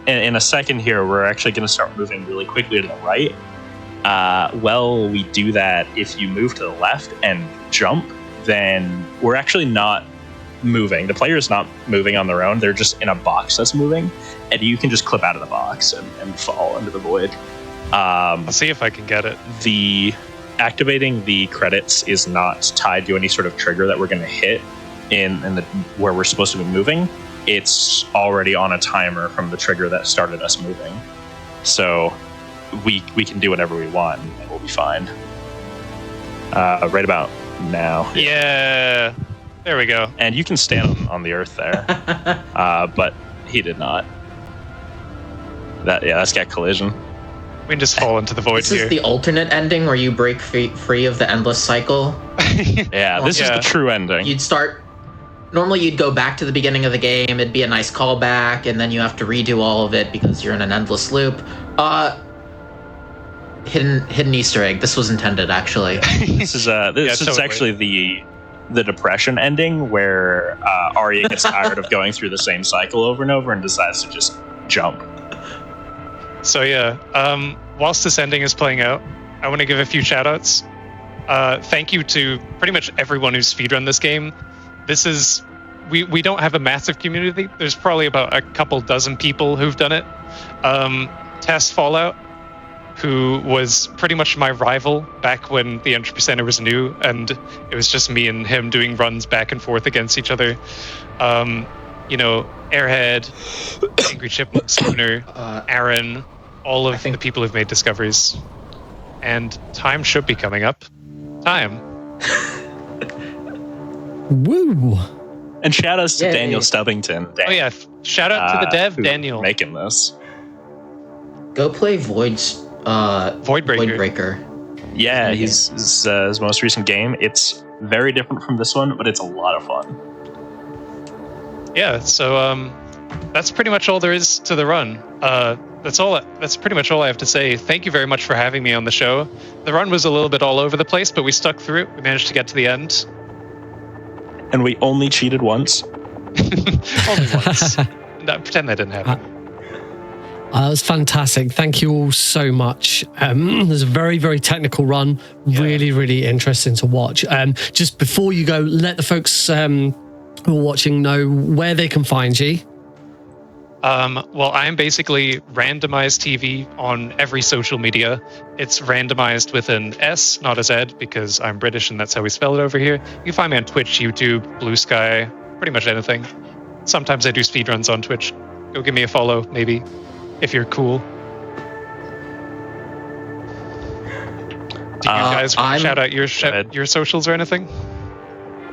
Speaker 4: In a second here, we're actually going to start moving really quickly to the right. Well, we do that if you move to the left and jump, then we're actually not moving. The player's not moving on their own. They're just in a box that's moving, and you can just clip out of the box and fall into the void.
Speaker 2: I'll see if I can get it.
Speaker 4: The activating the credits is not tied to any sort of trigger that we're going to hit in the where we're supposed to be moving. It's already on a timer from the trigger that started us moving, so we can do whatever we want and we'll be fine. Right about now.
Speaker 2: Yeah. There we go.
Speaker 4: And you can stand on the earth there, but he did not. That's got collision.
Speaker 2: We can just fall into the void
Speaker 7: This
Speaker 2: here.
Speaker 7: is the alternate ending where you break free of the endless cycle.
Speaker 4: Yeah, this is the true ending.
Speaker 7: You'd start. Normally, you'd go back to the beginning of the game. It'd be a nice callback, and then you have to redo all of it because you're in an endless loop. Hidden Easter egg. This was intended, actually.
Speaker 4: This is
Speaker 2: totally.
Speaker 4: actually the depression ending where Arya gets tired of going through the same cycle over and over and decides to just jump.
Speaker 2: So yeah, whilst this ending is playing out, I want to give a few shout-outs. Thank you to pretty much everyone who's speedrun this game. This is... We don't have a massive community. There's probably about a couple dozen people who've done it. Test Fallout, who was pretty much my rival back when the Entropy Centre was new, and it was just me and him doing runs back and forth against each other. Airhead, Angry Chipmunk Spooner, Aaron, all of the people who've made discoveries. And time should be coming up. Time.
Speaker 1: Woo!
Speaker 4: And shout outs to
Speaker 7: Yay.
Speaker 4: Daniel Stubbington.
Speaker 2: Oh yeah, shout out to the dev,
Speaker 4: who
Speaker 2: Daniel.
Speaker 4: making this.
Speaker 7: Go play Voidbreaker.
Speaker 4: Yeah, his most recent game. It's very different from this one, but it's a lot of fun.
Speaker 2: Yeah, so that's pretty much all there is to the run. That's pretty much all I have to say. Thank you very much for having me on the show. The run was a little bit all over the place, but we stuck through it. We managed to get to the end.
Speaker 4: And we only cheated once.
Speaker 2: Only once. No, pretend that didn't happen.
Speaker 1: That was fantastic. Thank you all so much. There's a very, very technical run. Really, really interesting to watch. Just before you go, let the folks who are watching know where they can find you.
Speaker 2: Well, I'm basically Randomized TV on every social media. It's randomized with an S, not a Z, because I'm British and that's how we spell it over here. You can find me on Twitch, YouTube, Blue Sky, pretty much anything. Sometimes I do speedruns on Twitch. Go give me a follow, maybe, if you're cool. Do you guys want to shout out your socials or anything?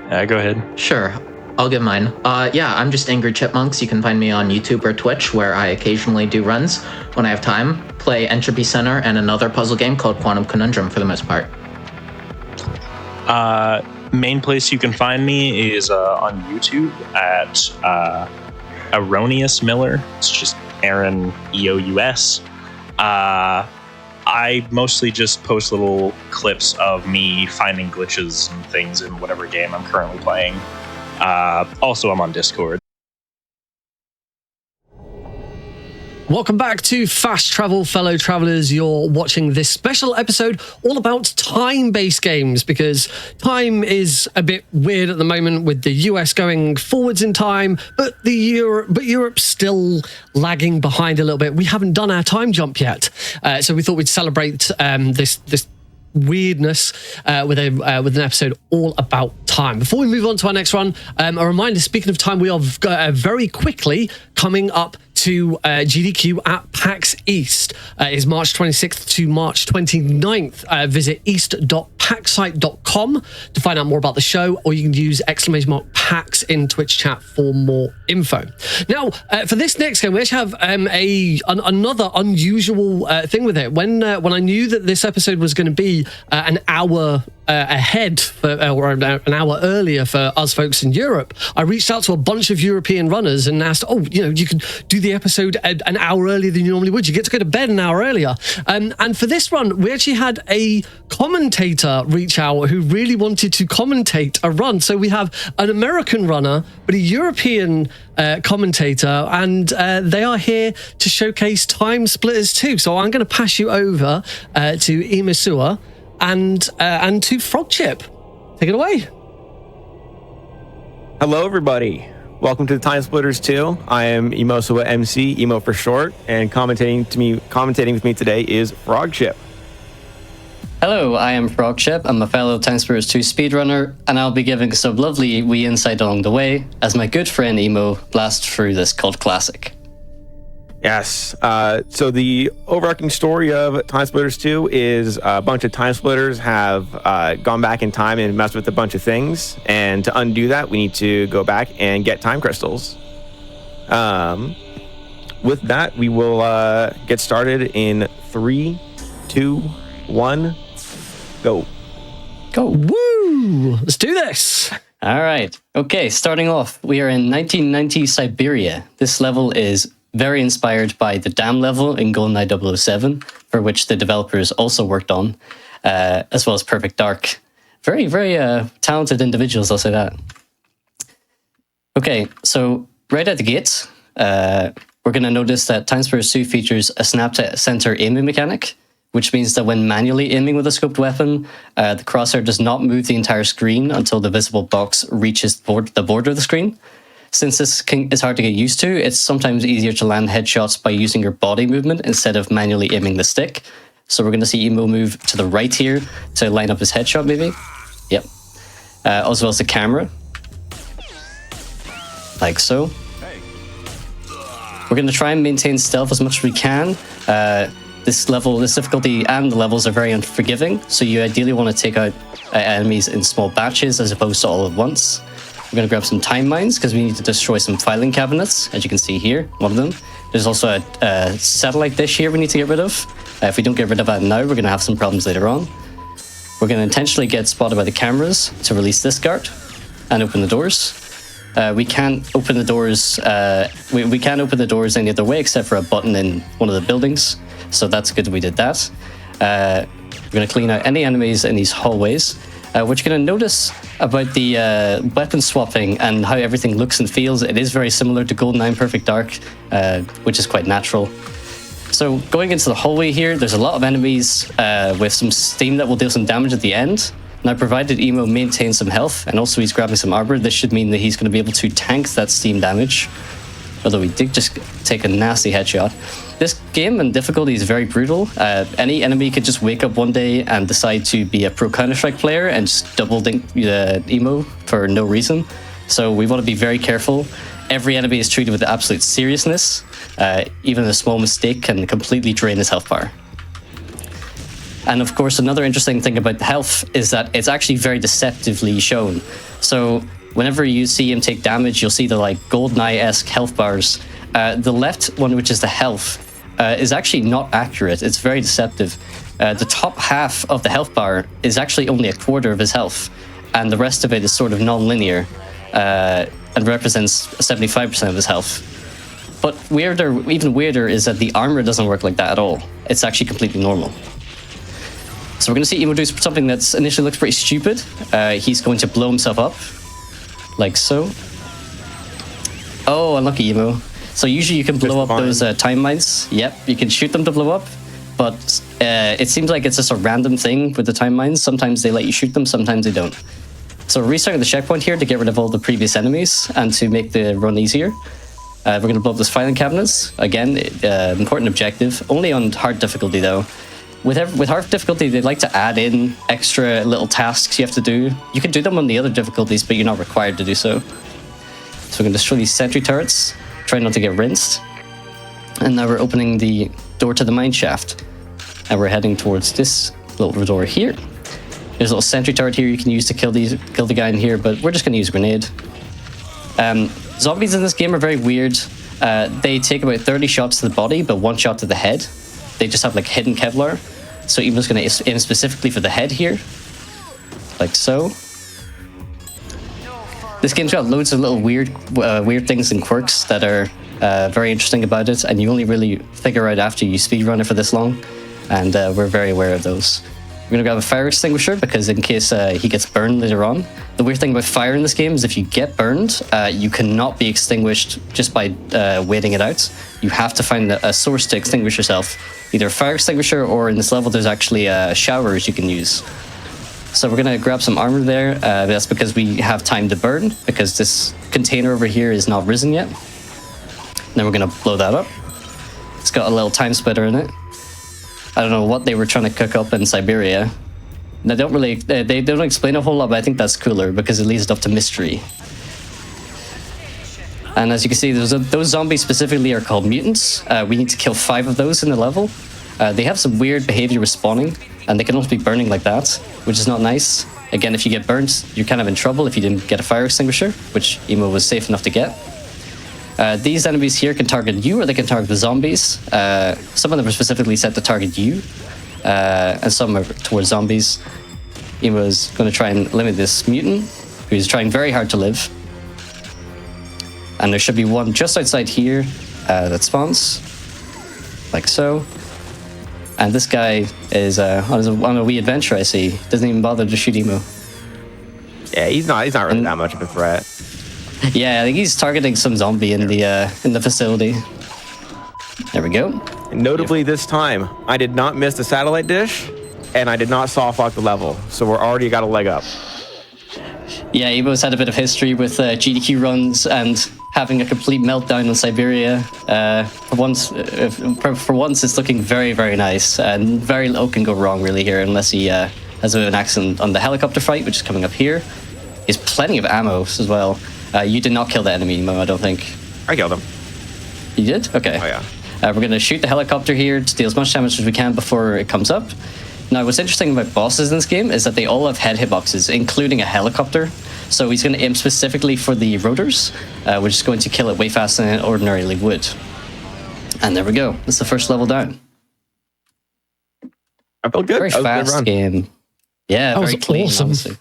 Speaker 4: Go ahead.
Speaker 7: Sure. I'll give mine. I'm just Angry Chipmunks. You can find me on YouTube or Twitch, where I occasionally do runs when I have time. Play Entropy Centre and another puzzle game called Quantum Conundrum for the most part.
Speaker 4: Main place you can find me is on YouTube at Erroneous Miller. It's just Aaron EOUS. I mostly just post little clips of me finding glitches and things in whatever game I'm currently playing. Also, I'm on Discord.
Speaker 1: Welcome back to Fast Travel, fellow travelers. You're watching this special episode all about time-based games, because time is a bit weird at the moment with the US going forwards in time, but Europe's still lagging behind a little bit. We haven't done our time jump yet, so we thought we'd celebrate this weirdness with an episode all about time. Before we move on to our next run, a reminder, speaking of time, we are very quickly coming up to GDQ at PAX East. It's March 26th to March 29th. Visit east.paxsite.com to find out more about the show, or you can use !PAX in Twitch chat for more info. Now, for this next game, we actually have another unusual thing with it. When I knew that this episode was going to be an hour ahead or an hour earlier for us folks in Europe, I reached out to a bunch of European runners and asked, you could do the episode an hour earlier than you normally would. You get to go to bed an hour earlier. And for this run, we actually had a commentator reach out who really wanted to commentate a run. So we have an American runner, but a European commentator, and they are here to showcase Timesplitters too. So I'm going to pass you over to Imasua and to Frogchip. Take it away.
Speaker 8: Hello, everybody. Welcome to the Timesplitters 2. I am Imosua MC, Emo for short, and commentating with me today is Frogchip.
Speaker 9: Hello, I am Frogchip. I'm a fellow Timesplitters 2 speedrunner, and I'll be giving some lovely wee insight along the way as my good friend Emo blasts through this cult classic.
Speaker 8: Yes. So the overarching story of Timesplitters 2 is a bunch of Timesplitters have gone back in time and messed with a bunch of things. And to undo that, we need to go back and get time crystals. With that, we will get started in 3, 2, 1, go.
Speaker 1: Go. Woo! Let's do this.
Speaker 9: All right. Okay, starting off, we are in 1990 Siberia. This level is very inspired by the dam level in GoldenEye 007, for which the developers also worked on, as well as Perfect Dark. Very, very talented individuals, I'll say that. Okay, so right at the gate, we're going to notice that Timesplitters 2 features a snap to center aiming mechanic, which means that when manually aiming with a scoped weapon, the crosshair does not move the entire screen until the visible box reaches the border of the screen. Since this is hard to get used to, it's sometimes easier to land headshots by using your body movement instead of manually aiming the stick. So we're going to see Emo move to the right here to line up his headshot, maybe. Yep. As well as the camera. Like so. We're going to try and maintain stealth as much as we can. This difficulty and the levels are very unforgiving, so you ideally want to take out enemies in small batches as opposed to all at once. We're going to grab some time mines because we need to destroy some filing cabinets, as you can see here, one of them. There's also a satellite dish here we need to get rid of. If we don't get rid of that now, we're going to have some problems later on. We're going to intentionally get spotted by the cameras to release this guard and open the doors. We can't open the doors. We can't open the doors any other way except for a button in one of the buildings. So that's good that we did that. We're going to clean out any enemies in these hallways. What you're going to notice about the weapon swapping and how everything looks and feels, it is very similar to GoldenEye Perfect Dark, which is quite natural. So going into the hallway here, there's a lot of enemies with some steam that will deal some damage at the end. Now, provided Emo maintains some health, and also he's grabbing some armor, this should mean that he's going to be able to tank that steam damage. Although we did just take a nasty headshot. This game and difficulty is very brutal. Any enemy could just wake up one day and decide to be a pro Counter-Strike player and just double dink Emo for no reason. So we want to be very careful. Every enemy is treated with absolute seriousness. Even a small mistake can completely drain his health bar. And of course, another interesting thing about the health is that it's actually very deceptively shown. So whenever you see him take damage, you'll see the GoldenEye-esque health bars. The left one, which is the health, is actually not accurate. It's very deceptive. The top half of the health bar is actually only a quarter of his health, and the rest of it is sort of non-linear and represents 75% of his health. But even weirder is that the armor doesn't work like that at all. It's actually completely normal. So we're going to see Emo do something that initially looks pretty stupid. He's going to blow himself up, like so. Oh, unlucky Emo. So usually you can blow up those time mines. Yep, you can shoot them to blow up. But it seems like it's just a random thing with the time mines. Sometimes they let you shoot them, sometimes they don't. So we're restarting the checkpoint here to get rid of all the previous enemies and to make the run easier. We're going to blow up those filing cabinets. Again, important objective. Only on hard difficulty though. With hard difficulty, they like to add in extra little tasks you have to do. You can do them on the other difficulties, but you're not required to do so. So we're going to destroy these sentry turrets. Try not to get rinsed. And now we're opening the door to the mine shaft. And we're heading towards this little door here. There's a little sentry turret here you can use to kill the guy in here, but we're just going to use a grenade. Zombies in this game are very weird. They take about 30 shots to the body, but 1 shot to the head. They just have like hidden Kevlar. So Emo's going to aim specifically for the head here. Like so. This game's got loads of little weird things and quirks that are very interesting about it, and you only really figure out after you speedrun it for this long, and we're very aware of those. We're going to grab a fire extinguisher because in case he gets burned later on. The weird thing about fire in this game is if you get burned, you cannot be extinguished just by waiting it out. You have to find a source to extinguish yourself. Either a fire extinguisher, or in this level there's actually showers you can use. So we're going to grab some armor there. That's because we have time to burn, because this container over here is not risen yet. Then we're going to blow that up. It's got a little time splitter in it. I don't know what they were trying to cook up in Siberia. They don't really, they don't explain a whole lot, but I think that's cooler because it leads it up to mystery. And as you can see, those zombies specifically are called mutants. We need to kill 5 of those in the level. They have some weird behavior with spawning, and they can also be burning like that, which is not nice. Again, if you get burnt, you're kind of in trouble if you didn't get a fire extinguisher, which Emo was safe enough to get. These enemies here can target you, or they can target the zombies. Some of them are specifically set to target you, and some are towards zombies. Emo's going to try and limit this mutant, who's trying very hard to live. And there should be one just outside here that spawns, like so. And this guy is on a wee adventure, I see. Doesn't even bother to shoot Emo.
Speaker 8: Yeah, he's not really that much of a threat.
Speaker 9: Yeah, I think he's targeting some zombie in the facility. There we go.
Speaker 8: And notably this time, I did not miss the satellite dish, and I did not soft lock the level, so we're already got a leg up.
Speaker 9: Yeah, Emo's had a bit of history with GDQ runs and having a complete meltdown in Siberia. For once, it's looking very, very nice, and very little can go wrong really here, unless he has a bit of an accident on the helicopter fight, which is coming up here. He has plenty of ammo as well. You did not kill the enemy, Emo, I don't think.
Speaker 8: I killed him.
Speaker 9: You did? Okay.
Speaker 8: Oh yeah.
Speaker 9: We're going to shoot the helicopter here to deal as much damage as we can before it comes up. Now, what's interesting about bosses in this game is that they all have head hitboxes, including a helicopter. So he's going to aim specifically for the rotors, which is going to kill it way faster than it ordinarily would. And there we go. That's the first level down.
Speaker 8: I felt good.
Speaker 9: Very fast game. Yeah, very clean.
Speaker 1: Awesome.
Speaker 9: Honestly.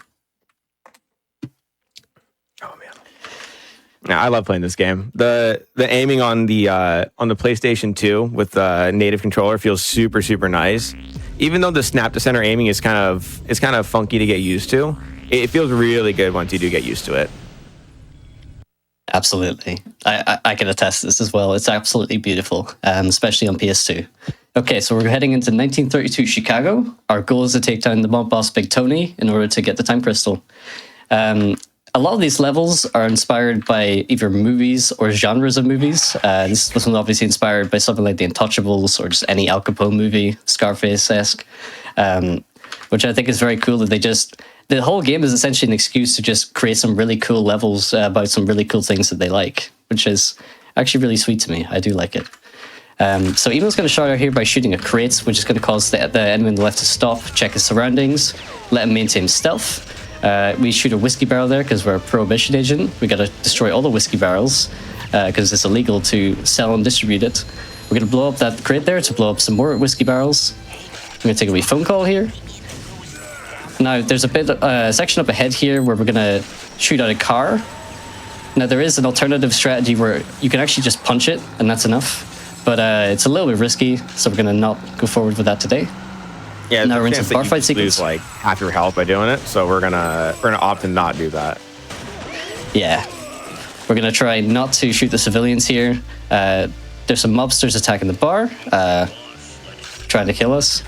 Speaker 8: Oh man. Yeah, I love playing this game. The aiming on the PlayStation 2 with the native controller feels super, super nice. Even though the snap to center aiming is kind of funky to get used to, it feels really good once you do get used to it.
Speaker 9: Absolutely. I can attest to this as well. It's absolutely beautiful, especially on PS2. Okay, so we're heading into 1932 Chicago. Our goal is to take down the mob boss Big Tony in order to get the time crystal. A lot of these levels are inspired by either movies or genres of movies. This was obviously inspired by something like The Untouchables or just any Al Capone movie, Scarface-esque, which I think is very cool that the whole game is essentially an excuse to just create some really cool levels about some really cool things that they like, which is actually really sweet to me. I do like it. So Emo's going to start out here by shooting a crate, which is going to cause the enemy on the left to stop, check his surroundings, let him maintain stealth. We shoot a whiskey barrel there because we're a prohibition agent. We got to destroy all the whiskey barrels because it's illegal to sell and distribute it. We're going to blow up that crate there to blow up some more whiskey barrels. I'm going to take a wee phone call here. Now, there's a section up ahead here where we're going to shoot out a car. Now, there is an alternative strategy where you can actually just punch it, and that's enough. But it's a little bit risky, so we're going to not go forward with that today.
Speaker 8: Yeah,
Speaker 9: now we're into the bar fight sequence.
Speaker 8: Lose like half your health by doing it, so we're gonna opt to not do that.
Speaker 9: Yeah, we're gonna try not to shoot the civilians here. There's some mobsters attacking the bar, trying to kill us.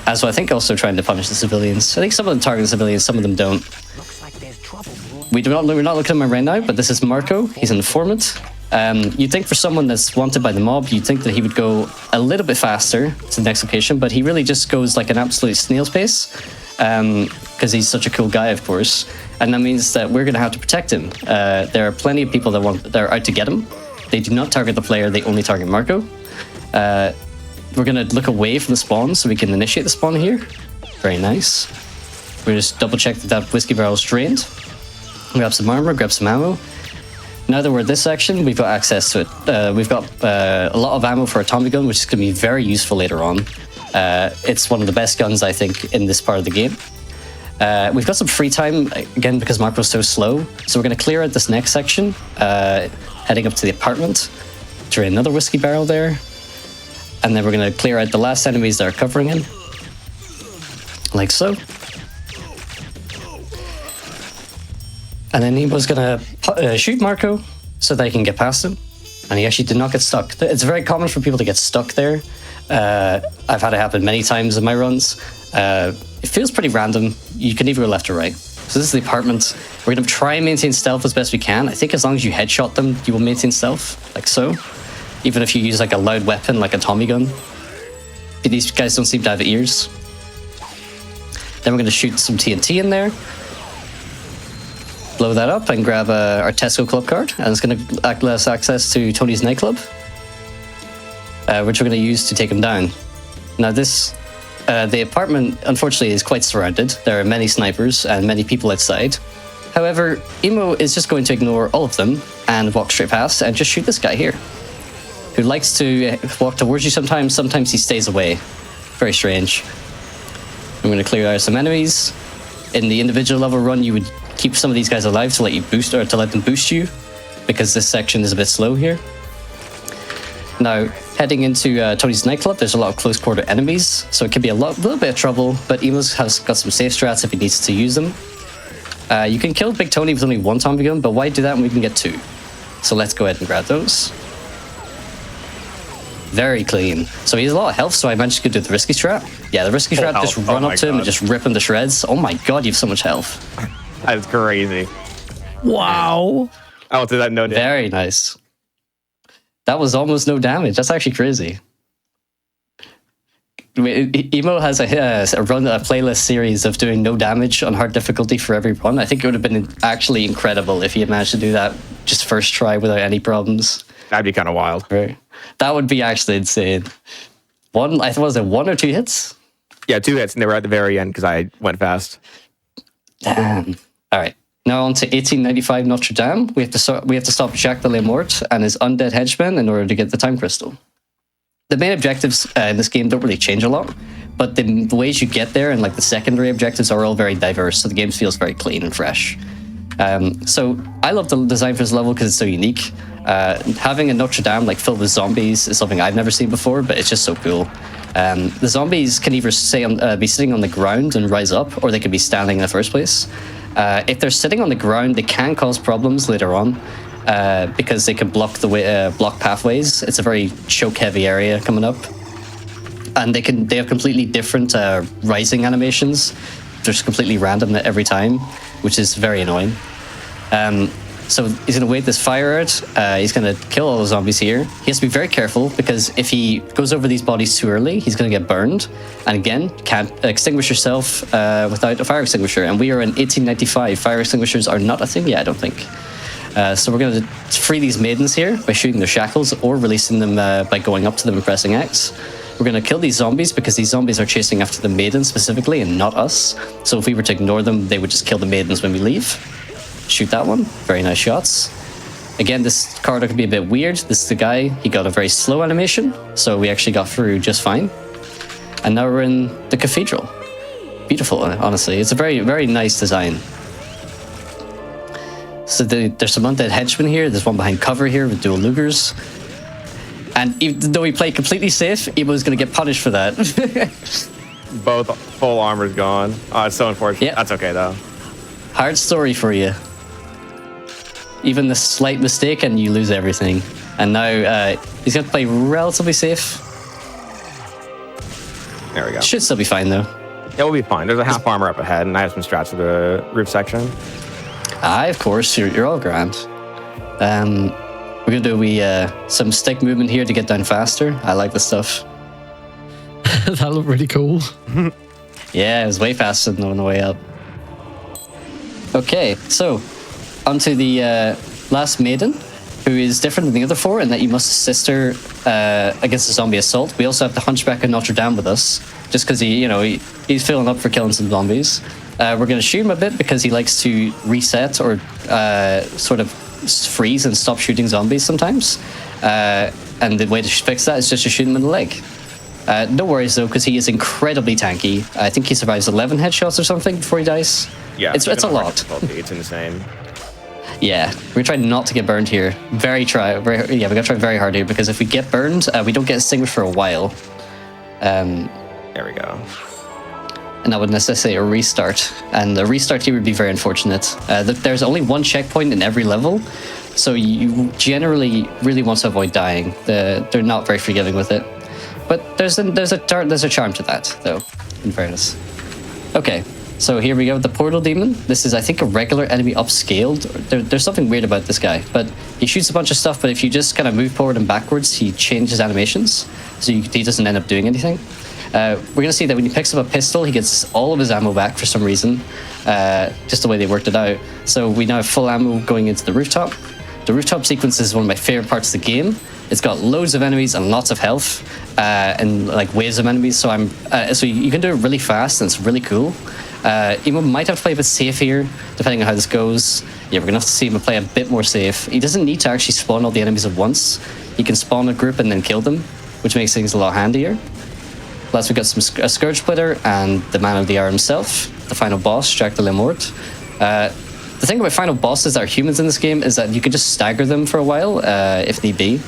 Speaker 9: As well, I think also trying to punish the civilians. I think some of them target the civilians, some of them don't.
Speaker 10: Looks like there's trouble.
Speaker 9: We're not looking at him right now, but this is Marco. He's an informant. You'd think for someone that's wanted by the mob, you'd think that he would go a little bit faster to the next location, but he really just goes like an absolute snail's pace because he's such a cool guy, of course. And that means that we're going to have to protect him. There are plenty of people that are out to get him. They do not target the player, they only target Marco. We're going to look away from the spawn so we can initiate the spawn here. Very nice. We're just double check that whiskey barrel is drained. Grab some armor, grab some ammo. Now that we're at this section, we've got access to it. We've got a lot of ammo for a Tommy gun, which is going to be very useful later on. It's one of the best guns, I think, in this part of the game. We've got some free time, again, because Marco's so slow. So we're going to clear out this next section, heading up to the apartment. Drain another whiskey barrel there. And then we're going to clear out the last enemies that are covering him. Like so. And then he was going to shoot Marco so that he can get past him. And he actually did not get stuck. It's very common for people to get stuck there. I've had it happen many times in my runs. It feels pretty random. You can either go left or right. So this is the apartment. We're going to try and maintain stealth as best we can. I think as long as you headshot them, you will maintain stealth, like so. Even if you use like a loud weapon, like a Tommy gun. These guys don't seem to have ears. Then we're going to shoot some TNT in there. Blow that up and grab our Tesco club card. And it's going to let us access to Tony's nightclub. Which we're going to use to take him down. Now this... the apartment, unfortunately, is quite surrounded. There are many snipers and many people outside. However, Emo is just going to ignore all of them and walk straight past and just shoot this guy here, who likes to walk towards you sometimes. Sometimes he stays away. Very strange. I'm going to clear out some enemies. In the individual level run, you would keep some of these guys alive to let you boost, or to let them boost you, because this section is a bit slow here. Now, heading into Tony's nightclub, there's a lot of close quarter enemies, so it can be a little bit of trouble, but Emo's has got some safe strats if he needs to use them. You can kill Big Tony with only one Tommy gun, but why do that when we can get two? So let's go ahead and grab those. Very clean. So he has a lot of health, so I managed to do the risky strat. Yeah, the risky strat, just run up to him and just rip him to shreds. Oh my god, you have so much health.
Speaker 8: That's crazy.
Speaker 1: Wow.
Speaker 8: I will do that no damage.
Speaker 9: Very nice. That was almost no damage. That's actually crazy. Emo has a playlist series of doing no damage on hard difficulty for every run. I think it would have been actually incredible if he had managed to do that just first try without any problems.
Speaker 8: That'd be kind of wild.
Speaker 9: Right. That would be actually insane. I thought, was it 1 or 2 hits?
Speaker 8: Yeah, 2 hits, and they were at the very end because I went fast.
Speaker 9: Damn. All right. Now on to 1895 Notre Dame. We have to stop Jacques de la Morte and his undead henchmen in order to get the time crystal. The main objectives in this game don't really change a lot, but the ways you get there and like the secondary objectives are all very diverse, so the game feels very clean and fresh. So I love the design for this level because it's so unique. Having a Notre Dame like filled with zombies is something I've never seen before, but it's just so cool. The zombies can either be sitting on the ground and rise up, or they could be standing in the first place. If they're sitting on the ground, they can cause problems later on because they can block block pathways. It's a very choke-heavy area coming up, and they have completely different rising animations. They're just completely random every time, which is very annoying. So he's going to wait this fire out. He's going to kill all the zombies here. He has to be very careful because if he goes over these bodies too early, he's going to get burned. And again, can't extinguish yourself without a fire extinguisher. And we are in 1895. Fire extinguishers are not a thing yet, I don't think. So we're going to free these maidens here by shooting their shackles or releasing them by going up to them and pressing X. We're going to kill these zombies because these zombies are chasing after the maidens specifically and not us. So if we were to ignore them, they would just kill the maidens when we leave. Shoot that one. Very nice shots. Again, this corridor can be a bit weird. This is the guy. He got a very slow animation, so we actually got through just fine. And now we're in the cathedral. Beautiful, honestly. It's a very, very nice design. So there's some undead henchmen here. There's one behind cover here with dual Lugers. And even though we play completely safe, Emo's going to get punished for that.
Speaker 8: Both full armor's gone. Oh, it's so unfortunate.
Speaker 9: Yeah.
Speaker 8: That's okay, though.
Speaker 9: Hard story for you. Even the slight mistake and you lose everything. And now he's going to play relatively safe.
Speaker 8: There we go.
Speaker 9: Should still be fine, though.
Speaker 8: Yeah, we'll be fine. There's a half armor up ahead, and I have some strats for the roof section.
Speaker 9: Of course. You're all grand. We're going to do some stick movement here to get down faster. I like this stuff.
Speaker 1: That looked really cool.
Speaker 9: Yeah, it was way faster than on the way up. Okay, so onto the last maiden. who is different than the other 4 in that you must assist her against a zombie assault. We also have the Hunchback of Notre Dame with us, just because he's feeling up for killing some zombies. We're going to shoot him a bit because he likes to reset or sort of freeze and stop shooting zombies sometimes. And the way to fix that is just to shoot him in the leg. No worries though, because he is incredibly tanky. I think he survives 11 headshots or something before he dies.
Speaker 8: Yeah,
Speaker 9: it's a lot.
Speaker 8: It's insane.
Speaker 9: Yeah, we're trying not to get burned here. We gotta try very hard here, because if we get burned, we don't get extinguished for a while.
Speaker 8: There we go.
Speaker 9: And that would necessitate a restart. And a restart here would be very unfortunate. There's only 1 checkpoint in every level, so you generally really want to avoid dying. They're not very forgiving with it. But there's a charm to that, though, in fairness. Okay. So here we go, the Portal Demon. This is, I think, a regular enemy upscaled. There's something weird about this guy, but he shoots a bunch of stuff, but if you just kind of move forward and backwards, he changes animations, so he doesn't end up doing anything. We're going to see that when he picks up a pistol, he gets all of his ammo back for some reason, just the way they worked it out. So we now have full ammo going into the rooftop. The rooftop sequence is one of my favorite parts of the game. It's got loads of enemies and lots of health, and like waves of enemies, so you can do it really fast, and it's really cool. Emo might have to play a bit safe here, depending on how this goes. Yeah, we're gonna have to see him play a bit more safe. He doesn't need to actually spawn all the enemies at once. He can spawn a group and then kill them, which makes things a lot handier. Plus, we got a Scourge Splitter and the man of the hour himself, the final boss, Jack de la Mort. The thing about final bosses that are humans in this game is that you can just stagger them for a while, if need be.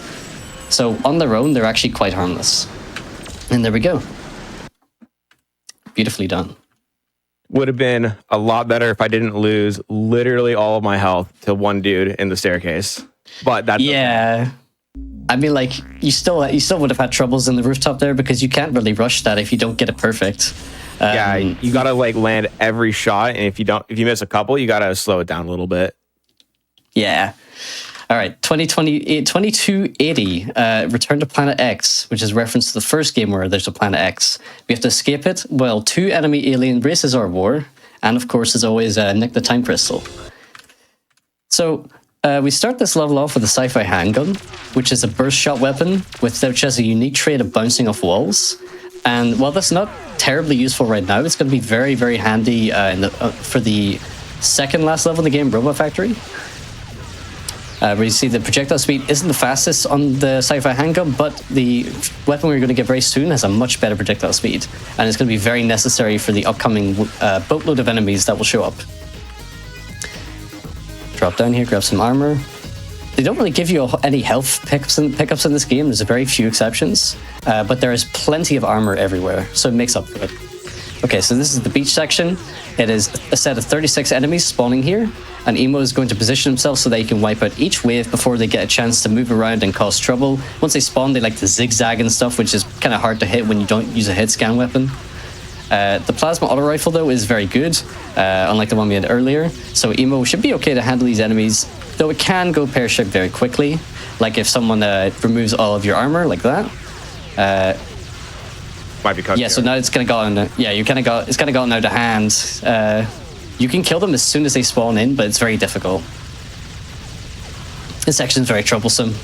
Speaker 9: So on their own, they're actually quite harmless. And there we go. Beautifully done.
Speaker 8: Would have been a lot better if I didn't lose literally all of my health to one dude in the staircase. But that's
Speaker 9: okay. I mean, like, you still would have had troubles in the rooftop there, because you can't really rush that if you don't get it perfect.
Speaker 8: Yeah, you gotta like land every shot, and if you miss a couple, you gotta slow it down a little bit.
Speaker 9: Yeah. All right, 2280, Return to Planet X, which is a reference to the first game where there's a Planet X. We have to escape it while 2 enemy alien races are at war, and of course, as always, Nick the Time Crystal. So, we start this level off with a sci-fi handgun, which is a burst shot weapon, which has a unique trait of bouncing off walls. And while that's not terribly useful right now, it's going to be very, very handy for the second last level in the game, Robot Factory. Where you see the projectile speed isn't the fastest on the sci-fi handgun, but the weapon we're going to get very soon has a much better projectile speed, and it's going to be very necessary for the upcoming boatload of enemies that will show up. Drop down here, grab some armor. They don't really give you any health pickups in this game. There's very few exceptions, but there is plenty of armor everywhere, so it makes up for it. Okay, so this is the beach section. It is a set of 36 enemies spawning here, and Emo is going to position himself so that he can wipe out each wave before they get a chance to move around and cause trouble. Once they spawn, they like to zigzag and stuff, which is kind of hard to hit when you don't use a hit scan weapon. The plasma auto rifle, though, is very good, unlike the one we had earlier, so Emo should be okay to handle these enemies, though it can go pear-shaped very quickly, like if someone removes all of your armor, like that.
Speaker 8: Might be cut.
Speaker 9: Yeah, so now it's kind of gotten. It's kind of gotten out of hand. You can kill them as soon as they spawn in, but it's very difficult. This section is very troublesome.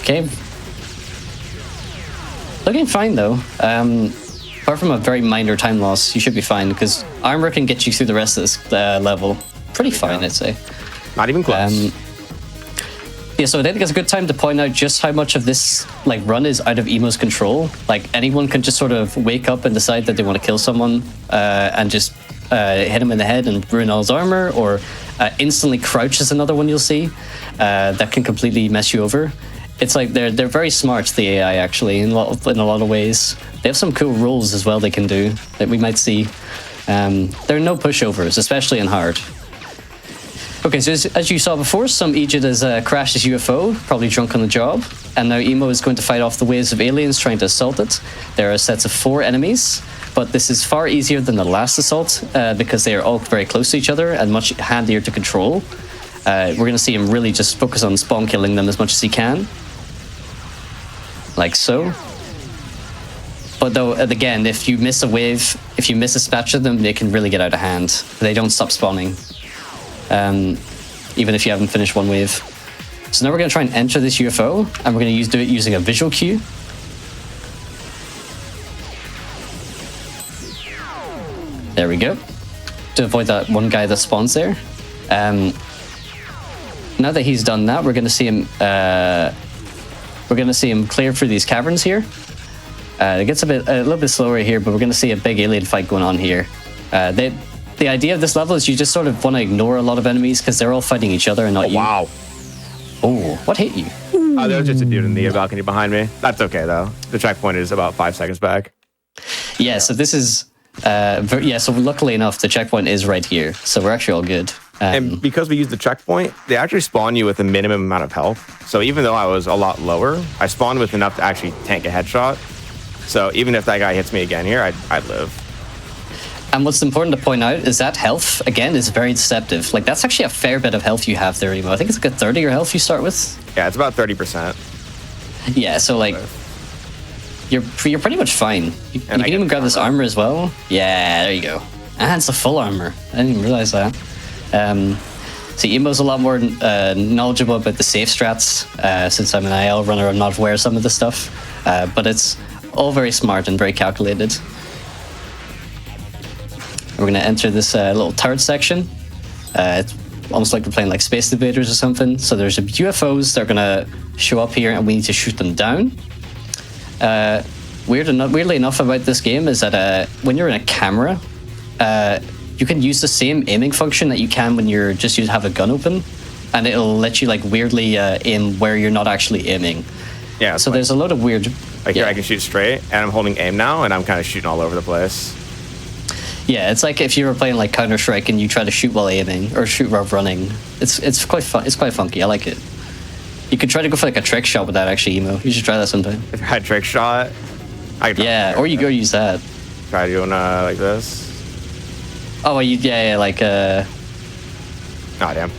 Speaker 9: Okay. Looking fine though. Apart from a very minor time loss, you should be fine, because armor can get you through the rest of this level. Pretty fine, I'd say.
Speaker 8: Not even close.
Speaker 9: Yeah, so I think it's a good time to point out just how much of this run is out of Emo's control. Like, anyone can just sort of wake up and decide that they want to kill someone and just hit him in the head and ruin all his armor, or instantly crouch is another one you'll see that can completely mess you over. It's like they're very smart, the AI, actually, in a lot of ways. They have some cool rules as well they can do that we might see. There are no pushovers, especially in hard. Okay, so as you saw before, some Egypt has crashed his UFO, probably drunk on the job, and now Emo is going to fight off the waves of aliens trying to assault it. There are sets of 4 enemies, but this is far easier than the last assault because they are all very close to each other and much handier to control. We're going to see him really just focus on spawn killing them as much as he can. Like so. But though, again, if you miss a wave, if you miss a spatch of them, they can really get out of hand. They don't stop spawning. even if you haven't finished one wave. So now we're going to try and enter this UFO, and we're going to do it using a visual cue. There we go. To avoid that one guy that spawns there. Now that he's done that, we're going to see him. We're going to see him clear through these caverns here. It gets a little bit slower here, but we're going to see a big alien fight going on here. The idea of this level is you just sort of want to ignore a lot of enemies because they're all fighting each other and not you.
Speaker 8: Wow.
Speaker 9: Oh, what hit you?
Speaker 8: Oh, there was just a dude in the balcony behind me. That's okay though. The checkpoint is about 5 seconds back.
Speaker 9: Yeah, so this is so luckily enough the checkpoint is right here, so we're actually all good.
Speaker 8: And because we used the checkpoint, they actually spawn you with a minimum amount of health. So even though I was a lot lower, I spawned with enough to actually tank a headshot. So even if that guy hits me again here, I'd live.
Speaker 9: And what's important to point out is that health, again, is very deceptive. Like, that's actually a fair bit of health you have there, Emo. I think it's like a 30 your health you start with.
Speaker 8: Yeah, it's about 30%.
Speaker 9: Yeah, so like, you're pretty much fine. You can even grab this armor as well. Yeah, there you go. And it's a full armor. I didn't even realize that. So Emo's a lot more knowledgeable about the safe strats. Since I'm an IL runner, I'm not aware of some of this stuff. But it's all very smart and very calculated. We're going to enter this little turret section. It's almost like we're playing like Space Invaders or something. So there's UFOs that are going to show up here and we need to shoot them down. Weirdly enough about this game is that when you're in a camera, you can use the same aiming function that you can when you're just have a gun open, and it'll let you like weirdly aim where you're not actually aiming.
Speaker 8: Yeah.
Speaker 9: So there's a lot of weird.
Speaker 8: Like here, I can shoot straight, and I'm holding aim now, and I'm kind of shooting all over the place.
Speaker 9: Yeah, it's like if you were playing like Counter-Strike and you try to shoot while aiming or shoot while running. It's quite fun. It's quite funky. I like it. You could try to go for like a trick shot with that actually, Emo. You should try that sometime.
Speaker 8: If I had trick shot, I could
Speaker 9: or you go use that.
Speaker 8: Try doing like this.
Speaker 9: Oh, like
Speaker 8: Oh damn.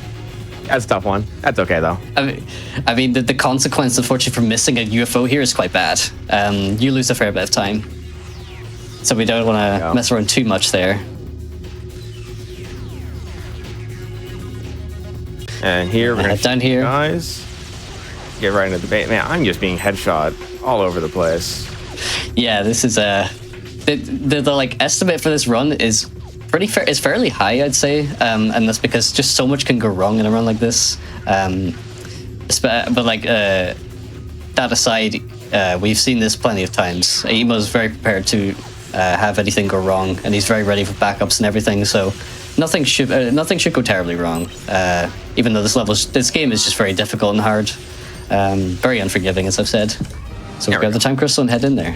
Speaker 8: That's a tough one. That's okay though.
Speaker 9: I mean the consequence, unfortunately, for missing a UFO here is quite bad. You lose a fair bit of time. So we don't want to mess around too much there.
Speaker 8: And here we're gonna
Speaker 9: down here,
Speaker 8: guys. Get right into the bait. Man, I'm just being headshot all over the place.
Speaker 9: Yeah, this is the like estimate for this run is pretty fair. It's fairly high, I'd say, and that's because just so much can go wrong in a run like this. But like that aside, we've seen this plenty of times. Emo's very prepared to have anything go wrong, and he's very ready for backups and everything. So nothing should go terribly wrong. Even though this game is just very difficult and hard, very unforgiving, as I've said. So we'll grab the time crystal and head in there.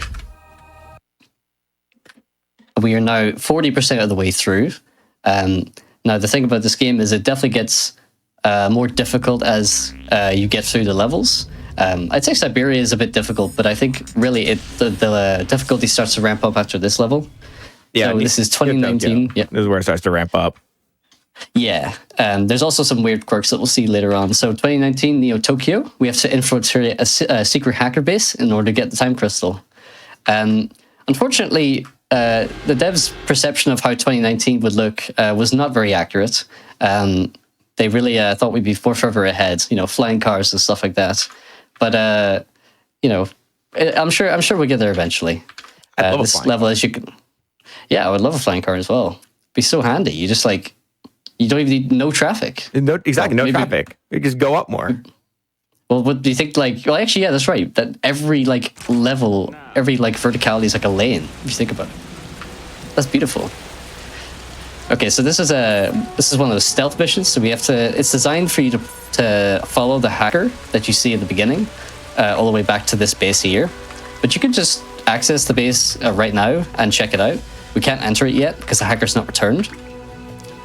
Speaker 9: We are now 40% of the way through. Now the thing about this game is it definitely gets more difficult as you get through the levels. I'd say Siberia is a bit difficult, but I think really the difficulty starts to ramp up after this level. Yeah, so this is 2019. Yeah,
Speaker 8: this is where it starts to ramp up.
Speaker 9: Yeah, there's also some weird quirks that we'll see later on. So 2019 Neo Tokyo, we have to infiltrate a secret hacker base in order to get the time crystal. Unfortunately, the devs' perception of how 2019 would look was not very accurate. They really thought we'd be further ahead, flying cars and stuff like that. But I'm sure we'll get there eventually. This level, as you can, I would love a flying car as well. It'd be so handy. You just you don't even need no traffic.
Speaker 8: No traffic. You just go up more.
Speaker 9: Well, what do you think? Actually, yeah, that's right. That every level, every verticality is like a lane. If you think about it, that's beautiful. Okay, so this is one of those stealth missions. So we have to. It's designed for you to follow the hacker that you see at the beginning, all the way back to this base here. But you can just access the base right now and check it out. We can't enter it yet because the hacker's not returned.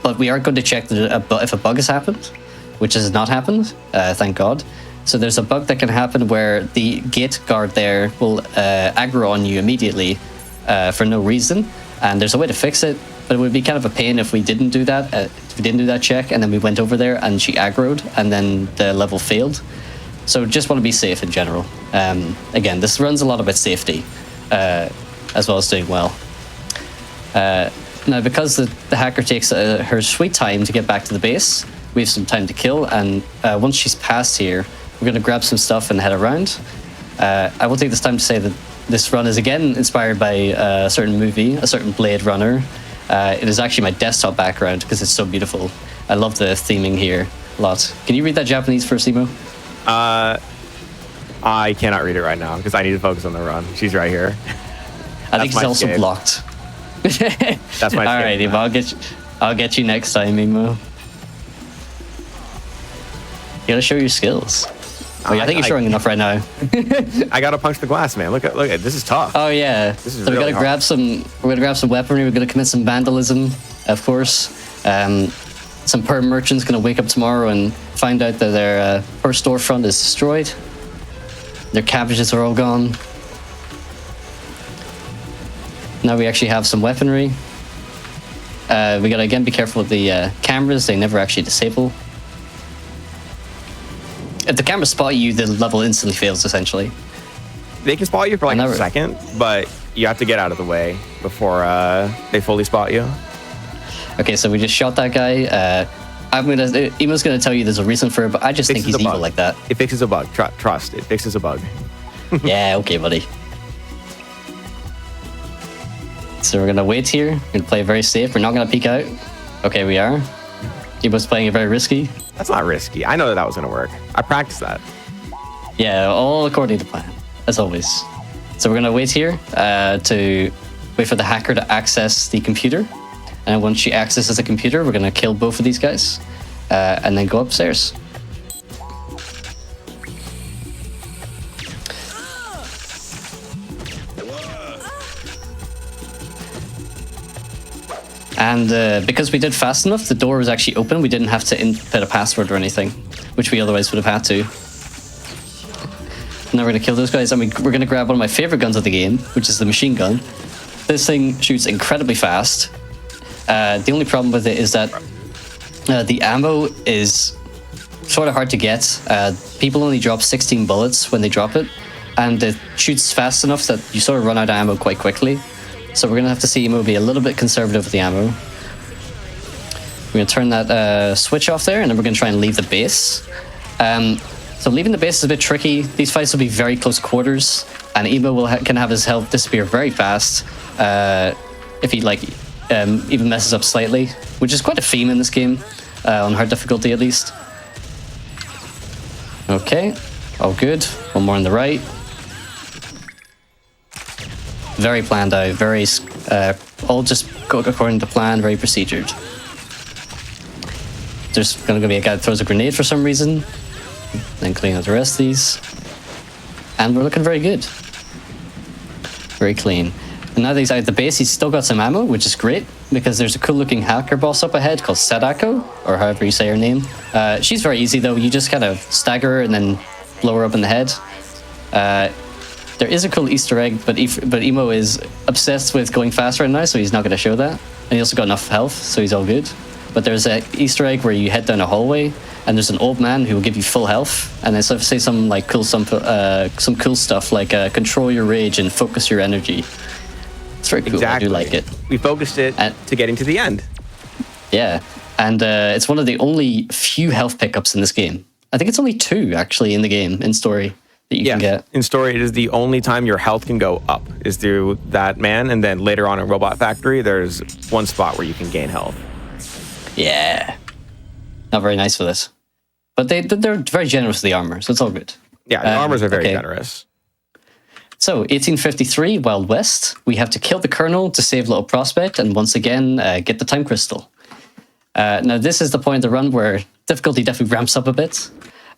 Speaker 9: But we are going to check if a bug has happened, which has not happened, thank God. So there's a bug that can happen where the gate guard there will aggro on you immediately for no reason. And there's a way to fix it, but it would be kind of a pain if we didn't do that. If we didn't do that check and then we went over there and she aggroed and then the level failed. So just want to be safe in general. Again, this runs a lot about safety as well as doing well. Now, because the hacker takes her sweet time to get back to the base, we have some time to kill, and once she's past here, we're going to grab some stuff and head around. I will take this time to say that this run is again inspired by a certain movie, a certain Blade Runner. It is actually my desktop background because it's so beautiful. I love the theming here a lot. Can you read that Japanese for us, Emo?
Speaker 8: I cannot read it right now because I need to focus on the run. She's right here.
Speaker 9: I think he's also
Speaker 8: escape.
Speaker 9: blocked.
Speaker 8: That's my
Speaker 9: All right, Emo, I'll get you next time, Emo. You gotta show your skills. I think you're showing enough right now.
Speaker 8: I gotta punch the glass, man. Look at this is tough.
Speaker 9: Oh yeah.
Speaker 8: This is
Speaker 9: so
Speaker 8: really
Speaker 9: we gotta grab some. We're gonna grab some weaponry. We're gonna commit some vandalism, of course. Some per merchant's gonna wake up tomorrow and find out that their per storefront is destroyed. Their cabbages are all gone. Now we actually have some weaponry. We gotta again be careful with the cameras. They never actually disable. If the cameras spot you, the level instantly fails, essentially.
Speaker 8: They can spot you for like a second, but you have to get out of the way before they fully spot you.
Speaker 9: Okay, so we just shot that guy. Emo's gonna tell you there's a reason for it, but I just think he's evil like that.
Speaker 8: It fixes a bug. Trust, it fixes a bug.
Speaker 9: Yeah, okay, buddy. So we're gonna wait here. We're gonna play very safe. We're not gonna peek out. Okay, we are. Emo's playing it very risky.
Speaker 8: That's not risky. I know that was gonna work. I practiced that.
Speaker 9: Yeah, all according to plan, as always. So we're gonna wait here to wait for the hacker to access the computer. And once she accesses the computer, we're gonna kill both of these guys and then go upstairs. And because we did fast enough, the door was actually open. We didn't have to input a password or anything, which we otherwise would have had to. Now we're gonna kill those guys, and we're gonna grab one of my favorite guns of the game, which is the machine gun. This thing shoots incredibly fast. The only problem with it is that the ammo is sort of hard to get. People only drop 16 bullets when they drop it, and it shoots fast enough that you sort of run out of ammo quite quickly. So we're gonna have to see Emo be a little bit conservative with the ammo. We're gonna turn that switch off there, and then we're gonna try and leave the base. So leaving the base is a bit tricky. These fights will be very close quarters, and Emo can have his health disappear very fast if he even messes up slightly, which is quite a theme in this game, on hard difficulty at least. Okay, all good. One more on the right. Very planned out, very all just go according to plan, very procedured. There's gonna be a guy that throws a grenade for some reason, then clean out the rest of these, and we're looking very good. Very clean. And now that he's out of the base, he's still got some ammo, which is great, because there's a cool looking hacker boss up ahead called Sadako, or however you say her name. She's very easy though, you just kind of stagger her and then blow her up in the head. There is a cool Easter egg, but Emo is obsessed with going faster right now, so he's not going to show that. And he also got enough health, so he's all good. But there's an Easter egg where you head down a hallway, and there's an old man who will give you full health, and then say some cool stuff like control your rage and focus your energy. It's very cool.
Speaker 8: Exactly.
Speaker 9: I do like it.
Speaker 8: We focused it to getting to the end.
Speaker 9: Yeah, and it's one of the only few health pickups in this game. I think it's only 2 actually in the game in story that you can get.
Speaker 8: In story, it is the only time your health can go up is through that man, and then later on in Robot Factory, there's one spot where you can gain health.
Speaker 9: Yeah, not very nice for this, but they're very generous with the armor, so it's all good.
Speaker 8: Yeah, the armors are very generous.
Speaker 9: So 1853, Wild West. We have to kill the Colonel to save Little Prospect, and once again get the time crystal. Now this is the point of the run where difficulty definitely ramps up a bit.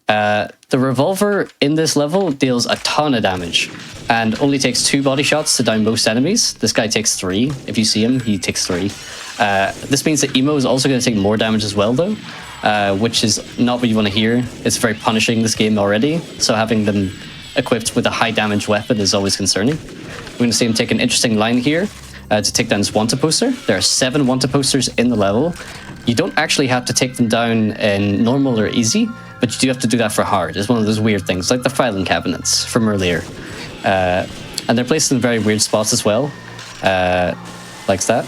Speaker 9: The revolver in this level deals a ton of damage and only takes 2 body shots to down most enemies. This guy takes 3. If you see him, he takes 3. This means that Emo is also going to take more damage as well, though, which is not what you want to hear. It's very punishing, this game already, so having them equipped with a high damage weapon is always concerning. We're going to see him take an interesting line here to take down this wanted poster. There are 7 wanted posters in the level. You don't actually have to take them down in normal or easy, but you do have to do that for hard. It's one of those weird things, like the filing cabinets from earlier. And they're placed in very weird spots as well, like that.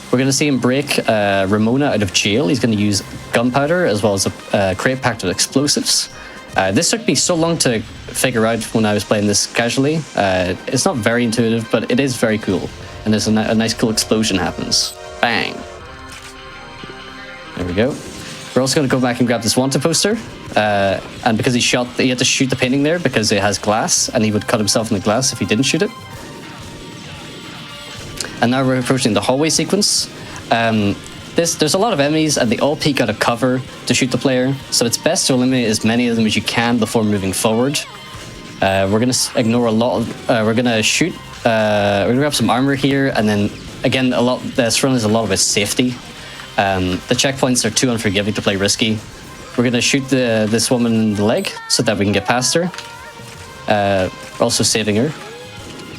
Speaker 9: We're going to see him break Ramona out of jail. He's going to use gunpowder as well as a crate packed with explosives. This took me so long to figure out when I was playing this casually. It's not very intuitive, but it is very cool. And there's a nice cool explosion happens. Bang. There we go. We're also going to go back and grab this wanted poster. And because he had to shoot the painting there because it has glass, and he would cut himself in the glass if he didn't shoot it. And now we're approaching the hallway sequence. There's a lot of enemies, and they all peek out of cover to shoot the player. So it's best to eliminate as many of them as you can before moving forward. We're going to ignore a lot of... we're going to shoot... we're going to grab some armor here, and then, again, this run is a lot about safety. The checkpoints are too unforgiving to play risky. We're going to shoot this woman in the leg so that we can get past her. Also saving her.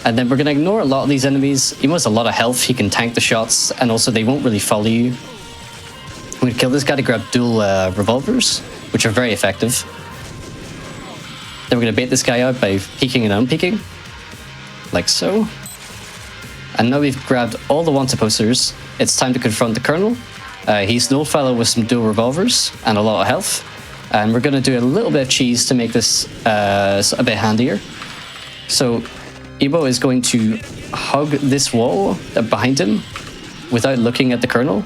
Speaker 9: And then we're going to ignore a lot of these enemies. He has a lot of health, he can tank the shots, and also they won't really follow you. I'm going to kill this guy to grab dual revolvers, which are very effective. Then we're going to bait this guy out by peeking and unpeeking. Like so. And now we've grabbed all the wanted posters. It's time to confront the Colonel. He's an old fellow with some dual revolvers and a lot of health. And we're going to do a little bit of cheese to make this a bit handier. So Ibo is going to hug this wall behind him without looking at the Colonel.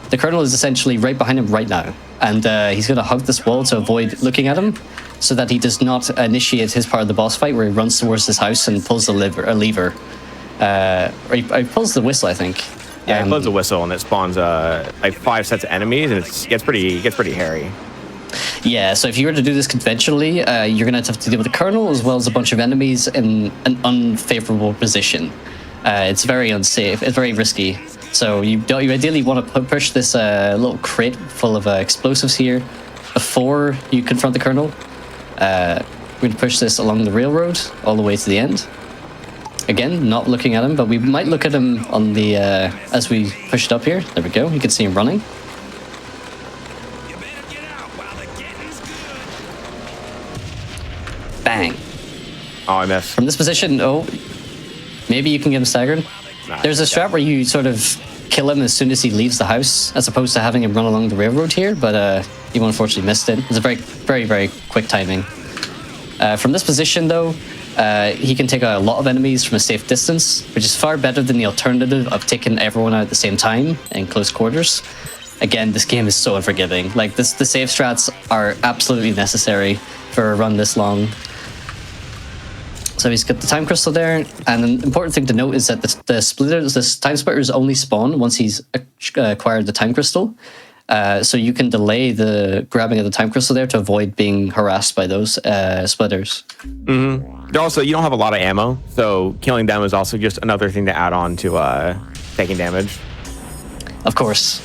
Speaker 9: The Colonel is essentially right behind him right now. And he's going to hug this wall to avoid looking at him so that he does not initiate his part of the boss fight where he runs towards his house and pulls a lever. Or he pulls the whistle, I think.
Speaker 8: Yeah, it blows a whistle and it spawns like 5 sets of enemies, and it gets pretty hairy.
Speaker 9: Yeah, so if you were to do this conventionally, you're going to have to deal with the Colonel as well as a bunch of enemies in an unfavorable position. It's very unsafe. It's very risky. So you ideally want to push this little crate full of explosives here before you confront the Colonel. We're going to push this along the railroad all the way to the end. Again, not looking at him, but we might look at him on the as we push it up here. There we go. You can see him running. Bang.
Speaker 8: Oh, I missed.
Speaker 9: From this position, maybe you can get him staggered.
Speaker 8: Nah,
Speaker 9: There's a strat where you sort of kill him as soon as he leaves the house, as opposed to having him run along the railroad here, but you unfortunately missed it. It's a very, very, very quick timing. From this position, though, he can take out a lot of enemies from a safe distance, which is far better than the alternative of taking everyone out at the same time in close quarters. Again, this game is so unforgiving. Like, the save strats are absolutely necessary for a run this long. So he's got the time crystal there, and an important thing to note is that the Timesplitters only spawn once he's acquired the time crystal. So you can delay the grabbing of the time crystal there to avoid being harassed by those splitters.
Speaker 8: Mm-hmm. Also, you don't have a lot of ammo, so killing them is also just another thing to add on to taking damage.
Speaker 9: Of course.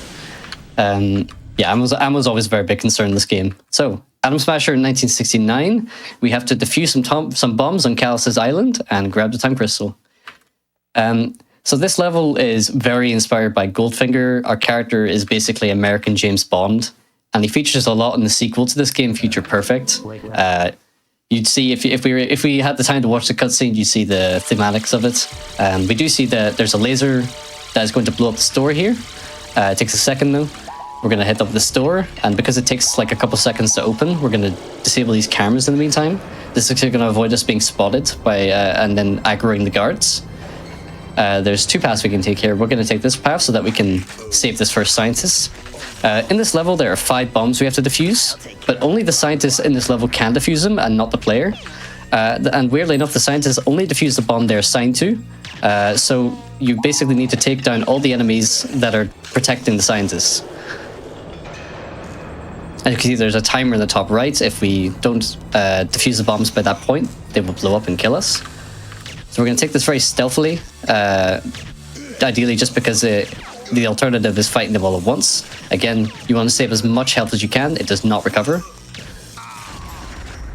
Speaker 9: Yeah, ammo's always a very big concern in this game. So, Atom Smasher in 1969, we have to defuse some bombs on Callus's island and grab the time crystal. So this level is very inspired by Goldfinger. Our character is basically American James Bond, and he features a lot in the sequel to this game, Future Perfect. You'd see, if we had the time to watch the cutscene, you'd see the thematics of it. We do see that there's a laser that is going to blow up the store here. It takes a second though. We're going to hit up the store, and because it takes like a couple seconds to open, we're going to disable these cameras in the meantime. This is going to avoid us being spotted by and then aggroing the guards. There's 2 paths we can take here. We're going to take this path so that we can save this first scientist. In this level, there are 5 bombs we have to defuse, but only the scientists in this level can defuse them and not the player. And weirdly enough, the scientists only defuse the bomb they're assigned to. So you basically need to take down all the enemies that are protecting the scientists. And you can see there's a timer in the top right. If we don't defuse the bombs by that point, they will blow up and kill us. So we're going to take this very stealthily, ideally just because the alternative is fighting them all at once. Again, you want to save as much health as you can. It does not recover.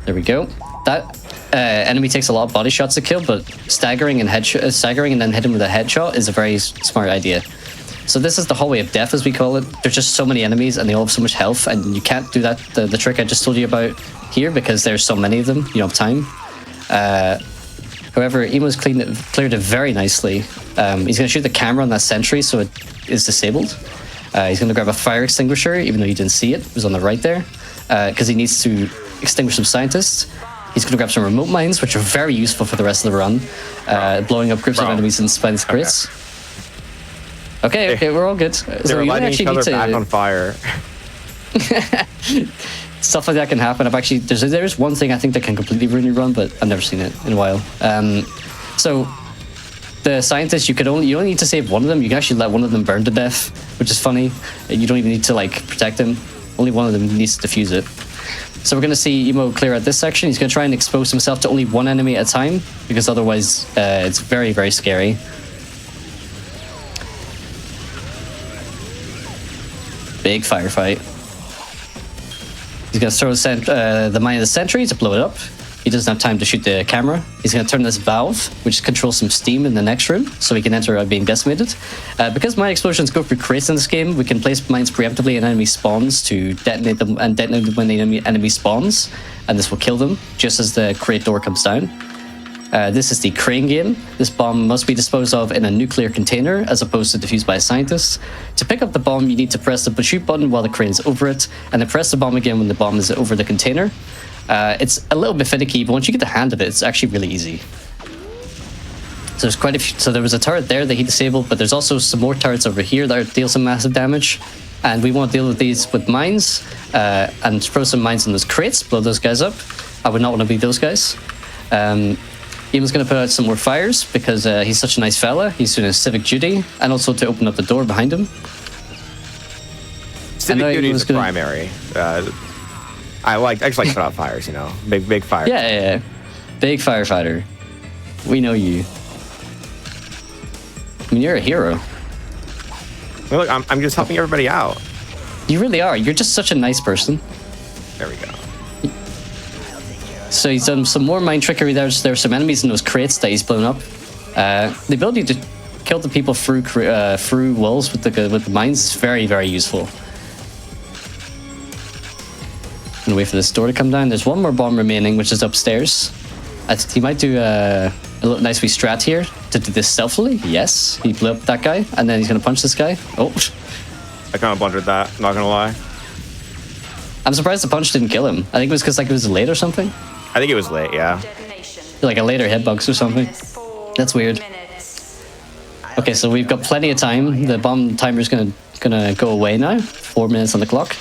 Speaker 9: There we go. That enemy takes a lot of body shots to kill, but staggering and then hit him with a headshot is a very smart idea. So this is the hallway of death, as we call it. There's just so many enemies and they all have so much health, and you can't do that the trick I just told you about here because there's so many of them. You don't have time. However, Emo's cleared it very nicely. He's going to shoot the camera on that sentry so it is disabled. He's going to grab a fire extinguisher, even though you didn't see it. It was on the right there. Because he needs to extinguish some scientists. He's going to grab some remote mines, which are very useful for the rest of the run. Blowing up groups of enemies in Spence crates. Okay, we're all good.
Speaker 8: They were lighting each other back on fire.
Speaker 9: Stuff like that can happen. There's one thing I think that can completely ruin your run, but I've never seen it in a while. So the scientists, you only need to save one of them. You can actually let one of them burn to death, which is funny. You don't even need to like protect him. Only one of them needs to defuse it. So we're going to see Emo clear out this section. He's going to try and expose himself to only one enemy at a time, because otherwise it's very, very scary. Big firefight. He's going to throw the mine of the sentry to blow it up. He doesn't have time to shoot the camera. He's going to turn this valve, which controls some steam in the next room, so he can enter without being decimated. Because mine explosions go through crates in this game, we can place mines preemptively in enemy spawns to detonate them and detonate them when the enemy spawns, and this will kill them just as the crate door comes down. This is the crane game. This bomb must be disposed of in a nuclear container as opposed to defused by a scientist. To pick up the bomb, you need to press the shoot button while the crane's over it, and then press the bomb again when the bomb is over the container. It's a little bit finicky, but once you get the hand of it, it's actually really easy. So there's quite a few. So there was a turret there that he disabled, but there's also some more turrets over here that deal some massive damage. And we want to deal with these with mines and throw some mines in those crates, blow those guys up. I would not want to be those guys. Emo's going to put out some more fires because he's such a nice fella. He's doing his civic duty, and also to open up the door behind him.
Speaker 8: Civic duty is the primary. I just like to put out fires, you know, big fire.
Speaker 9: Yeah. Big firefighter. We know you. I mean, you're a hero.
Speaker 8: Well, look, I'm just helping everybody out.
Speaker 9: You really are. You're just such a nice person.
Speaker 8: There we go.
Speaker 9: So he's done some more mine trickery. There's some enemies in those crates that he's blown up. The ability to kill the people through walls with the mines is very, very useful. I'm gonna wait for this door to come down. There's one more bomb remaining, which is upstairs. He might do a little nice wee strat here to do this stealthily. Yes, he blew up that guy, and then he's gonna punch this guy. Oh,
Speaker 8: I kind of blundered that. Not gonna lie.
Speaker 9: I'm surprised the punch didn't kill him. I think it was because it was late or something.
Speaker 8: I think it was late. Yeah.
Speaker 9: Like a later hitbox or something. That's weird. Okay, so we've got plenty of time. The bomb timer's gonna go away now. 4 minutes on the clock.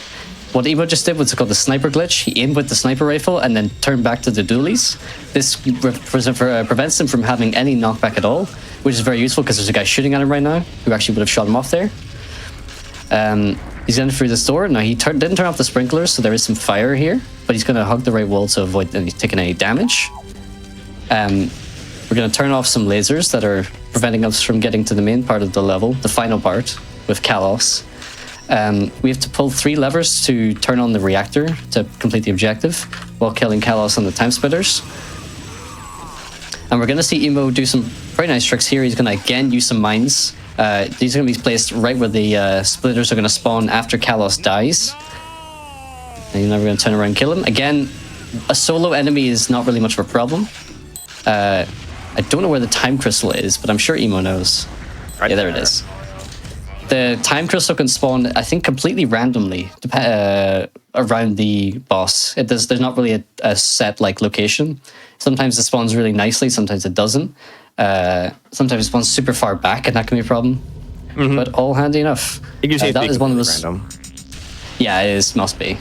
Speaker 9: What Emo just did was called the sniper glitch. He aimed with the sniper rifle and then turned back to the dualies. This prevents him from having any knockback at all, which is very useful because there's a guy shooting at him right now who actually would have shot him off there. He's in through this door. Now, he didn't turn off the sprinklers, so there is some fire here, but he's going to hug the right wall to avoid taking any damage. We're going to turn off some lasers that are preventing us from getting to the main part of the level, the final part, with Kalos. We have to pull 3 levers to turn on the reactor to complete the objective, while killing Kalos and the Timesplitters. And we're going to see Emo do some very nice tricks here. He's going to again use some mines. These are going to be placed right where the splitters are going to spawn after Kalos dies. And now we're going to turn around and kill him. Again, a solo enemy is not really much of a problem. I don't know where the time crystal is, but I'm sure Emo knows. Right, yeah, there it is. The time crystal can spawn, I think, completely randomly around the boss. There's not really a set location. Sometimes it spawns really nicely, sometimes it doesn't. Sometimes it spawns super far back, and that can be a problem. Mm-hmm. But all handy enough. That is one of those. Random. Yeah, it must be.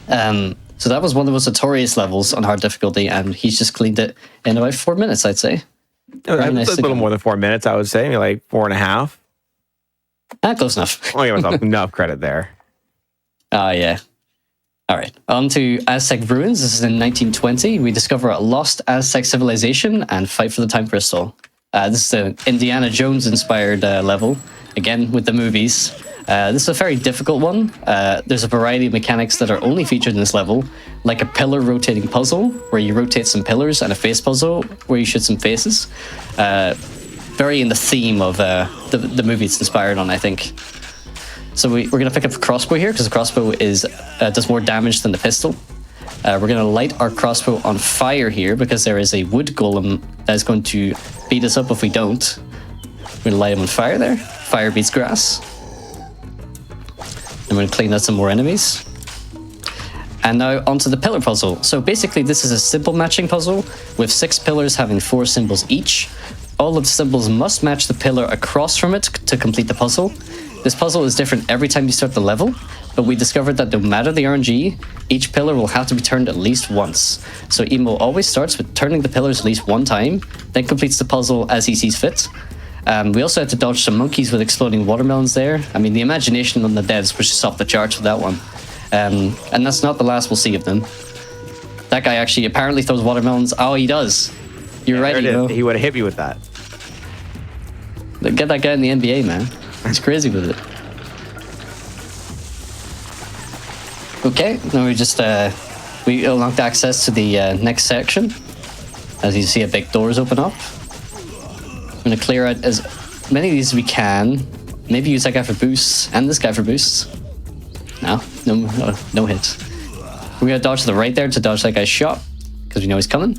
Speaker 9: So that was one of the most notorious levels on hard difficulty, and he's just cleaned it in about 4 minutes, I'd say.
Speaker 8: A little more than 4 minutes, I would say, maybe like 4.5.
Speaker 9: Close enough.
Speaker 8: I'll give myself enough credit there.
Speaker 9: Yeah. All right. On to Aztec ruins. This is in 1920. We discover a lost Aztec civilization and fight for the time crystal. This is an Indiana Jones-inspired level, again with the movies. This is a very difficult one. There's a variety of mechanics that are only featured in this level, like a pillar rotating puzzle, where you rotate some pillars, and a face puzzle, where you shoot some faces. Very in the theme of the movie it's inspired on, I think. So we're going to pick up the crossbow here, because the crossbow does more damage than the pistol. We're going to light our crossbow on fire here because there is a wood golem that's going to beat us up if we don't. We're going to light him on fire there. Fire beats grass. And we're going to clean out some more enemies. And now onto the pillar puzzle. So basically this is a simple matching puzzle with 6 pillars having 4 symbols each. All of the symbols must match the pillar across from it to complete the puzzle. This puzzle is different every time you start the level, but we discovered that no matter the RNG, each pillar will have to be turned at least once. So Emo always starts with turning the pillars at least one time, then completes the puzzle as he sees fit. We also had to dodge some monkeys with exploding watermelons there. I mean, the imagination on the devs was just off the charts with that one. And that's not the last we'll see of them. That guy actually apparently throws watermelons. Oh, he does. You're right, Emo.
Speaker 8: He would have hit me with that.
Speaker 9: Get that guy in the NBA, man. He's crazy with it. Okay, now we just we unlocked access to the next section. As you see, a big doors open up. I'm gonna clear out as many of these as we can. Maybe use that guy for boosts and this guy for boosts. No hits. We're gonna dodge to the right there to dodge that guy's shot because we know he's coming.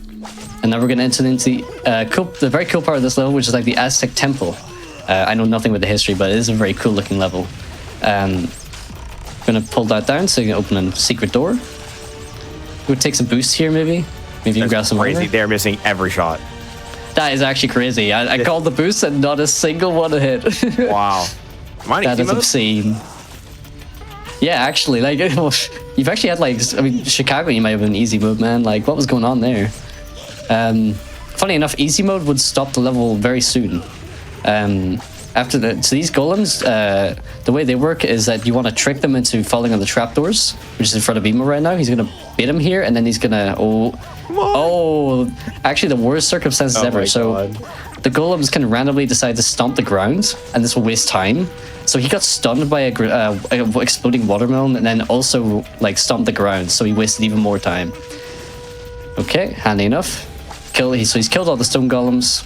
Speaker 9: And then we're gonna enter into the very cool part of this level, which is like the Aztec temple. I know nothing with the history, but it is a very cool looking level. I'm gonna pull that down so you can open a secret door. We'll take some boosts here, maybe. Maybe you can grab some
Speaker 8: crazy.
Speaker 9: armor.
Speaker 8: They're missing every shot.
Speaker 9: That is actually crazy. I called the boost and not a single one hit.
Speaker 8: Wow.
Speaker 9: That is obscene. Yeah, actually, like you've actually had like, I mean, Chicago, you might have been easy mode, man. Like, what was going on there? Funny enough, easy mode would stop the level very soon. So these golems, the way they work is that you want to trick them into falling on the trapdoors, which is in front of Emo right now. He's gonna beat him here, and then he's gonna actually the worst circumstances ever. So the golems can randomly decide to stomp the ground, and this will waste time. So he got stunned by a exploding watermelon, and then also like stomped the ground. So he wasted even more time. Okay, handy enough. So he's killed all the stone golems.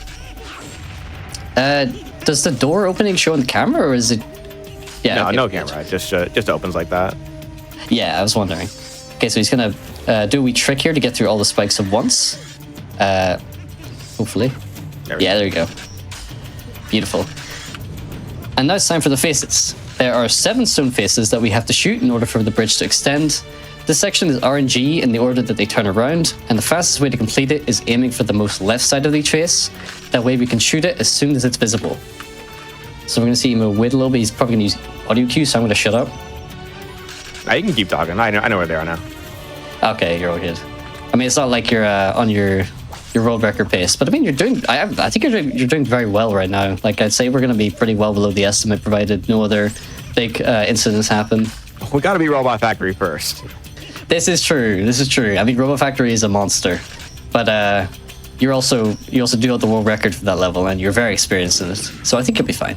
Speaker 9: Does the door opening show on the camera, or is it? Yeah.
Speaker 8: No,
Speaker 9: okay,
Speaker 8: no camera. It just opens like that.
Speaker 9: Yeah, I was wondering. Okay, so he's gonna do a wee trick here to get through all the spikes at once. Hopefully. There you go. Beautiful. And now it's time for the faces. There are 7 stone faces that we have to shoot in order for the bridge to extend. This section is RNG in the order that they turn around, and the fastest way to complete it is aiming for the most left side of each face. That way we can shoot it as soon as it's visible. So we're going to see him wait a little bit. He's probably going to use audio cues, so I'm going to shut up.
Speaker 8: You can keep talking. I know where they are now.
Speaker 9: Okay, you're all good. I mean, it's not like you're on your world record pace, but I mean, you're doing. I think you're doing very well right now. Like, I'd say we're going to be pretty well below the estimate, provided no other big incidents happen.
Speaker 8: We got to be Robot Factory first.
Speaker 9: This is true. I mean, Robot Factory is a monster, but you also do have the world record for that level, and you're very experienced in it. So I think you'll be fine.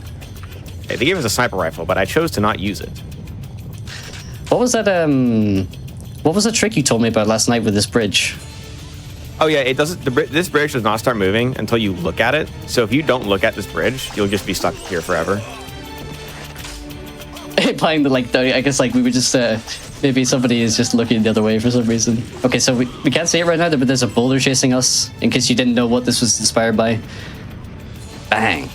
Speaker 8: Hey, they gave us a sniper rifle, but I chose to not use it.
Speaker 9: What was that? What was the trick you told me about last night with this bridge?
Speaker 8: Oh yeah, it doesn't. This bridge does not start moving until you look at it. So if you don't look at this bridge, you'll just be stuck here forever.
Speaker 9: Implying that, I guess we would just maybe somebody is just looking the other way for some reason. Okay, so we can't see it right now, but there's a boulder chasing us. In case you didn't know what this was inspired by. Bang.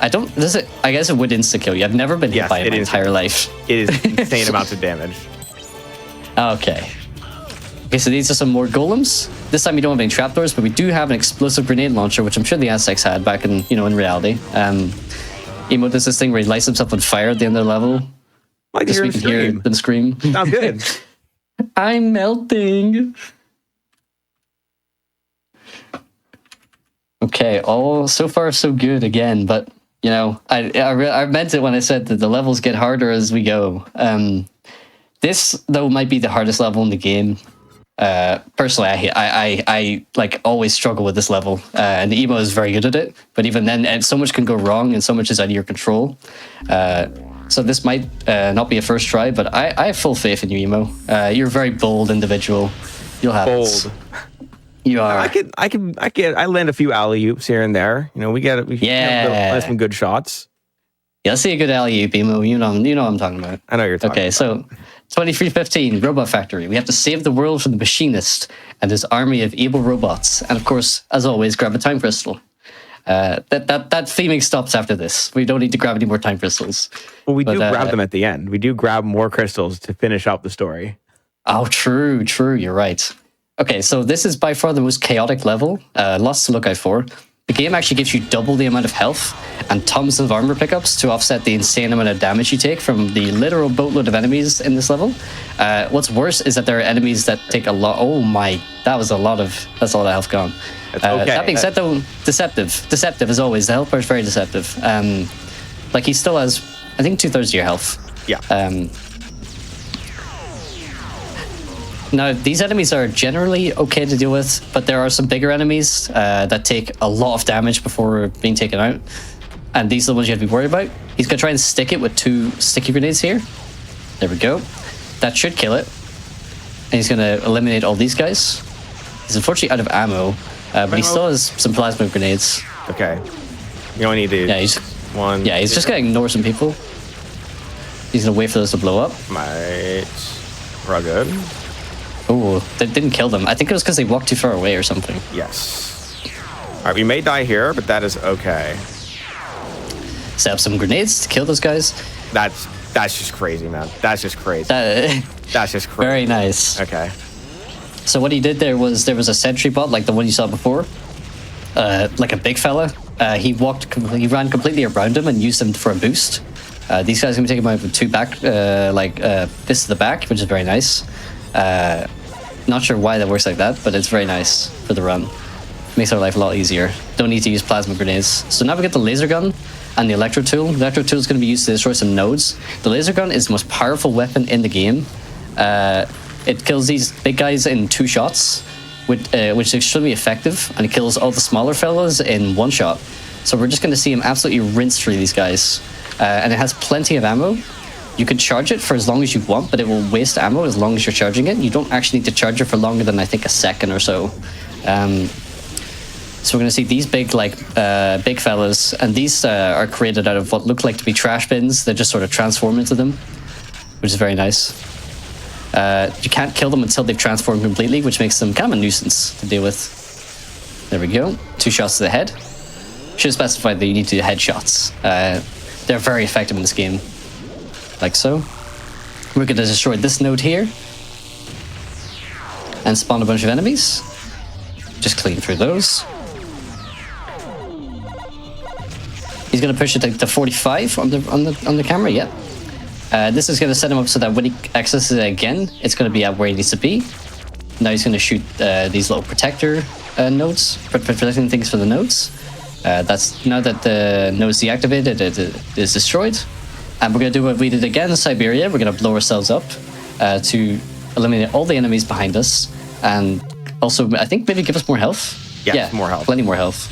Speaker 9: I guess it would insta kill you. I've never been hit by it in my entire life.
Speaker 8: It is insane amounts of damage.
Speaker 9: Okay, so these are some more golems. This time we don't have any trapdoors, but we do have an explosive grenade launcher, which I'm sure the Aztecs had back in reality. Emo does this thing where he lights himself on fire at the end of the level. Just so we can hear them scream.
Speaker 8: Sounds good.
Speaker 9: I'm melting. Okay, all so far so good again, but I meant it when I said that the levels get harder as we go. This though might be the hardest level in the game. Personally, I always struggle with this level, and Emo is very good at it. But even then, and so much can go wrong, and so much is out of your control. So this might not be a first try, but I have full faith in you, Emo. You're a very bold individual. You'll have
Speaker 8: bold.
Speaker 9: You are.
Speaker 8: I land a few alley-oops here and there. We land some good shots.
Speaker 9: Yeah, let's see a good alley-oop, Emo. You know what I'm talking about.
Speaker 8: I know you're talking.
Speaker 9: Okay, so 2315, Robot Factory. We have to save the world from the machinist and his army of evil robots. And of course, as always, grab a time crystal. That theming stops after this. We don't need to grab any more time crystals.
Speaker 8: Well, we do grab them at the end. We do grab more crystals to finish up the story.
Speaker 9: Oh, true. You're right. Okay, so this is by far the most chaotic level. Lots to look out for. The game actually gives you double the amount of health and tons of armor pickups to offset the insane amount of damage you take from the literal boatload of enemies in this level. What's worse is that there are enemies that take a lot. Oh my, that's a lot of health gone.
Speaker 8: Okay.
Speaker 9: That being said, though, deceptive as always. The health bar is very deceptive. Like he still has, I think, 2/3 of your health.
Speaker 8: Yeah.
Speaker 9: Now, these enemies are generally okay to deal with, but there are some bigger enemies that take a lot of damage before being taken out. And these are the ones you have to be worried about. He's going to try and stick it with 2 sticky grenades here. There we go. That should kill it. And he's going to eliminate all these guys. He's unfortunately out of ammo, but he still has some plasma grenades.
Speaker 8: Okay. You only need to...
Speaker 9: Yeah, he's just going to ignore some people. He's going to wait for those to blow up.
Speaker 8: Might... We're good.
Speaker 9: Oh, that didn't kill them. I think it was because they walked too far away or something.
Speaker 8: Yes. All right, we may die here, but that is okay.
Speaker 9: Set up some grenades to kill those guys.
Speaker 8: That's just crazy, man. That's just crazy. That's just crazy.
Speaker 9: Very nice.
Speaker 8: Okay.
Speaker 9: So what he did there was a sentry bot like the one you saw before, like a big fella. He ran completely around him and used him for a boost. These guys are gonna take him out with 2 back, fists to the back, which is very nice. Not sure why that works like that, but it's very nice for the run. Makes our life a lot easier. Don't need to use plasma grenades. So now we get the laser gun and the electro tool. The electro tool is going to be used to destroy some nodes. The laser gun is the most powerful weapon in the game. It kills these big guys in 2 shots, which is extremely effective, and it kills all the smaller fellas in 1 shot. So we're just going to see him absolutely rinse through these guys. And it has plenty of ammo. You can charge it for as long as you want, but it will waste ammo as long as you're charging it. You don't actually need to charge it for longer than, I think, a second or so. So we're going to see these big fellas, and these are created out of what look like to be trash bins. They just sort of transform into them, which is very nice. You can't kill them until they've transformed completely, which makes them kind of a nuisance to deal with. There we go. 2 shots to the head. Should have specified that you need to do headshots. They're very effective in this game. Like so. We're going to destroy this node here. And spawn a bunch of enemies. Just clean through those. He's going to push it to 45 on the camera, yeah. This is going to set him up so that when he accesses it again, it's going to be at where he needs to be. Now he's going to shoot these little protector nodes, protecting things for the nodes. That's now that the node's deactivated, it is destroyed. And we're going to do what we did again in Siberia. We're going to blow ourselves up to eliminate all the enemies behind us. And also, I think maybe give us more health.
Speaker 8: Yeah, more health.
Speaker 9: Plenty more health.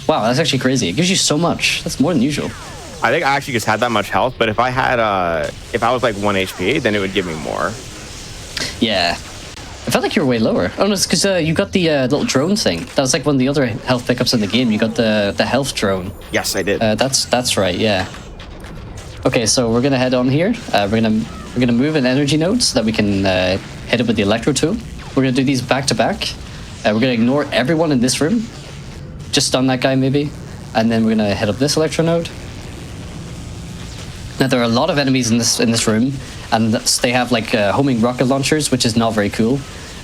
Speaker 9: Wow, that's actually crazy. It gives you so much. That's more than usual.
Speaker 8: I think I actually just had that much health, but if I had, if I was like 1 HP, then it would give me more.
Speaker 9: Yeah. I felt like you were way lower. Oh no, it's because you got the little drone thing. That was like one of the other health pickups in the game. You got the health drone.
Speaker 8: Yes, I did.
Speaker 9: That's right. Yeah. Okay, so we're gonna head on here. We're gonna move an energy node so that we can hit it with the electro tool. We're gonna do these back to back. We're gonna ignore everyone in this room. Just stun that guy maybe, and then we're gonna hit up this electro node. Now there are a lot of enemies in this room, and they have like homing rocket launchers, which is not very cool.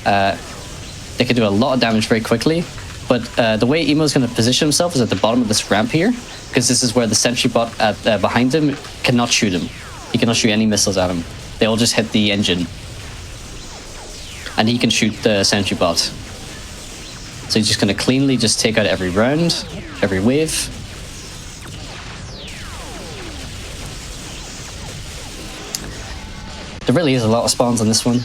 Speaker 9: They can do a lot of damage very quickly, but the way Emo's going to position himself is at the bottom of this ramp here, because this is where the sentry bot behind him cannot shoot him. He cannot shoot any missiles at him. They all just hit the engine, and he can shoot the sentry bot. So he's just going to cleanly just take out every round, every wave. There really is a lot of spawns on this one.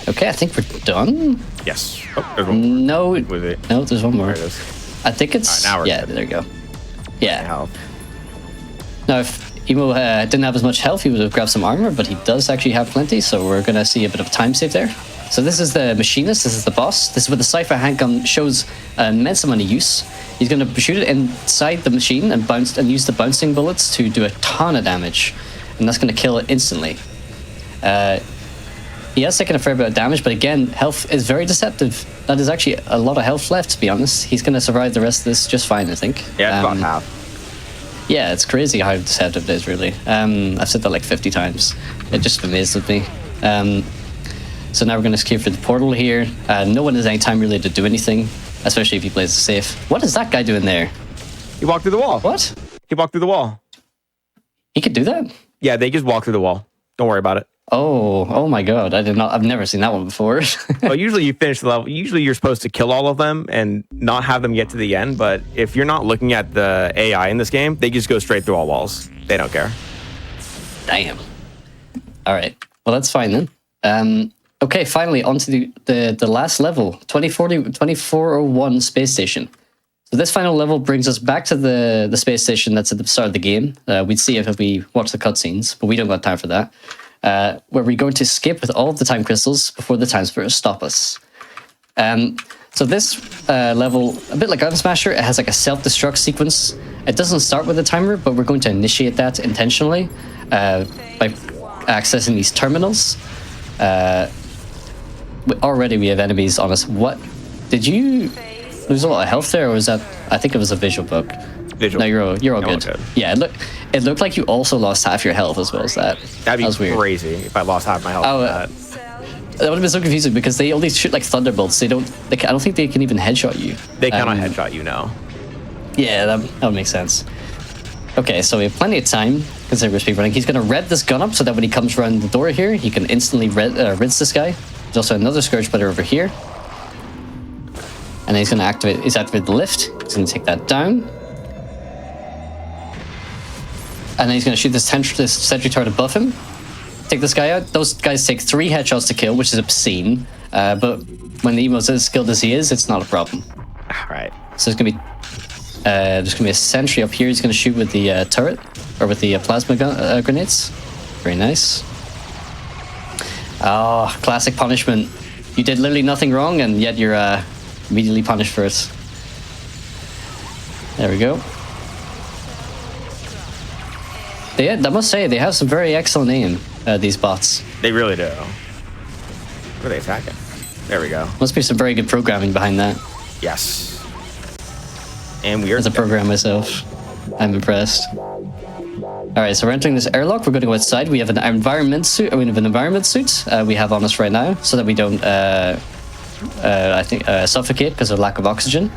Speaker 9: Okay, I think we're done.
Speaker 8: Yes. Oh, there's one more.
Speaker 9: No,
Speaker 8: Was it?
Speaker 9: no, there's one more.
Speaker 8: There it is.
Speaker 9: I think it's...
Speaker 8: Now we're
Speaker 9: yeah,
Speaker 8: good.
Speaker 9: there you go. Yeah.
Speaker 8: Health.
Speaker 9: Now, if Emo didn't have as much health, he would have grabbed some armor, but he does actually have plenty, so we're going to see a bit of time save there. So this is the machinist, this is the boss. This is where the Cypher handgun shows an immense amount of use. He's going to shoot it inside the machine and use the bouncing bullets to do a ton of damage. And and that's going to kill it instantly. He has taken a fair bit of damage, but again, health is very deceptive. That is actually a lot of health left, to be honest. He's going to survive the rest of this just fine, I think.
Speaker 8: Yeah, it's about half.
Speaker 9: Yeah, it's crazy how deceptive it is, really. I've said that like 50 times. It just amazes me. So now we're going to queue for the portal here. No one has any time really to do anything, especially if he plays it safe. What is that guy doing there?
Speaker 8: He walked through the wall.
Speaker 9: What?
Speaker 8: He walked through the wall.
Speaker 9: He could do that?
Speaker 8: Yeah, they just walk through the wall. Don't worry about it.
Speaker 9: Oh my god, I've never seen that one before.
Speaker 8: Well, usually you finish the level. Usually you're supposed to kill all of them and not have them get to the end. But if you're not looking at the AI in this game, they just go straight through all walls. They don't care.
Speaker 9: Damn. All right. Well, that's fine then. Okay, finally, on to the last level, 2401 Space Station. So this final level brings us back to the space station that's at the start of the game. We'd see it if we watch the cutscenes, but we don't got time for that. Where we're going to skip with all of the time crystals before the Timesplitters stop us. So this level, a bit like Gun Smasher, it has like a self-destruct sequence. It doesn't start with a timer, but we're going to initiate that intentionally by accessing these terminals. Already we have enemies on us. What? Did you lose a lot of health there, or was that? I think it was a visual bug.
Speaker 8: Visual.
Speaker 9: No, you're all good. Yeah, it looked like you also lost half your health as well as that.
Speaker 8: That'd be
Speaker 9: weird.
Speaker 8: crazy if I lost half my health.
Speaker 9: That would have been so confusing because they only shoot like thunderbolts. I don't think they can even headshot you.
Speaker 8: They cannot headshot you now.
Speaker 9: Yeah, that would make sense. Okay, so we have plenty of time considering we're speedrunning. He's going to rev this gun up so that when he comes around the door here, he can instantly rinse this guy. There's also another Scourge Splitter over here. And then he's going to activate the lift. He's going to take that down. And then he's going to shoot this sentry turret above him. Take this guy out. Those guys take 3 headshots to kill, which is obscene. But when the emo's as skilled as he is, it's not a problem.
Speaker 8: All right.
Speaker 9: So there's gonna be a sentry up here. He's gonna shoot with the turret or with the plasma grenades. Very nice. Oh, classic punishment. You did literally nothing wrong, and yet you're immediately punished for it. There we go. I must say, they have some very excellent aim, these bots.
Speaker 8: They really do. Where are they attacking? There we go.
Speaker 9: Must be some very good programming behind that.
Speaker 8: Yes. And we are...
Speaker 9: As a programmer myself, I'm impressed. Alright, so we're entering this airlock. We're going to go outside. We have an environment suit. We have on us right now, so that we don't, suffocate because of lack of oxygen.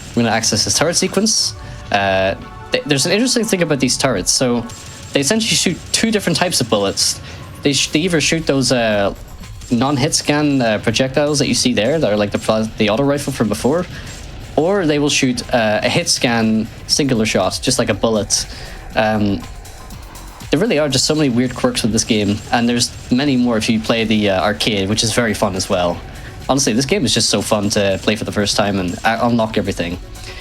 Speaker 9: We're going to access this turret sequence. There's an interesting thing about these turrets. So they essentially shoot 2 different types of bullets. They either shoot those non-hit scan projectiles that you see there, that are like the auto rifle from before, or they will shoot a hit scan singular shot, just like a bullet. There really are just so many weird quirks with this game, and there's many more if you play the arcade, which is very fun as well. Honestly, this game is just so fun to play for the first time and unlock everything.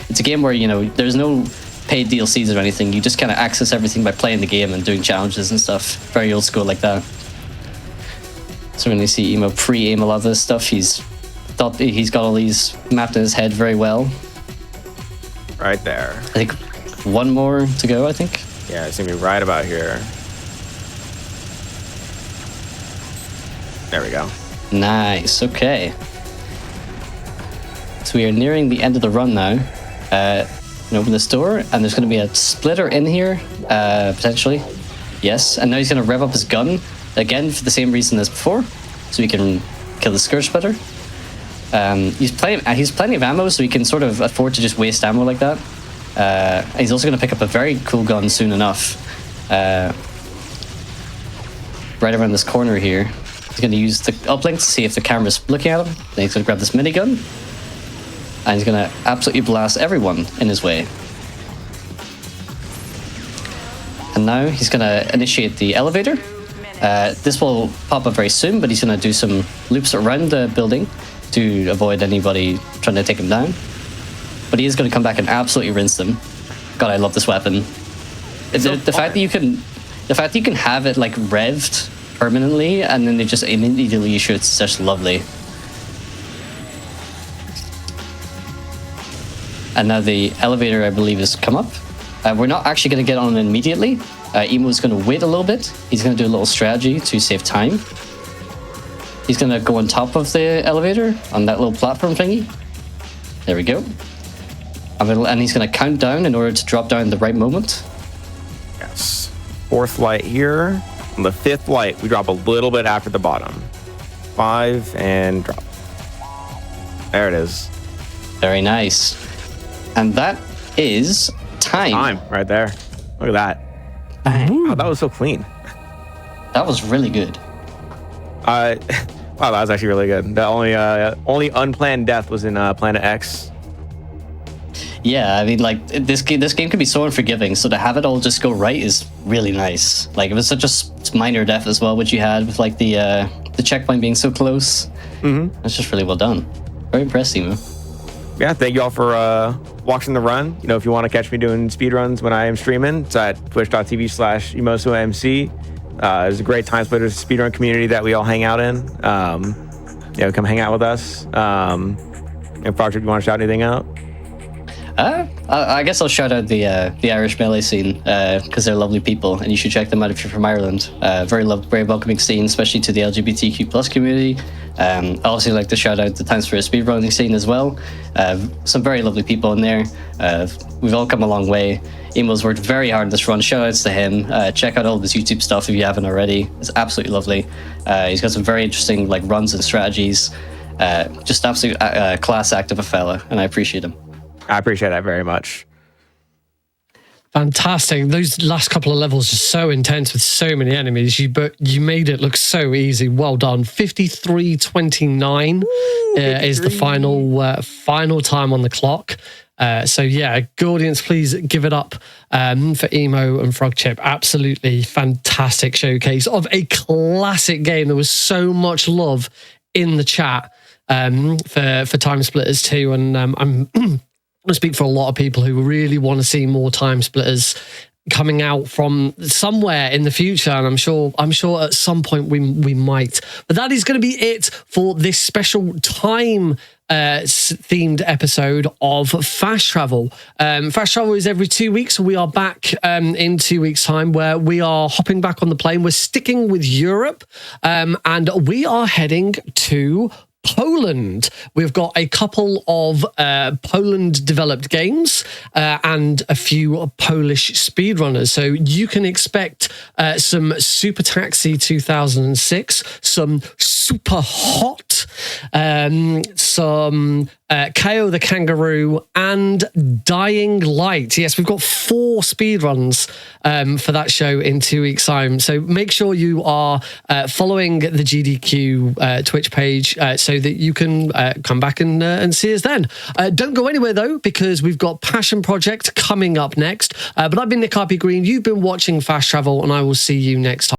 Speaker 9: It's a game where, you know, there's no paid DLCs or anything. You just kind of access everything by playing the game and doing challenges and stuff. Very old school like that. So we're going to see Emo pre-aim a lot of this stuff. He's got all these mapped in his head very well.
Speaker 8: Right there.
Speaker 9: I think 1 more to go, I think.
Speaker 8: Yeah, it's going to be right about here. There we go.
Speaker 9: Nice, okay. So we are nearing the end of the run now. Open this door, and there's going to be a splitter in here, potentially. Yes, and now he's going to rev up his gun, again, for the same reason as before, so he can kill the Scourge Splitter. He's plenty of ammo, so he can sort of afford to just waste ammo like that. He's also going to pick up a very cool gun soon enough. Right around this corner here. He's going to use the uplink to see if the camera's looking at him. Then he's going to grab this minigun. And he's going to absolutely blast everyone in his way. And now he's going to initiate the elevator. This will pop up very soon, but he's going to do some loops around the building to avoid anybody trying to take him down. But he is going to come back and absolutely rinse them. God, I love this weapon. The fact that you can have it like revved permanently and then it just immediately shoots is just lovely. And now the elevator, I believe, has come up. We're not actually going to get on immediately. Emo's going to wait a little bit. He's going to do a little strategy to save time. He's going to go on top of the elevator on that little platform thingy. There we go. And he's going to count down in order to drop down at the right moment.
Speaker 8: Yes. 4th light here. On the 5th light, we drop a little bit after the bottom. 5 and drop. There it is.
Speaker 9: Very nice. And that is time.
Speaker 8: Time right there. Look at that.
Speaker 9: Bang.
Speaker 8: Wow, that was so clean.
Speaker 9: That was really good.
Speaker 8: Wow, that was actually really good. The only unplanned death was in Planet X.
Speaker 9: Yeah, I mean, like, this game can be so unforgiving, so to have it all just go right is really nice. Like, it was such a minor death as well, which you had with, like, the checkpoint being so close. Mm-hmm. It's just really well done. Very impressed, Emo.
Speaker 8: Yeah, thank you all for watching the run. You know, if you want to catch me doing speedruns when I am streaming, it's at twitch.tv/emosoMC. There's a great Timesplitters speedrun community that we all hang out in. You know, come hang out with us. And Project, you want to shout anything out?
Speaker 9: I guess I'll shout out the Irish melee scene because they're lovely people, and you should check them out if you're from Ireland. Very welcoming scene, especially to the LGBTQ plus community. I also like to shout out the Timesplitters speedrunning scene as well. Some very lovely people in there. We've all come a long way. Emo's worked very hard on this run. Shout outs to him. Check out all of his YouTube stuff if you haven't already. It's absolutely lovely. He's got some very interesting like runs and strategies. Just absolute class act of a fella, and I appreciate him.
Speaker 8: I appreciate that very much.
Speaker 1: Fantastic. Those last couple of levels are so intense with so many enemies. You made it look so easy. Well done. 53:29 is the final time on the clock. So yeah, audience, please give it up for Emo and Frogchip. Absolutely fantastic showcase of a classic game. There was so much love in the chat for Timesplitters 2, and I'm I speak for a lot of people who really want to see more Timesplitters coming out from somewhere in the future, and I'm sure at some point we might. But that is going to be it for this special time themed episode of Fast Travel. Fast Travel is every 2 weeks, so we are back in 2 weeks' time, where we are hopping back on the plane. We're sticking with Europe, and we are heading to Poland. We've got a couple of Poland-developed games and a few Polish speedrunners. So you can expect some Super Taxi 2006, some Super Hot, some KO the Kangaroo, and Dying Light. Yes, we've got 4 speedruns for that show in 2 weeks' time. So make sure you are following the GDQ Twitch page so that you can come back and see us then. Don't go anywhere, though, because we've got Passion Project coming up next. But I've been NickRPGreen. You've been watching Fast Travel, and I will see you next time.